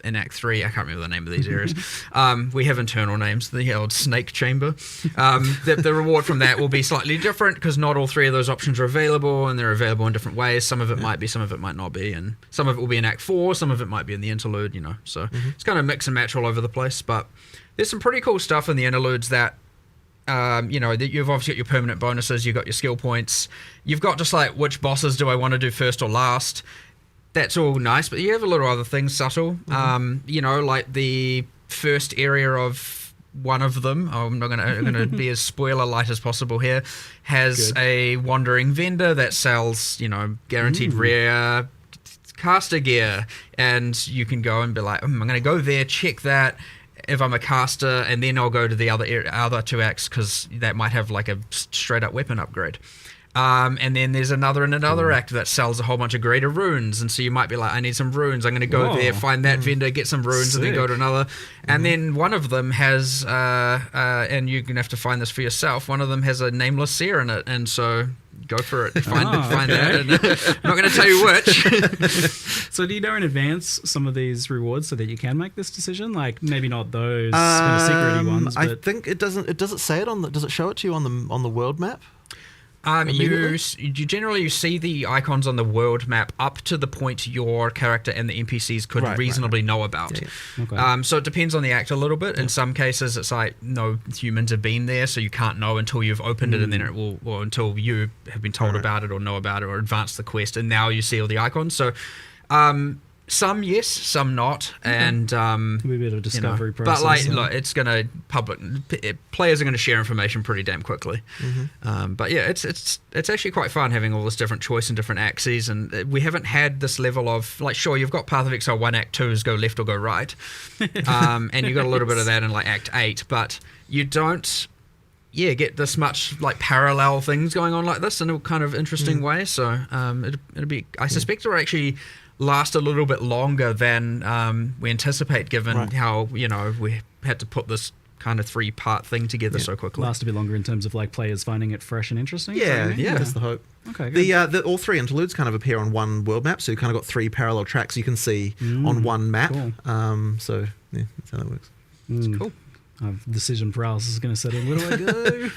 in Act 3, I can't remember the name of these areas. We have internal names, the old snake chamber. The reward from that will be slightly different, because not all three of those options are available, and they're available in different ways. Some of it might be, some of it might not be, and some of it will be in Act 4, some of it might be in the Interlude, So it's kind of mix and match all over the place, but there's some pretty cool stuff in the Interludes that, that you've obviously got your permanent bonuses, you've got your skill points, you've got just like which bosses do I want to do first or last. That's all nice, but you have a little other things subtle. Like the first area of one of them, I'm going to be as spoiler light as possible here, has a wandering vendor that sells, guaranteed rare caster gear, and you can go and be like, I'm going to go there, check that if I'm a caster, and then I'll go to the other two acts, because that might have like a straight up weapon upgrade. And then there's another act that sells a whole bunch of greater runes, and so you might be like, I need some runes, I'm going to go there, find that vendor, get some runes, and then go to another. And then one of them has, and you're going to have to find this for yourself, one of them has a nameless seer in it, and so go for it. Find that. And, I'm not going to tell you which. So do you know in advance some of these rewards so that you can make this decision? Like maybe not those kind of secret ones. But I think it doesn't. Does it say it on the? Does it show it to you on the world map? You generally see the icons on the world map up to the point your character and the NPCs could reasonably know about. Yeah. Okay. So it depends on the act a little bit. In some cases, it's like no humans have been there, so you can't know until you've opened it, and then it will, or until you have been told about it or know about it or advanced the quest, and now you see all the icons. So. Some yes, some not, and It'll be a bit of a discovery process. But like, look, it's gonna players are gonna share information pretty damn quickly. But yeah, it's actually quite fun having all this different choice and different axes, and we haven't had this level of like, sure, you've got Path of Exile 1 Act 2 is go left or go right, and you got a little bit of that in like Act 8, but you don't. Yeah, get this much like parallel things going on like this in a kind of interesting way. So it'll be. I suspect it'll actually last a little bit longer than we anticipate, given how we had to put this kind of 3-part thing together so quickly. Last a bit longer in terms of like players finding it fresh and interesting. Yeah, that's the hope. Okay, good. All 3 interludes kind of appear on one world map, so you kind of got 3 parallel tracks you can see on one map. Cool. So yeah, that's how that works. It's cool. Decision paralysis is going to set in. Where do I go?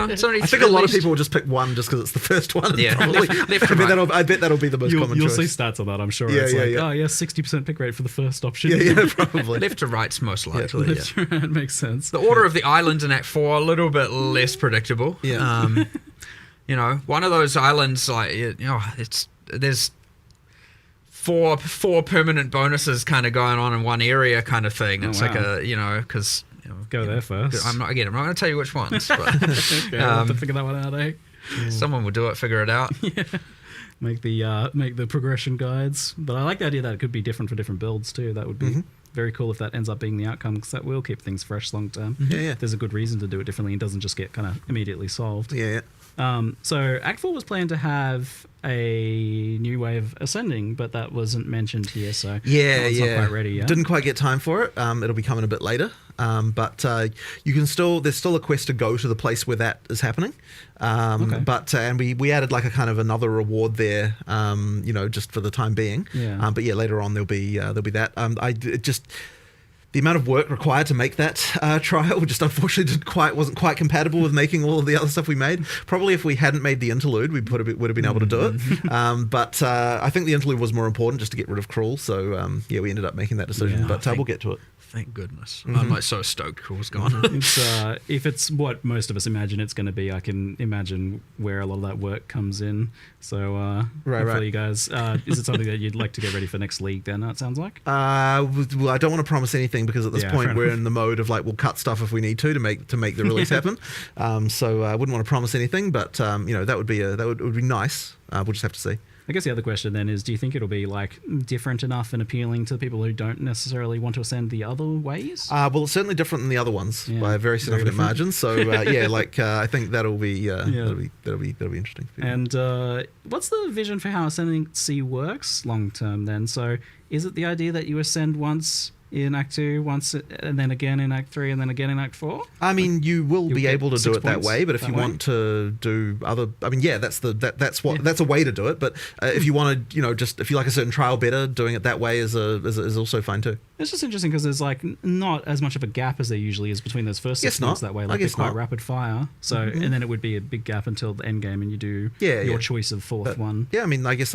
It's only I think a lot of people will just pick one just because it's the first one. Yeah, probably. left to right. I bet that'll be the most common You'll choice. see stats on that, I'm sure. Yeah, it's yeah, like, yeah. oh, yeah, 60% pick rate for the first option. Yeah, probably. Left to right's most likely. Left to right makes sense. The order of the islands in Act 4 a little bit less predictable. Yeah. One of those islands, like there's four permanent bonuses kind of going on in one area, kind of thing. It's like because. Go there first. I'm not going to tell you which ones, but Okay, I'll have to figure that one out, eh? someone will do it, figure it out. Yeah. Make the progression guides. But I like the idea that it could be different for different builds too. That would be very cool if that ends up being the outcome, because that will keep things fresh long term. Yeah. There's a good reason to do it differently and doesn't just get kind of immediately solved. Yeah. So Act 4 was planned to have a new way of ascending, but that wasn't mentioned here, so that one's not quite ready yet. Didn't quite get time for it. It'll be coming a bit later. But you can there's still a quest to go to the place where that is happening. But and we added like a kind of another reward there, just for the time being. Yeah. But yeah, later on there'll be that. The amount of work required to make that trial just unfortunately wasn't quite compatible with making all of the other stuff we made. Probably if we hadn't made the interlude, we would have been able to do it. But I think the interlude was more important just to get rid of Cruel. So we ended up making that decision. Yeah, but we'll get to it. Thank goodness. I'm like so stoked Cruel's gone. If it's what most of us imagine it's going to be, I can imagine where a lot of that work comes in. So hopefully you guys, is it something that you'd like to get ready for next league then, it sounds like? Well, I don't want to promise anything because at this point we're in the mode of like, we'll cut stuff if we need to make the release happen. So I wouldn't want to promise anything, but that would be nice. We'll just have to see. I guess the other question then is, do you think it'll be like different enough and appealing to people who don't necessarily want to ascend the other ways? Well, it's certainly different than the other ones by a very significant margin. So I think that'll be interesting. And what's the vision for how Ascendancy works long term then? So is it the idea that you ascend once in Act 2, once, and then again in Act 3, and then again in Act 4? I mean, you will be able to do it that way, but if you way? want to do other, I mean, that's a way to do it. But if you want to, if you like a certain trial better, doing it that way is also fine too. It's just interesting because there's like not as much of a gap as there usually is between those first 6 months that way. Like it's quite rapid fire. So and then it would be a big gap until the end game, and you do your choice of fourth one. Yeah, I mean, I guess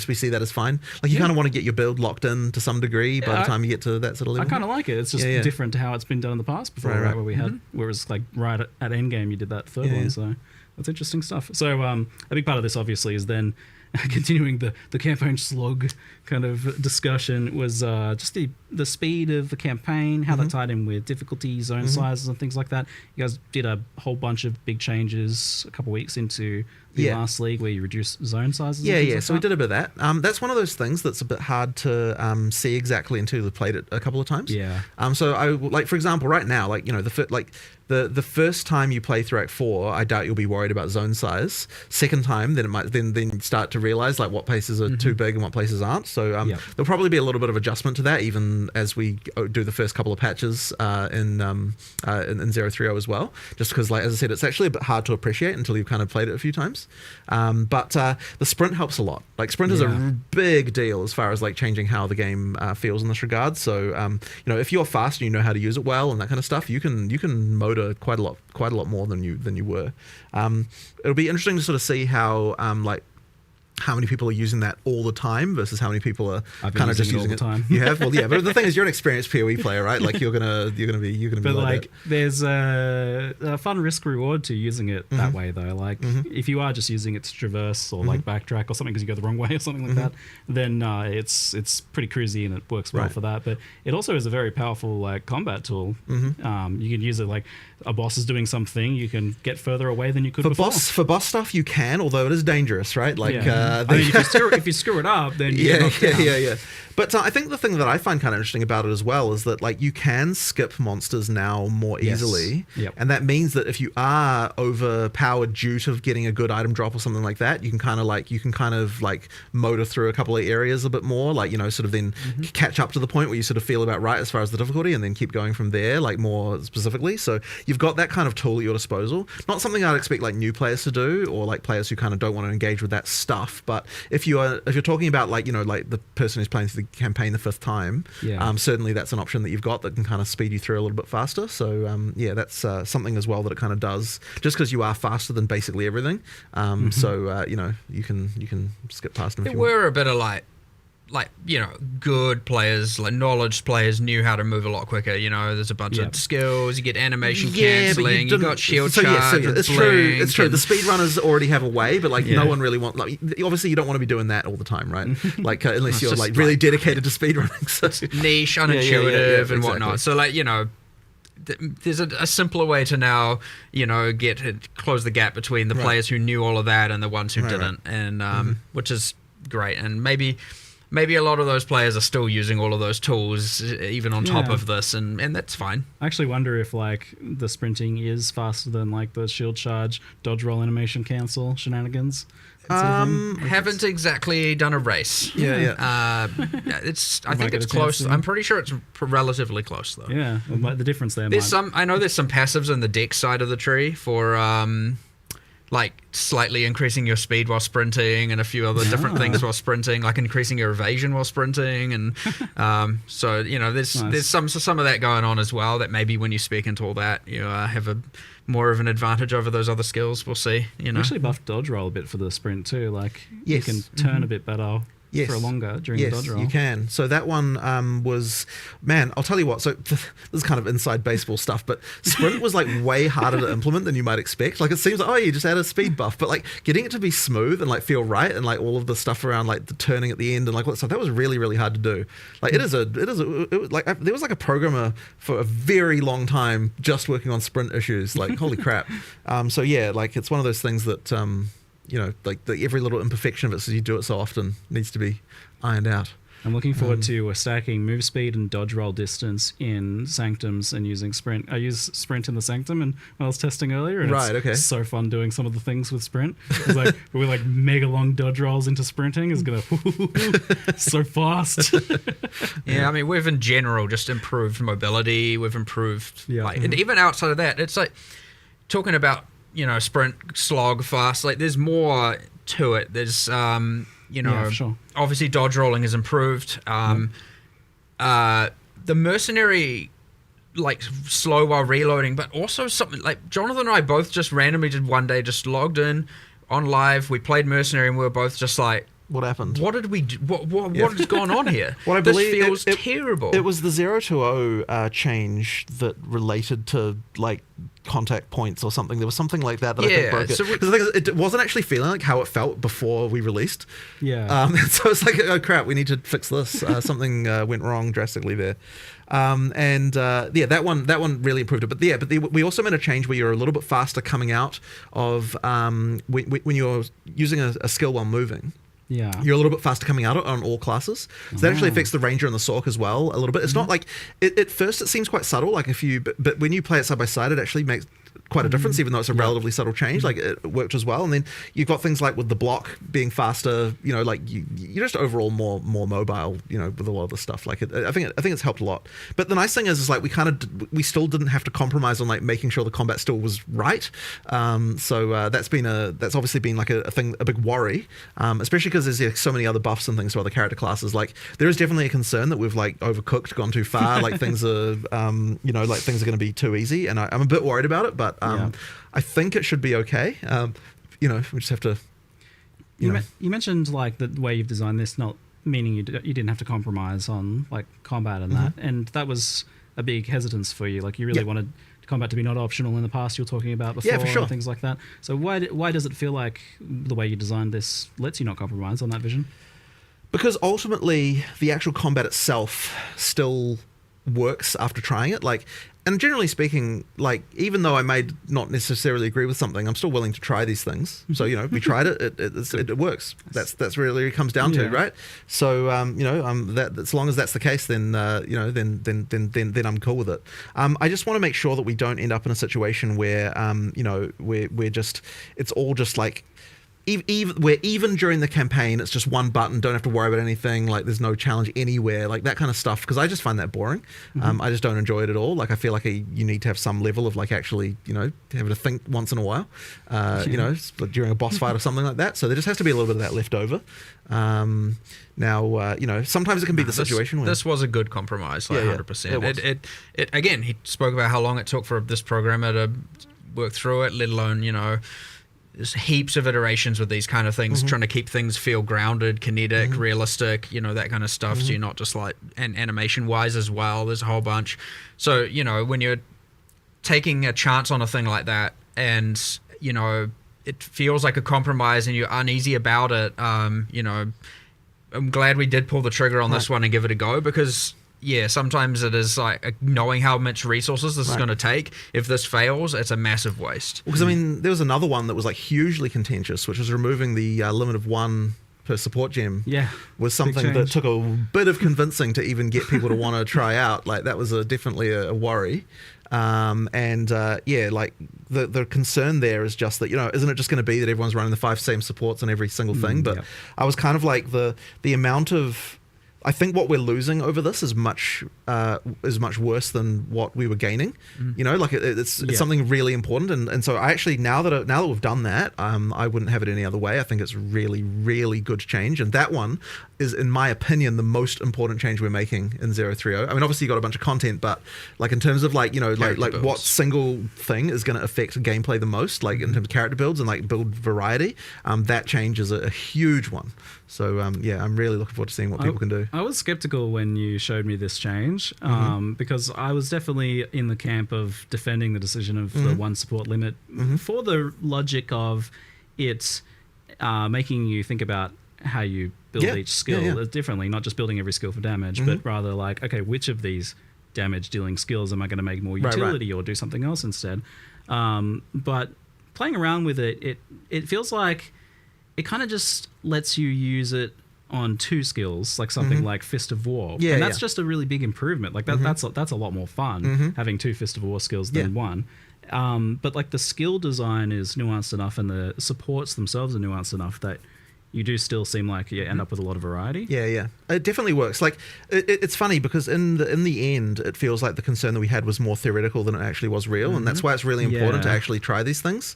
we see that as fine. Like you kind of want to get your build locked in to some degree by the time you get to that sort of level. I kind of like it. It's just different to how it's been done in the past before, right? Where we had, where it was like right at Endgame, you did that third one. So that's interesting stuff. So a big part of this obviously is then continuing the campaign slog kind of discussion was just the speed of the campaign, how that tied in with difficulty, zone sizes and things like that. You guys did a whole bunch of big changes a couple of weeks into the last league where you reduced zone sizes. So we did a bit of that. That's one of those things that's a bit hard to see exactly until you've played it a couple of times. So I like, for example, right now, like the first time you play through Act 4, I doubt you'll be worried about zone size. Second time, then it might then start to realize like what places are too big and what places aren't. So there'll probably be a little bit of adjustment to that even as we do the first couple of patches in 030 as well, just because, like, as I said, it's actually a bit hard to appreciate until you've kind of played it a few times. But the sprint helps a lot. Like, sprint is a big deal as far as like changing how the game feels in this regard. So you know, if you're fast and you know how to use it well and that kind of stuff, you can motor quite a lot more than you were. It'll be interesting to sort of see how how many people are using that all the time versus how many people are kind of just using it all the time. You have, well, yeah, but the thing is, you're an experienced POE player, right? Like, you're gonna be But like like, that. there's a fun risk reward to using it that way, though. Like, if you are just using it to traverse or like backtrack or something because you go the wrong way or something like that, then it's pretty cruisy and it works well for that. But it also is a very powerful like combat tool. You can use it like a boss is doing something, you can get further away than you could before. For boss stuff, you can, although it is dangerous, right? Like, I mean, if you screw it up, then you get knocked down. yeah. But I think the thing that I find kind of interesting about it as well is that, like, you can skip monsters now more easily, and that means that if you are overpowered due to getting a good item drop or something like that, you can kind of like motor through a couple of areas a bit more, like, you know, sort of then catch up to the point where you sort of feel about right as far as the difficulty, and then keep going from there, like, more specifically. So you've got that kind of tool at your disposal. Not something I'd expect like new players to do, or like players who kind of don't want to engage with that stuff. But if you're talking about, like, you know, like the person who's playing through the campaign the 5th time, certainly that's an option that you've got that can kind of speed you through a little bit faster. So that's something as well that it kind of does, just because you are faster than basically everything. So you know, you can skip past them if you want. We're a bit of like, you know, good players, like knowledge players knew how to move a lot quicker. You know, there's a bunch of skills, you get animation cancelling, you got shield charge. It's true. It's true. The speedrunners already have a way, but like no one really wants. Like, obviously, you don't want to be doing that all the time, right? Like, unless you're like really dedicated to speedrunning. So. Niche, unintuitive, and exactly. whatnot. So, like, you know, there's a simpler way to now, you know, close the gap between the players who knew all of that and the ones who didn't, and which is great. And maybe a lot of those players are still using all of those tools even on top of this, and that's fine. I actually wonder if like the sprinting is faster than like the shield charge, dodge roll, animation cancel shenanigans. Haven't exactly done a race. I think it's close. I'm pretty sure it's relatively close though. Yeah, well, the difference there. I know there's some passives on the deck side of the tree for like slightly increasing your speed while sprinting, and a few other different things while sprinting, like increasing your evasion while sprinting, and so, you know, there's some of that going on as well, that maybe when you speak into all that, you have a more of an advantage over those other skills. We'll see. You know, actually buffed dodge roll a bit for the sprint too. Like, you can turn a bit better. For longer during the dodge roll. You can. So that one was, man, I'll tell you what. So this is kind of inside baseball stuff, but sprint was like way harder to implement than you might expect. Like, it seems like, oh, you just add a speed buff, but like getting it to be smooth and like feel right, and like all of the stuff around like the turning at the end and like all that stuff, that was really, really hard to do. Like, it was like, there was like a programmer for a very long time just working on sprint issues. Like, holy crap. So yeah, like, it's one of those things that you know, like every little imperfection of it, so you do it so often, needs to be ironed out. I'm looking forward to stacking move speed and dodge roll distance in Sanctums and using sprint. I use sprint in the Sanctum and when I was testing earlier, and it's so fun doing some of the things with sprint. It's like we're like mega long dodge rolls into sprinting is gonna so fast. I mean, we've in general just improved mobility. We've improved and even outside of that, it's like talking about, you know, sprint, slog, fast, like there's more to it. There's you know, obviously dodge rolling has improved. The mercenary, like, slow while reloading, but also something like Jonathan and I both just randomly did one day, just logged in on live, we played mercenary, and we were both just like, what happened? What did we do? What has gone on here? Well, I this believe feels terrible. It was the 020 change that related to like contact points or something. There was something like that I think broke it. Because the thing is, it wasn't actually feeling like how it felt before we released. So it's like, oh crap, we need to fix this. Something went wrong drastically there. That one really improved it. But we also made a change where you're a little bit faster coming out of when you're using a skill while moving. You're a little bit faster coming out on all classes. So that actually affects the Ranger and the Sorc as well a little bit. It's not like, at first it seems quite subtle, like but when you play it side by side, it actually makes quite a difference, even though it's a relatively subtle change. Like it worked as well. And then you've got things like with the block being faster, you know, like you're just overall more mobile, you know, with a lot of the stuff. Like I think it's helped a lot. But the nice thing is like we still didn't have to compromise on like making sure the combat still was right. So that's obviously been like a big worry, especially because there's so many other buffs and things to other character classes. Like there is definitely a concern that we've like overcooked, gone too far. Like things are, you know, like things are going to be too easy, and I'm a bit worried about it. But I think it should be okay. You know, we just have to. You mentioned like the way you've designed this, not meaning you didn't have to compromise on like combat and that, and that was a big hesitance for you. Like you really wanted combat to be not optional in the past. You were talking about before, for sure. and things like that. So why does it feel like the way you designed this lets you not compromise on that vision? Because ultimately, the actual combat itself still works after trying it. Like, and generally speaking, like even though I may not necessarily agree with something, I'm still willing to try these things. So you know, we tried it; it works. That's really what it comes down to, right? So you know, that as long as that's the case, then you know, then I'm cool with it. I just want to make sure that we don't end up in a situation where you know, we're just it's all just like. Even during the campaign, it's just one button, don't have to worry about anything, like there's no challenge anywhere, like that kind of stuff, because I just find that boring. I just don't enjoy it at all. Like I feel like you need to have some level of like actually, you know, having to think once in a while, you know, during a boss fight or something like that. So there just has to be a little bit of that left over. Now, you know, sometimes it can be the situation where... This was a good compromise, like 100%. It again, he spoke about how long it took for this programmer to work through it, let alone, you know, there's heaps of iterations with these kind of things, trying to keep things feel grounded, kinetic, realistic, you know, that kind of stuff. So you're not just like, and animation wise as well, there's a whole bunch. So, you know, when you're taking a chance on a thing like that and, you know, it feels like a compromise and you're uneasy about it, you know, I'm glad we did pull the trigger on this one and give it a go, because sometimes it is like knowing how much resources this is going to take. If this fails, it's a massive waste. Because I mean, there was another one that was like hugely contentious, which was removing the limit of 1 per support gem. Was something that took a bit of convincing to even get people to want to try out. Like that was definitely a worry. Like the concern there is just that, you know, isn't it just going to be that everyone's running the 5 same supports on every single thing? But I was kind of like the amount of... I think what we're losing over this is much worse than what we were gaining. You know, like it's something really important, and so I actually now that we've done that, I wouldn't have it any other way. I think it's really, really good change, and that one is, in my opinion, the most important change we're making in 030. I mean, obviously you got a bunch of content, but like in terms of like, you know, like what single thing is going to affect gameplay the most, like in terms of character builds and like build variety, that change is a huge one. So I'm really looking forward to seeing what people can do. I was skeptical when you showed me this change, because I was definitely in the camp of defending the decision of the 1 support limit for the logic of it making you think about how you build each skill differently, not just building every skill for damage, but rather like, okay, which of these damage dealing skills am I going to make more utility or do something else instead? But playing around with it feels like it kind of just lets you use it on 2 skills, like something like Fist of War. And that's just a really big improvement. Like that's a lot more fun having 2 Fist of War skills than 1. But like the skill design is nuanced enough and the supports themselves are nuanced enough that you do still seem like you end up with a lot of variety. It definitely works. Like it's funny because in the end, it feels like the concern that we had was more theoretical than it actually was real, and that's why it's really important to actually try these things.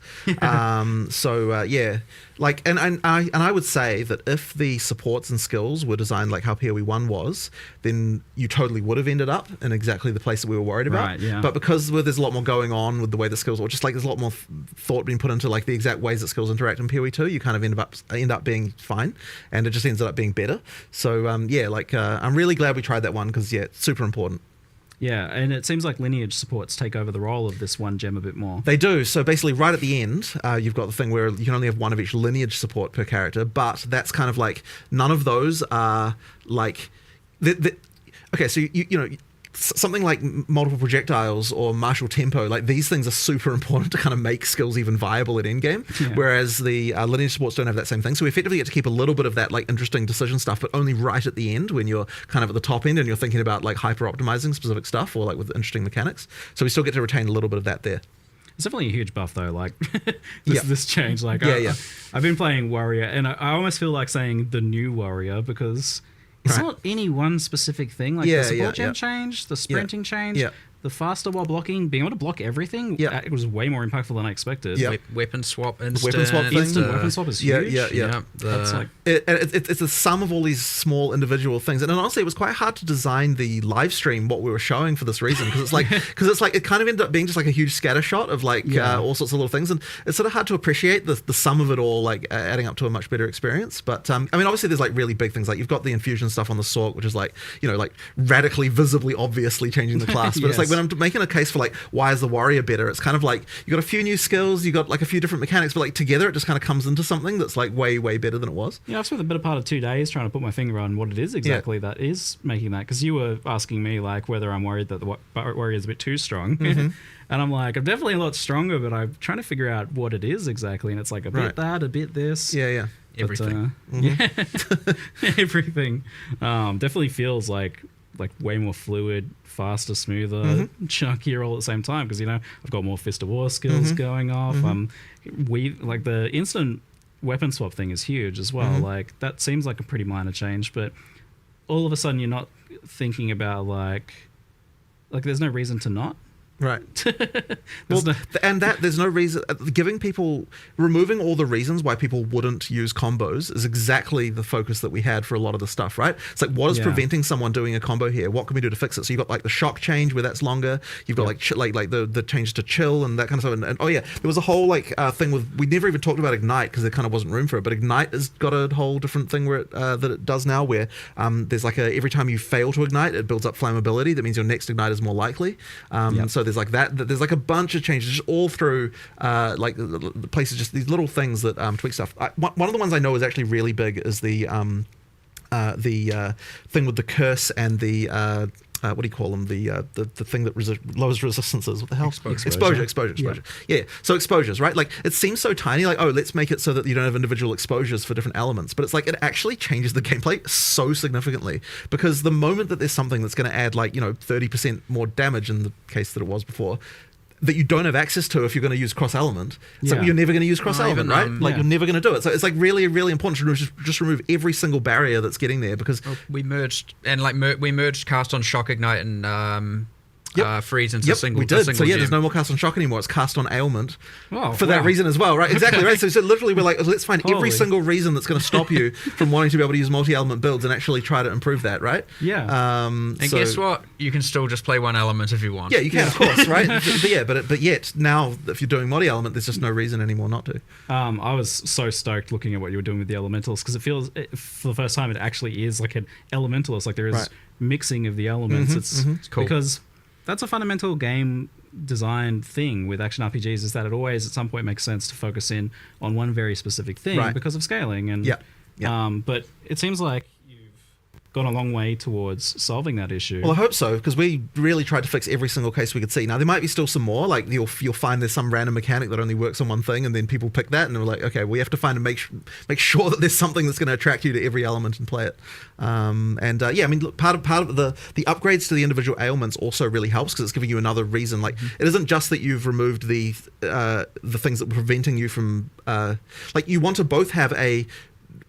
Like, and I would say that if the supports and skills were designed like how POE 1 was, then you totally would have ended up in exactly the place that we were worried about. But because there's a lot more going on with the way the skills, or just like there's a lot more thought being put into like the exact ways that skills interact in POE 2, you kind of end up being fine, and it just ends up being better. So I'm really glad we tried that one, because it's super important. Yeah, and it seems like lineage supports take over the role of this 1 gem a bit more. They do. So basically right at the end, you've got the thing where you can only have 1 of each lineage support per character, but that's kind of like, none of those are like... okay, so you know... Something like multiple projectiles or martial tempo, like these things are super important to kind of make skills even viable at endgame, whereas the lineage supports don't have that same thing. So we effectively get to keep a little bit of that like interesting decision stuff, but only right at the end when you're kind of at the top end and you're thinking about like hyper optimizing specific stuff or like with interesting mechanics. So we still get to retain a little bit of that there. It's definitely a huge buff though. Like this change. Like I've been playing warrior, and I almost feel like saying the new warrior because it's not any one specific thing. Like the support gen change, the sprinting change. The faster while blocking, being able to block everything, it was way more impactful than I expected. Weapon swap, instant weapon swap is huge. That's like it's a sum of all these small individual things, and honestly, it was quite hard to design the live stream what we were showing for this reason because it's like it kind of ended up being just like a huge scatter shot of like all sorts of little things, and it's sort of hard to appreciate the sum of it all, like adding up to a much better experience. But I mean, obviously, there's like really big things like you've got the infusion stuff on the Sorc, which is like like radically, visibly, obviously changing the class, but it's like when I'm making a case for like why is the warrior better, it's kind of like you got a few new skills, you got like a few different mechanics, but like together it just kind of comes into something that's like way better than it was. I've spent a better part of 2 days trying to put my finger on what it is exactly that is making that, because you were asking me like whether I'm worried that the warrior is a bit too strong. And I'm like, I'm definitely a lot stronger, but I'm trying to figure out what it is exactly, and it's like a bit that, a bit this. Everything. Everything. Definitely feels like way more fluid, faster, smoother, chunkier all at the same time, because I've got more Fist of War skills going off. We like the instant weapon swap thing is huge as well. Like that seems like a pretty minor change, but all of a sudden you're not thinking about like there's no reason to not. Right. There's no reason removing all the reasons why people wouldn't use combos is exactly the focus that we had for a lot of the stuff, right? It's like, what is preventing someone doing a combo here? What can we do to fix it? So you've got like the shock change where that's longer. You've got like the change to chill and that kind of stuff. And there was a whole thing with, we never even talked about Ignite because there kind of wasn't room for it, but Ignite has got a whole different thing where that it does now, where there's like every time you fail to ignite, it builds up flammability. That means your next ignite is more likely. So there's like that. There's like a bunch of changes just all through like the places, just these little things that tweak stuff. One of the ones I know is actually really big is the thing with the curse and the what do you call them? The thing that lowers resistances. What the hell? Exposure. Yeah. So exposures, right? Like it seems so tiny. Like, oh, let's make it so that you don't have individual exposures for different elements. But it's like it actually changes the gameplay so significantly, because the moment that there's something that's going to add like 30% more damage in the case that it was before, that you don't have access to if you're going to use cross element. It's like you're never going to use cross element, right? You're never going to do it. So it's like really, really important to just remove every single barrier that's getting there, because we merged cast on shock, ignite, and freeze into single. We did. So gem. There's no more cast on shock anymore. It's cast on ailment for that reason as well, right? Exactly, right. So literally we're like, let's find every single reason that's going to stop you from wanting to be able to use multi-element builds and actually try to improve that, right? And guess what? You can still just play one element if you want. Yeah, you can, of course, right? but yet now if you're doing multi-element, there's just no reason anymore not to. I was so stoked looking at what you were doing with the elementals, because it feels for the first time it actually is like an elementalist. Like there is mixing of the elements. It's cool because that's a fundamental game design thing with action RPGs, is that it always at some point makes sense to focus in on one very specific thing because of scaling. And but it seems like you've gone a long way towards solving that issue. Well, I hope so, because we really tried to fix every single case we could see. Now there might be still some more, like you'll find there's some random mechanic that only works on one thing, and then people pick that and we're like, okay, we have to find and make sure that there's something that's going to attract you to every element and play it. I mean, look, part of the upgrades to the individual ailments also really helps, because it's giving you another reason. Like it isn't just that you've removed the things that were preventing you from like you want to both have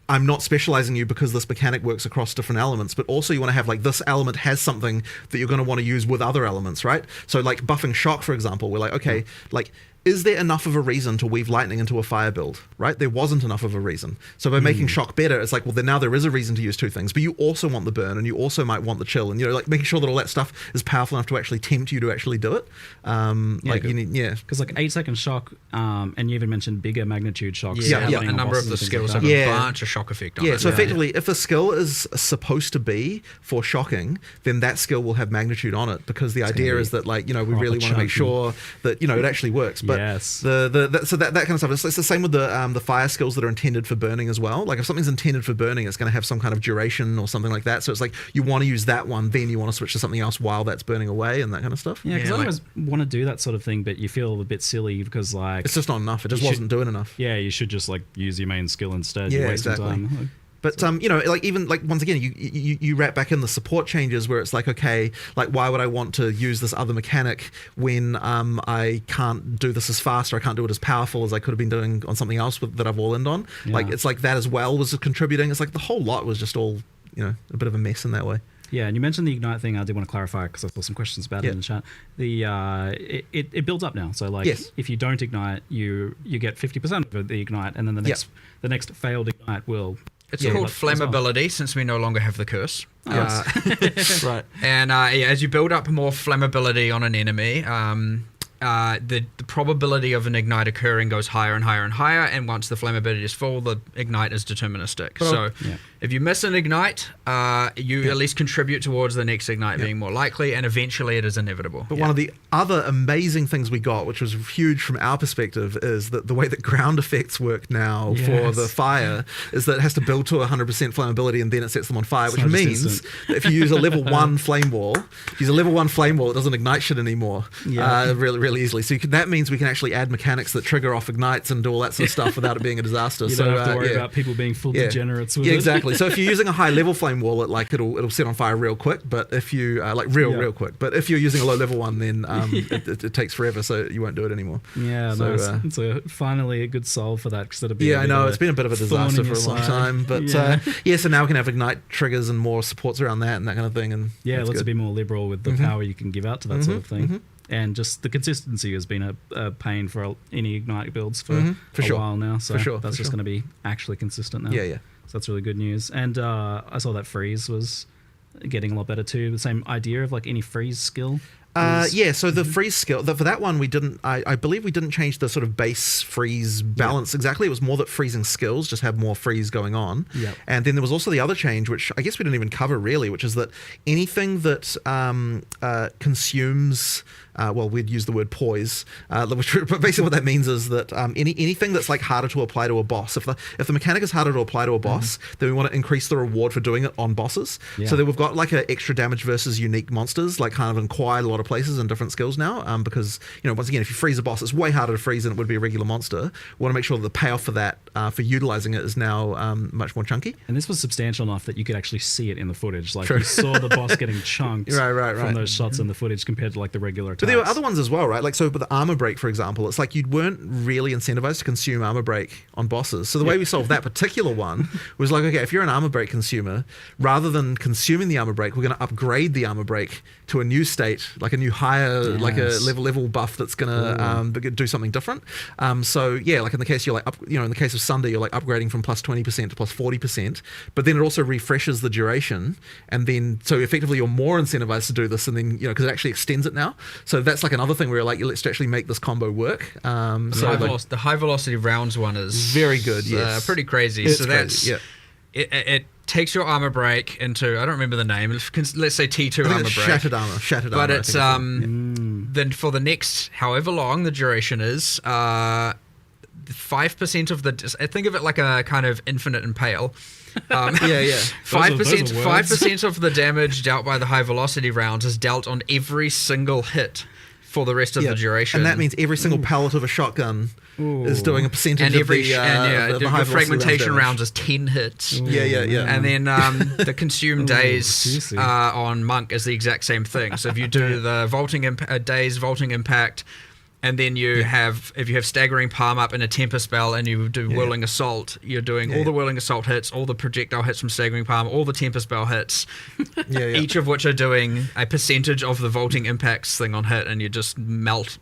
I'm not specializing you because this mechanic works across different elements, but also you want to have like this element has something that you're going to want to use with other elements, right? So like buffing shock, for example, we're like, okay, like is there enough of a reason to weave lightning into a fire build, right? There wasn't enough of a reason. So by making shock better, it's like, well, then now there is a reason to use two things, but you also want the burn and you also might want the chill, and like making sure that all that stuff is powerful enough to actually tempt you to actually do it. Because like 8-second shock, and you even mentioned bigger magnitude shocks. A number of the skills have a bunch of shock effect on it. So effectively, if a skill is supposed to be for shocking, then that skill will have magnitude on it, because the idea is that we really want to make sure that it actually works. But so that kind of stuff. It's the same with the fire skills that are intended for burning as well. Like if something's intended for burning, it's going to have some kind of duration or something like that. So it's like you want to use that one, then you want to switch to something else while that's burning away and that kind of stuff. Yeah, because I always want to do that sort of thing, but you feel a bit silly because like it's just not enough. It just wasn't doing enough. Yeah, you should just like use your main skill instead. Yeah, You're wasting exactly. time. But like even like once again, you wrap back in the support changes where it's like, okay, like why would I want to use this other mechanic when I can't do this as fast or I can't do it as powerful as I could have been doing on something else that I've all in on. Yeah. Like it's like that as well was contributing. It's like the whole lot was just all a bit of a mess in that way. Yeah, and you mentioned the Ignite thing. I did want to clarify because I saw some questions about it in the chat. It builds up now. So like, if you don't Ignite, you get 50% of the Ignite, and then the next failed Ignite will. It's called flammability since we no longer have the curse. Right. And as you build up more flammability on an enemy, the probability of an ignite occurring goes higher and higher and higher. And once the flammability is full, the ignite is deterministic. So if you miss an ignite, you at least contribute towards the next ignite being more likely, and eventually it is inevitable. But one of the other amazing things we got, which was huge from our perspective, is that the way that ground effects work now for the fire is that it has to build to 100% flammability and then it sets them on fire, which means that if you use a level 1 flame wall, it doesn't ignite shit anymore really easily. So that means we can actually add mechanics that trigger off ignites and do all that sort of stuff without it being a disaster. You don't have to worry about people being full degenerates with it. Exactly. So if you're using a high level flame wall, it'll set on fire real quick. But if you real quick. But if you're using a low level one, then it takes forever, so you won't do it anymore. Yeah, so, nice. It's finally a good solve for that, because that'd be I know it's been a bit of a disaster for a long time. But so now we can have ignite triggers and more supports around that and that kind of thing. And it lets it be more liberal with the power you can give out to that sort of thing. And just the consistency has been a pain for any Ignite builds for a while now. So that's just going to be actually consistent now. Yeah. So that's really good news. And I saw that freeze was getting a lot better too. The same idea of like any freeze skill. So the freeze skill, for that one, we didn't, I believe we didn't change the sort of base freeze balance exactly. It was more that freezing skills just have more freeze going on. Yep. And then there was also the other change, which I guess we didn't even cover really, which is that anything that consumes, we'd use the word poise, but basically what that means is that anything that's like harder to apply to a boss, if the mechanic is harder to apply to a boss, then we want to increase the reward for doing it on bosses. So then we've got like an extra damage versus unique monsters, like kind of in quite a lot of places and different skills now, because once again, if you freeze a boss, it's way harder to freeze than it would be a regular monster. We want to make sure that the payoff for that, for utilizing it, is now much more chunky. And this was substantial enough that you could actually see it in the footage. Like you saw the boss getting chunked from those shots in the footage compared to like the regular attacks. But there were other ones as well, right? Like so with the armor break, for example, it's like you weren't really incentivized to consume armor break on bosses. So the way we solved that particular one was like, okay, if you're an armor break consumer, rather than consuming the armor break, we're going to upgrade the armor break to a new state, like a new higher, like a level buff that's going to do something different. Like in the case in the case of Sunday, you're like upgrading from plus 20% to plus 40%, but then it also refreshes the duration, and then so effectively you're more incentivized to do this, and then because it actually extends it now. So that's like another thing where like let's actually make this combo work. The high velocity rounds one is very good. Yes, pretty crazy. It's so that's crazy, it takes your armor break into, I don't remember the name, let's say T2 armor break. Shattered armor. But it's then for the next however long the duration is, 5% of the, I think of it like a kind of infinite impale. 5% of the damage dealt by the high velocity rounds is dealt on every single hit for the rest of the duration. And that means every single pellet of a shotgun is doing a percentage and every, of the high fragmentation rounds is 10 hits. And then the consumed days on Monk is the exact same thing. So if you do the days vaulting impact, and then you have, if you have staggering palm up in a temper spell and you do whirling assault, you're doing all the whirling assault hits, all the projectile hits from staggering palm, all the temper spell hits, each of which are doing a percentage of the vaulting impacts thing on hit, and you just melt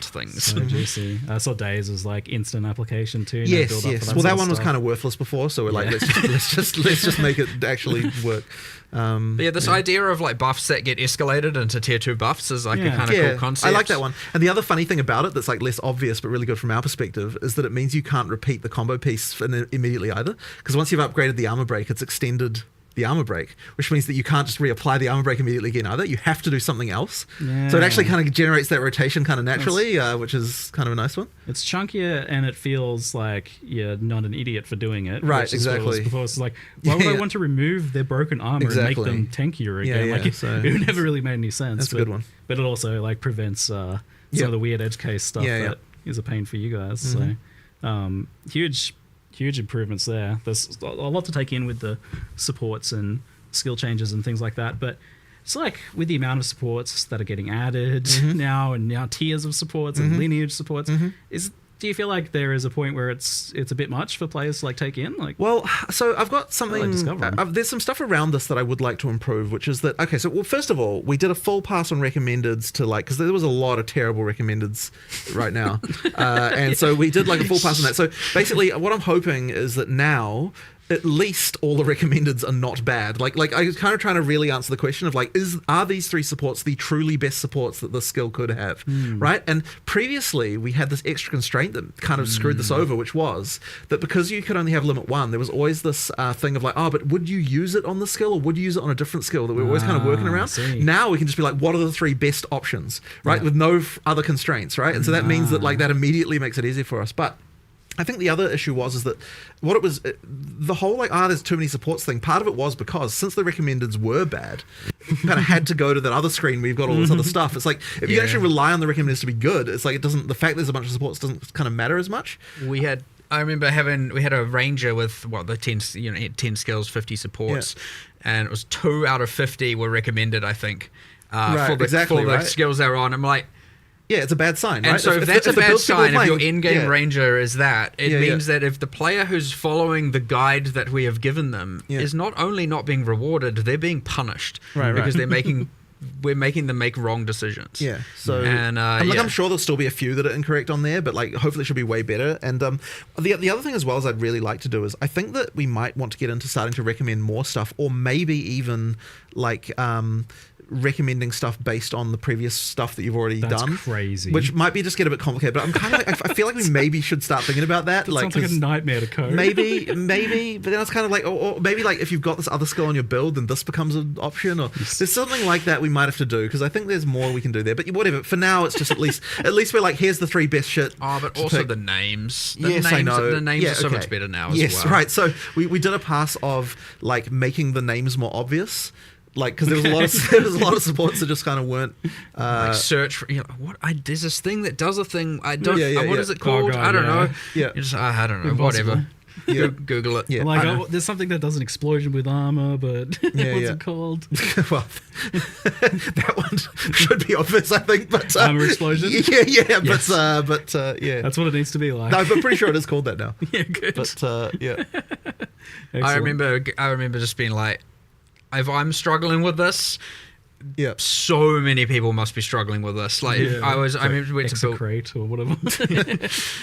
things. So juicy. I saw Days was like instant application too. Yes. Well, that one was kind of worthless before, so we're like, let's just make it actually work. This idea of like buffs that get escalated into tier 2 buffs is like a kind of cool concept. I like that one. And the other funny thing about it that's like less obvious but really good from our perspective is that it means you can't repeat the combo piece immediately either, because once you've upgraded the armor break, it's extended the armor break, which means that you can't just reapply the armor break immediately again either. You have to do something else. So it actually kind of generates that rotation kind of naturally, which is kind of a nice one. It's chunkier and it feels like you're not an idiot for doing it. Right, exactly. Before it's like, why would I want to remove their broken armor and make them tankier again? It never really made any sense. That's a good one. But it also like prevents some of the weird edge case stuff that is a pain for you guys. So huge huge improvements there. There's a lot to take in with the supports and skill changes and things like that, but it's like with the amount of supports that are getting added now, and now tiers of supports and lineage supports, do you feel like there is a point where it's a bit much for players to like take in? Like, well, so I've got something. discovering. There's some stuff around this that I would like to improve, which is that okay. So, well, first of all, we did a full pass on recommendeds to like because there was a lot of terrible recommendeds right now, and so we did like a full pass on that. So basically, what I'm hoping is that now, at least all the recommendeds are not bad. Like I was kind of trying to really answer the question of like, are these 3 supports the truly best supports that this skill could have, right? And previously we had this extra constraint that kind of screwed this over, which was that because you could only have limit 1, there was always this thing of like, oh, but would you use it on the skill or would you use it on a different skill that we were always kind of working around? Now we can just be like, what are the 3 best options, right? With no other constraints, right? And so that means that like that immediately makes it easier for us. But I think the other issue is that what it was, the whole like, there's too many supports thing, part of it was because since the recommendeds were bad, you kind of had to go to that other screen where you've got all this other stuff. It's like, if you actually rely on the recommendeds to be good, it's like it doesn't, the fact there's a bunch of supports doesn't kind of matter as much. I remember we had a ranger with the 10 skills, 50 supports, and it was 2 out of 50 were recommended, I think, for the skills they were on. I'm like, yeah, it's a bad sign, right? And so if that's a bad sign, if your in-game ranger is that, it means that if the player who's following the guide that we have given them is not only not being rewarded, they're being punished because we're making them make wrong decisions. Yeah. So I'm sure there'll still be a few that are incorrect on there, but like hopefully it should be way better. And the other thing as well as I'd really like to do is I think that we might want to get into starting to recommend more stuff, or maybe even like recommending stuff based on the previous stuff that you've already done. That's crazy. Which might be just get a bit complicated, but I'm kind of like, I feel like we maybe should start thinking about that. Sounds like a nightmare to code. Maybe, but then it's kind of like, or maybe like if you've got this other skill on your build, then this becomes an option, or there's something like that we might have to do, because I think there's more we can do there. But whatever, for now it's just at least we're like, here's the 3 best shit. Oh, but also the names. I know. The names are so much better now as well. Yes, right. So we did a pass of like making the names more obvious. Like, because there was a lot of supports that just kind of weren't like search for there's this thing that does a thing. I don't. What is it called? God, I don't know. Yeah. You're just, I don't know. Impossible. Whatever. Yeah. Google it. Yeah. Like, there's something that does an explosion with armor, but what's it called? Well, that one should be obvious, I think. But armor explosion. Yeah. Yes. But yeah, that's what it needs to be like. No, I'm pretty sure it is called that now. Yeah, good. But yeah, I remember just being like, if I'm struggling with this, so many people must be struggling with this. Like I remember we went to build Execrate or whatever.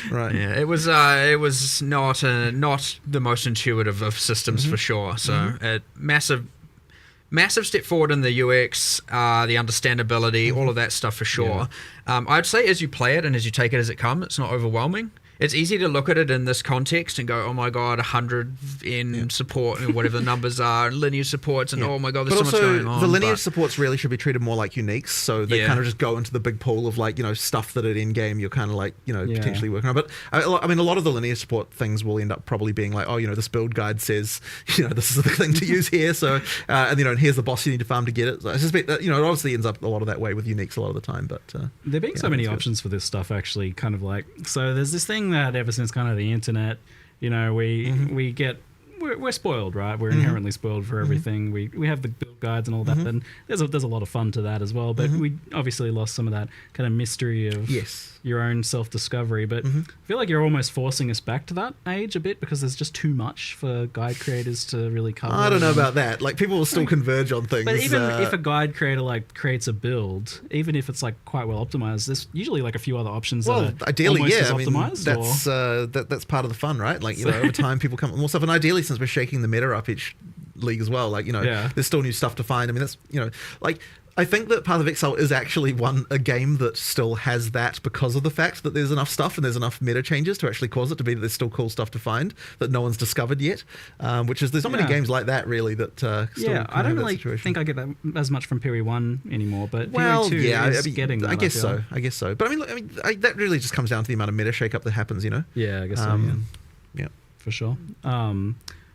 right. Yeah, it was not the most intuitive of systems for sure. So massive step forward in the UX, the understandability, all of that stuff for sure. I'd say as you play it and as you take it as it comes, it's not overwhelming. It's easy to look at it in this context and go, oh my god, 100 in support and whatever the numbers are, and lineage supports, and oh my god, there's so much going on. The lineage supports really should be treated more like uniques, so they kind of just go into the big pool of like, stuff that at end game you're kind of like, potentially working on. But I mean, a lot of the lineage support things will end up probably being like, oh, this build guide says, this is the thing to use here, so and here's the boss you need to farm to get it. So I suspect that it obviously ends up a lot of that way with uniques a lot of the time. But there being so many options for this stuff, actually, kind of like, so there's this thing that ever since kind of the internet, we're spoiled, right? We're inherently spoiled for everything. We have the build guides and all that, and there's a lot of fun to that as well. But we obviously lost some of that kind of mystery of your own self-discovery. But I feel like you're almost forcing us back to that age a bit, because there's just too much for guide creators to really cover. I don't know about that. Like, people will still converge on things. But even if a guide creator like creates a build, even if it's like quite well optimized, there's usually like a few other options. Well, that are ideally, almost as I mean, optimized, that's part of the fun, right? Like, over time, people come up with more stuff, and ideally, since we're shaking the meta up each league as well, like, there's still new stuff to find. I mean, that's, like, I think that Path of Exile is actually a game that still has that, because of the fact that there's enough stuff and there's enough meta changes to actually cause it to be that there's still cool stuff to find that no one's discovered yet. Which is, there's not many games like that really that still I don't really think I get that as much from POE 1 anymore, but well, POE 2 is getting that, I guess so. But I mean, that really just comes down to the amount of meta shake-up that happens, Yeah, I guess so, yeah. For sure.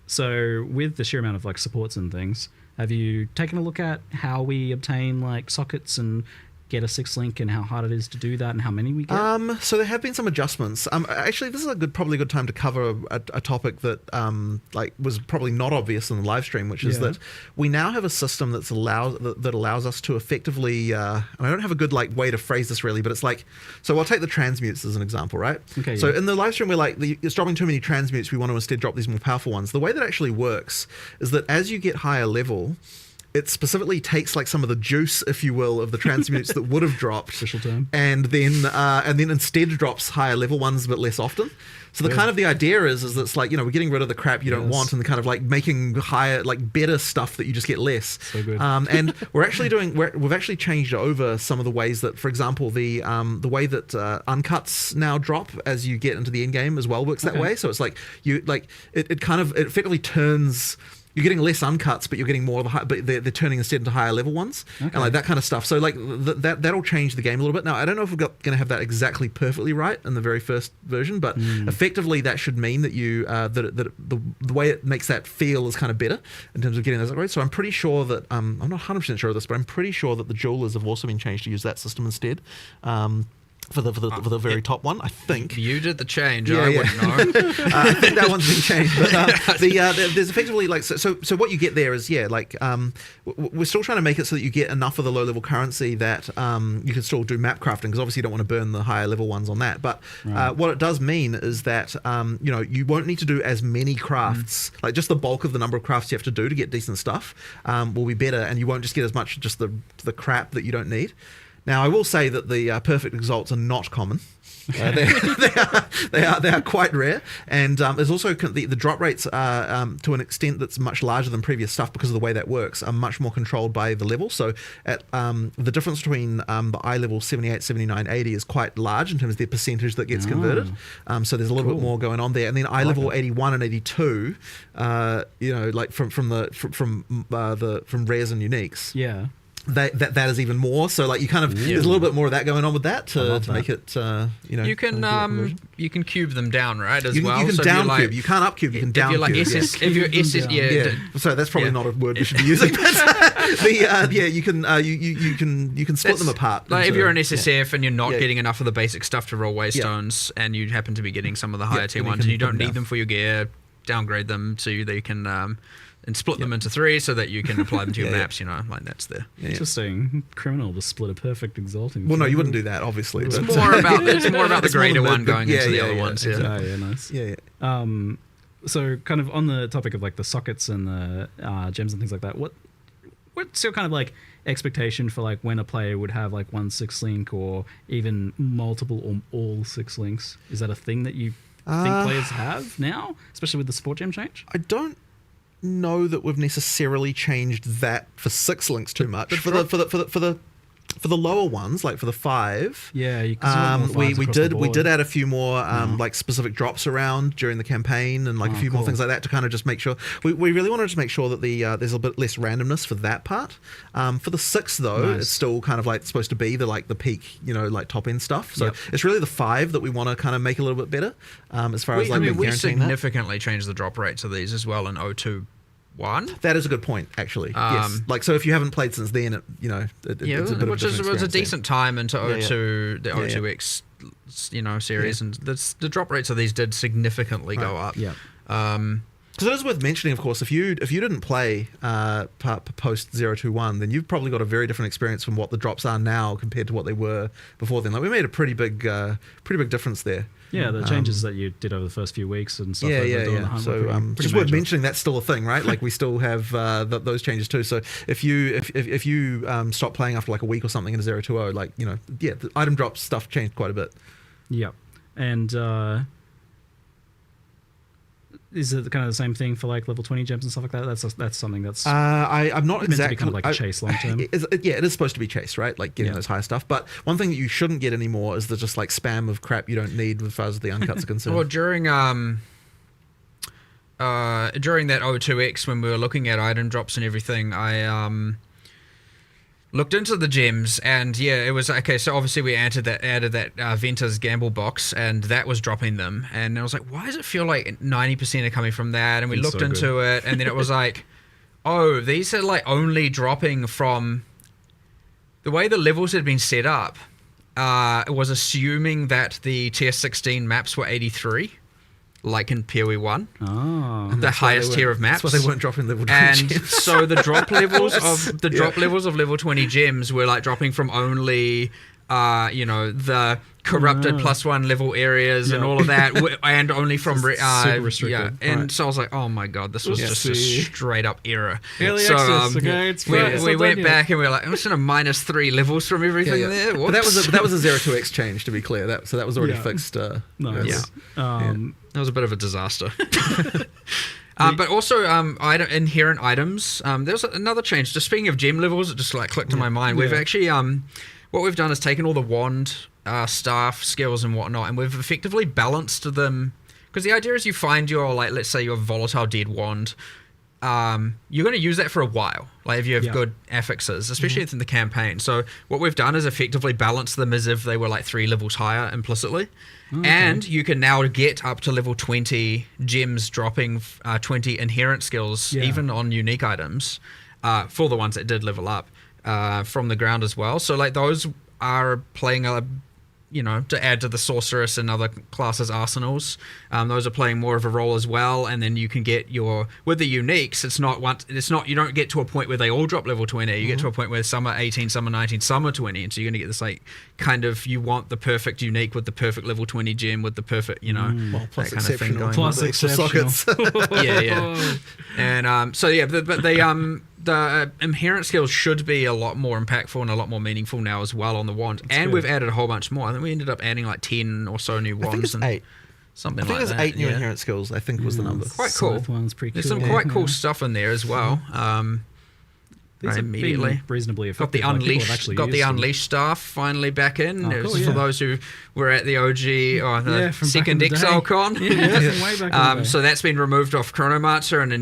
So with the sheer amount of like supports and things, have you taken a look at how we obtain like sockets and get a 6 link and how hard it is to do that and how many we get? So there have been some adjustments. Actually, this is probably a good time to cover a topic that was probably not obvious in the live stream, which is that we now have a system that allows us to effectively. And I don't have a good way to phrase this really, but it's so I'll take the transmutes as an example, right? Okay. So in the live stream, we're it's dropping too many transmutes. We want to instead drop these more powerful ones. The way that actually works is that as you get higher level, it specifically takes some of the juice, if you will, of the transmutes that would have dropped, Official term. and then instead drops higher level ones but less often. So the idea is that it's we're getting rid of the crap you don't want and making higher better stuff that you just get less. So good. And we've actually changed over some of the ways that, for example, the way that uncuts now drop as you get into the end game as well works that way. So it's it effectively turns. You're getting less uncuts, but you're getting more of the but they're turning instead into higher level ones, and that kind of stuff. So that'll change the game a little bit. Now I don't know if we're going to have that exactly perfectly right in the very first version, but effectively that should mean that you that the way it makes that feel is kind of better in terms of getting those upgrades. So I'm pretty sure that I'm not 100% sure of this, but I'm pretty sure that the jewelers have also been changed to use that system instead. For the very top one, I think. You did the change. I wouldn't know. I think that one's been changed. But there's effectively so what you get there is we're still trying to make it so that you get enough of the low level currency that you can still do map crafting, because obviously you don't want to burn the higher level ones on that. But what it does mean is that you won't need to do as many crafts. Just the bulk of the number of crafts you have to do to get decent stuff will be better, and you won't just get as much just the crap that you don't need. Now, I will say that the perfect exalts are not common. They are quite rare, and there's also the drop rates are to an extent that's much larger than previous stuff, because of the way that works, are much more controlled by the level. So at the difference between the eye level 78, 79, 80 is quite large in terms of the percentage that gets converted. So there's a little bit more going on there, and then eye level 81 and 82, from rares and uniques. Yeah. That is even more. So you kind of there's a little bit more of that going on with that to make it you can cube them down, right? You can so down cube. You can't up cube. You can down cube. If you're So that's probably not a word we should be using. But you can split them apart. If you're an SSF and you're not getting enough of the basic stuff to roll waystones, and you happen to be getting some of the higher tier ones, and you don't need them for your gear, downgrade them so that you can. And split them into 3 so that you can apply them to your maps, that's the... Interesting. Criminal to split a perfect exalting. Well, no, you wouldn't do that, obviously. It's more about the greater one going into the other ones. Nice. So kind of on the topic of the sockets and the gems and things like that, what's your kind of expectation for when a player would have one 6 link or even multiple or all 6 links? Is that a thing that you think players have now, especially with the support gem change? I don't know that we've necessarily changed that for 6 links too much. For the lower ones, for the 5, we did add a few more specific drops around during the campaign, and a few more things like that to kind of just make sure we really wanted to make sure that there's a bit less randomness for that part. For the 6 though, it's still kind of supposed to be the peak top end stuff. So it's really the 5 that we want to kind of make a little bit better as far as we significantly changed the drop rates of these as well in 021. That is a good point, actually. Yes. So if you haven't played since then, it's a bit of a was a decent time into O2, the O2X, series, and the drop rates of these did significantly go up. Yeah. Because it is worth mentioning, of course, if you didn't play post 021, then you've probably got a very different experience from what the drops are now compared to what they were before then. We made a pretty big difference there. Yeah, the changes that you did over the first few weeks and stuff. So just worth mentioning that's still a thing, right? We still have those changes too. So if you stop playing after a week or something in a 020, the item drop stuff changed quite a bit. Yeah, and is it kind of the same thing for level 20 gems and stuff like that? That's something that's I'm not exactly kind of a chase long term. It is supposed to be chase, right? Getting those high stuff. But one thing that you shouldn't get anymore is the just spam of crap you don't need as far as the uncuts are concerned. Well, during that O2X when we were looking at item drops and everything, I looked into the gems, and it was okay. So obviously we added that Venter's gamble box, and that was dropping them. And I was like, why does it feel like 90% are coming from that? And we looked into it, and then it was oh, these are only dropping from the way the levels had been set up was assuming that the tier 16 maps were 83, like in POE 1. Oh. The highest tier of maps. That's why they weren't dropping level 20 And gems. so the drop levels of levels of level 20 gems were like dropping from only the corrupted +1 level areas and all of that, and only from super restricted. yeah. And Right. so I was like, oh my god, this was just a straight up error. Early So access, okay, it's fine, it's we not went done yet. back and we were like, I'm just gonna -3 levels from everything there. But that was Whoops. a 0-2x change, to be clear. That was already Yeah. fixed. Nice. That was a bit of a disaster. But also, inherent items. There was another change. Just speaking of gem levels, it just like clicked in my mind. We've actually, what we've done is taken all the wand, staff, skills, and whatnot, and we've effectively balanced them. Because the idea is you find your, like, let's say your volatile dead wand. You're going to use that for a while, like if you have good affixes, especially in the campaign. So what we've done is effectively balance them as if they were like 3 levels higher implicitly. And you can now get up to level 20 gems, dropping 20 inherent skills, even on unique items, for the ones that did level up from the ground as well. So like those are playing a, to add to the Sorceress and other classes' arsenals. Those are playing more of a role as well, and then you can get with the uniques, you don't get to a point where they all drop level 20. You get to a point where some are 18, some are 19, some are 20, and so you're going to get this like kind of, you want the perfect unique with the perfect level 20 gem with the perfect, plus that kind of thing going. Plus exceptional. sockets. And the inherent skills should be a lot more impactful and a lot more meaningful now as well on the wand. And we've added a whole bunch more. I think we ended up adding like 10 or so new wands. I think it's and 8. Something I think like there's that. 8 new inherent skills, I think was the number. Quite cool. Scythe one's pretty There's cool. some quite cool stuff in there as well. These have immediately been reasonably got the effective. Like, people have unleashed, actually got the used them. unleashed staff finally back in. Oh, It was cool, for yeah. those who were at the OG or the from back second in the day. Exile Con. Yeah, from way back in the day. So that's been removed off Chronomancer, and a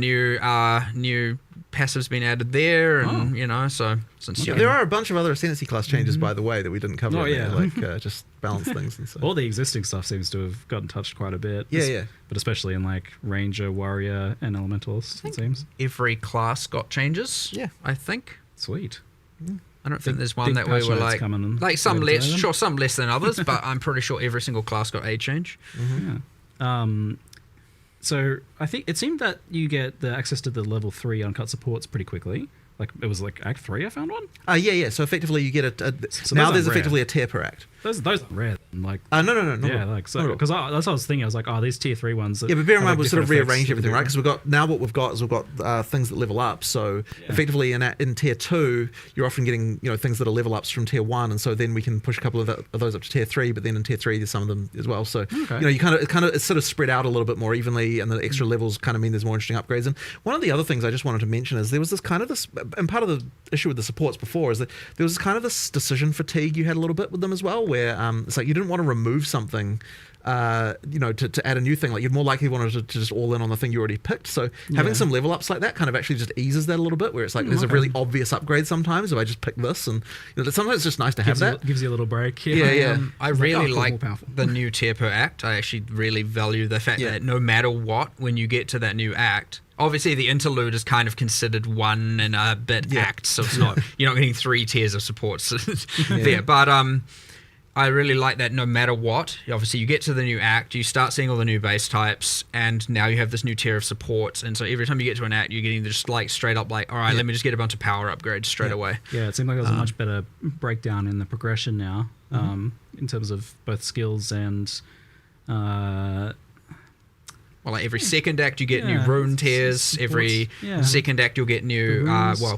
new passive's been added there, and so since There are a bunch of other Ascendancy class changes, by the way, that we didn't cover. Oh, in there, yeah. like just balance things and so. All the existing stuff seems to have gotten touched quite a bit. Yeah. But especially in like Ranger, Warrior, and Elementalist, it seems. every class got changes. Yeah. I think. Sweet. I don't think there's one big that we patch were notes like coming in some later less, today, then. sure, some less than others, but I'm pretty sure every single class got a change. Yeah. So I think it seemed that you get the access to the level 3 uncut supports pretty quickly. Like it was like Act 3 I found one. Yeah. So effectively, you get So now those there's aren't effectively a tier per act. Those are rare. Like No. yeah, like so because that's what I was thinking. I was like, oh, these tier 3 ones. Yeah, but bear in have, mind like, we've sort of different rearranged effects everything, that right? do Because we've got things that level up. So effectively, in tier 2, you're often getting things that are level ups from tier 1, and so then we can push a couple of those up to tier 3. But then in tier 3, there's some of them as well. So you kind of it's sort of spread out a little bit more evenly, and the extra levels kind of mean there's more interesting upgrades. And one of the other things I just wanted to mention is there was this kind of and part of the issue with the supports before is that there was kind of this decision fatigue you had a little bit with them as well, where it's like you didn't want to remove something to add a new thing. Like you'd more likely wanted to just all in on the thing you already picked. So having some level ups like that kind of actually just eases that a little bit, where it's like there's a really obvious upgrade sometimes if I just pick this, and sometimes it's just nice to have that. gives you a little break. Yeah. I really cool, like more powerful. the new tier per act. I actually really value the fact that no matter what, when you get to that new act, obviously the interlude is kind of considered one and a bit act, so it's not, you're not getting 3 tiers of supports there. But I really like that no matter what, obviously you get to the new act, you start seeing all the new base types, and now you have this new tier of supports, and so every time you get to an act, you're getting just like straight up like, all right, let me just get a bunch of power upgrades straight away. Yeah, it seemed like there was a much better breakdown in the progression now, in terms of both skills and Well, like every second act you get new rune tiers. Every second act you'll get new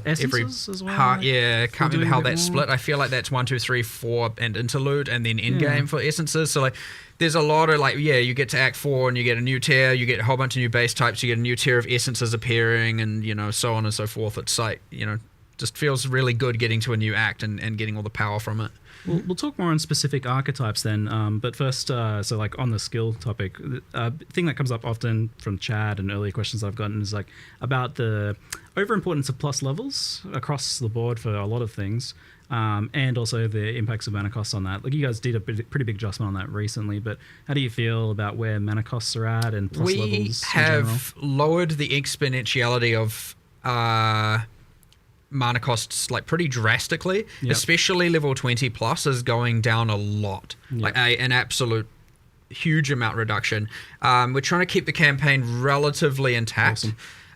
every as well, can't remember how that's more. split. I feel like that's 1, 2, 3, 4 and interlude, and then endgame for essences. So like there's a lot of you get to act 4 and you get a new tier, you get a whole bunch of new base types, you get a new tier of essences appearing, and so on and so forth. It's like just feels really good getting to a new act and getting all the power from it. We'll talk more on specific archetypes then, but first, so like on the skill topic, thing that comes up often from Chad and earlier questions I've gotten is like about the overimportance of plus levels across the board for a lot of things, and also the impacts of mana costs on that. Like you guys did a pretty big adjustment on that recently, but how do you feel about where mana costs are at and plus levels? We have lowered the exponentiality of mana costs like pretty drastically, Yep. especially level 20 plus is going down a lot, like an absolute huge amount reduction. We're trying to keep the campaign relatively intact.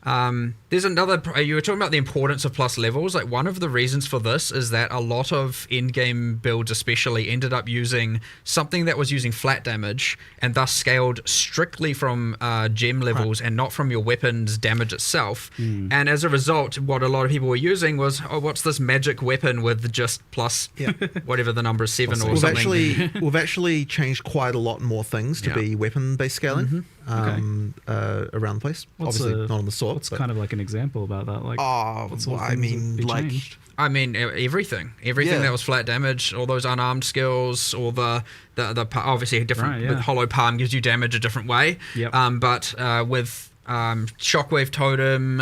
There's another, you were talking about the importance of plus levels. Like one of the reasons for this is that a lot of endgame builds especially ended up using something that was using flat damage and thus scaled strictly from gem levels and not from your weapon's damage itself. And as a result, what a lot of people were using was, oh, what's this magic weapon with just plus whatever the number is, 7 or We've something. we've actually changed quite a lot more things to be weapon-based scaling around the place. Obviously not on the sword. What's but- kind of like an example about that? Like, what sort of I things mean, would be like changed? I mean, everything Yeah. that was flat damage, all those unarmed skills, all the obviously a different, Right, yeah. with hollow palm gives you damage a different way. Yep. But with shockwave totem,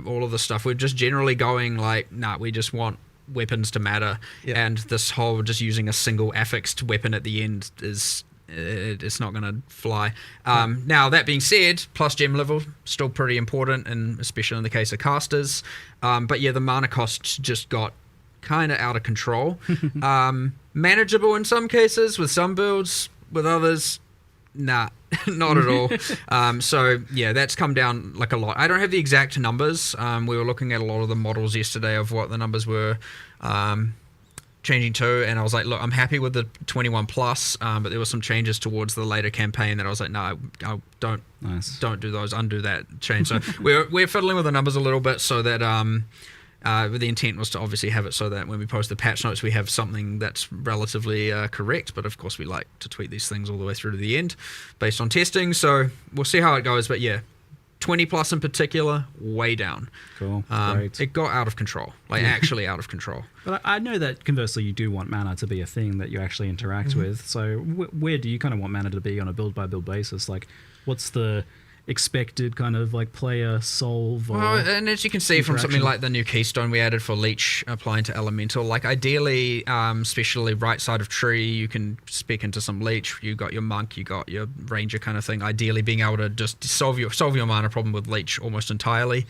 all of the stuff, we're just generally going like, nah, we just want weapons to matter, and this whole just using a single affixed weapon at the end is. It's not going to fly. Now, that being said, plus gem level, still pretty important, and especially in the case of casters. But yeah, the mana costs just got kind of out of control. Manageable in some cases with some builds, with others, nah, not at all. So yeah, that's come down like a lot. I don't have the exact numbers. We were looking at a lot of the models yesterday of what the numbers were. Changing to, and I was like, look, I'm happy with the 21 plus, but there were some changes towards the later campaign that I was like, no, I don't do those, undo that change. So we're fiddling with the numbers a little bit so that the intent was to obviously have it so that when we post the patch notes we have something that's relatively correct, but of course we like to tweak these things all the way through to the end based on testing, so we'll see how it goes. But yeah, 20 plus in particular, way down. Cool. Great. It got out of control, like actually out of control. But I know that conversely, you do want mana to be a thing that you actually interact with. So where do you kind of want mana to be on a build by build basis? Like, what's the expected kind of like player solve? Or well, and as you can see from something interaction? like the new keystone we added for leech applying to elemental, like ideally, especially right side of tree, you can spec into some leech. You got your monk, you got your ranger kind of thing. Ideally, being able to just solve your mana problem with leech almost entirely.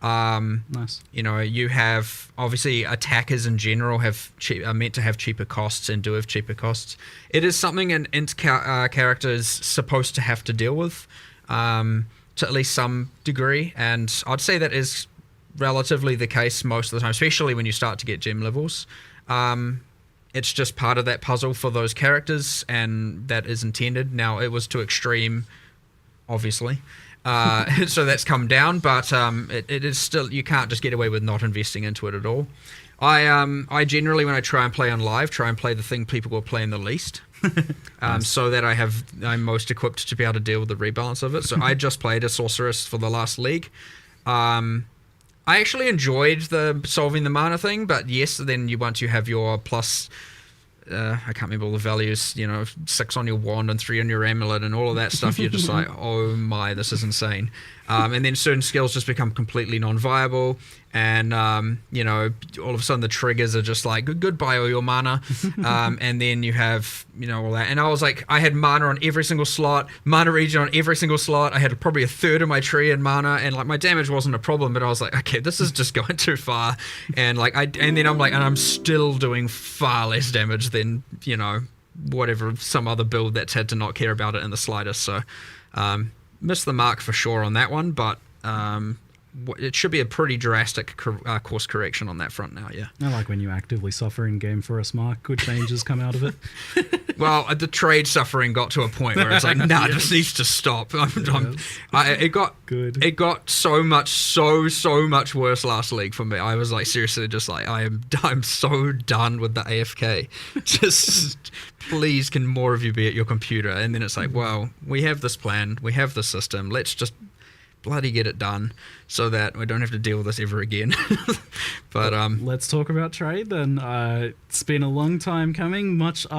Nice. You know, you have obviously attackers in general are meant to have cheaper costs and do have cheaper costs. It is something an int character is supposed to have to deal with, to at least some degree, and I'd say that is relatively the case most of the time, especially when you start to get gem levels. It's just part of that puzzle for those characters, and that is intended. Now, it was to extreme, obviously. So that's come down, but it is still, you can't just get away with not investing into it at all. I generally, when I try and play on live, try and play the thing people will play in the least, so that I'm most equipped to be able to deal with the rebalance of it. So I just played a Sorceress for the last league. I actually enjoyed the solving the mana thing, but yes, then once you have your plus, I can't remember all the values, 6 on your wand and 3 on your amulet and all of that stuff, you're just like, oh my, this is insane. And then certain skills just become completely non-viable, and all of a sudden the triggers are just like, goodbye all your mana. And then you have all that, and I was like, I had mana on every single slot, mana regen on every single slot. I had probably a third of my tree in mana, and like my damage wasn't a problem, but I was like, okay, this is just going too far. And like and then I'm like, and I'm still doing far less damage than whatever some other build that's had to not care about it in the slightest. So missed the mark for sure on that one, but it should be a pretty drastic course correction on that front now. Yeah, I like when you actively suffer in game for us, Mark. Good changes come out of it. Well, the trade suffering got to a point where it's like, nah, this needs to stop. It got so much worse last league for me. I was like, seriously, just like, I'm so done with the AFK. Just please, can more of you be at your computer? And then it's like, well, we have this plan, we have the system. Let's just bloody get it done so that we don't have to deal with this ever again. But let's talk about trade then. It's been a long time coming, much asked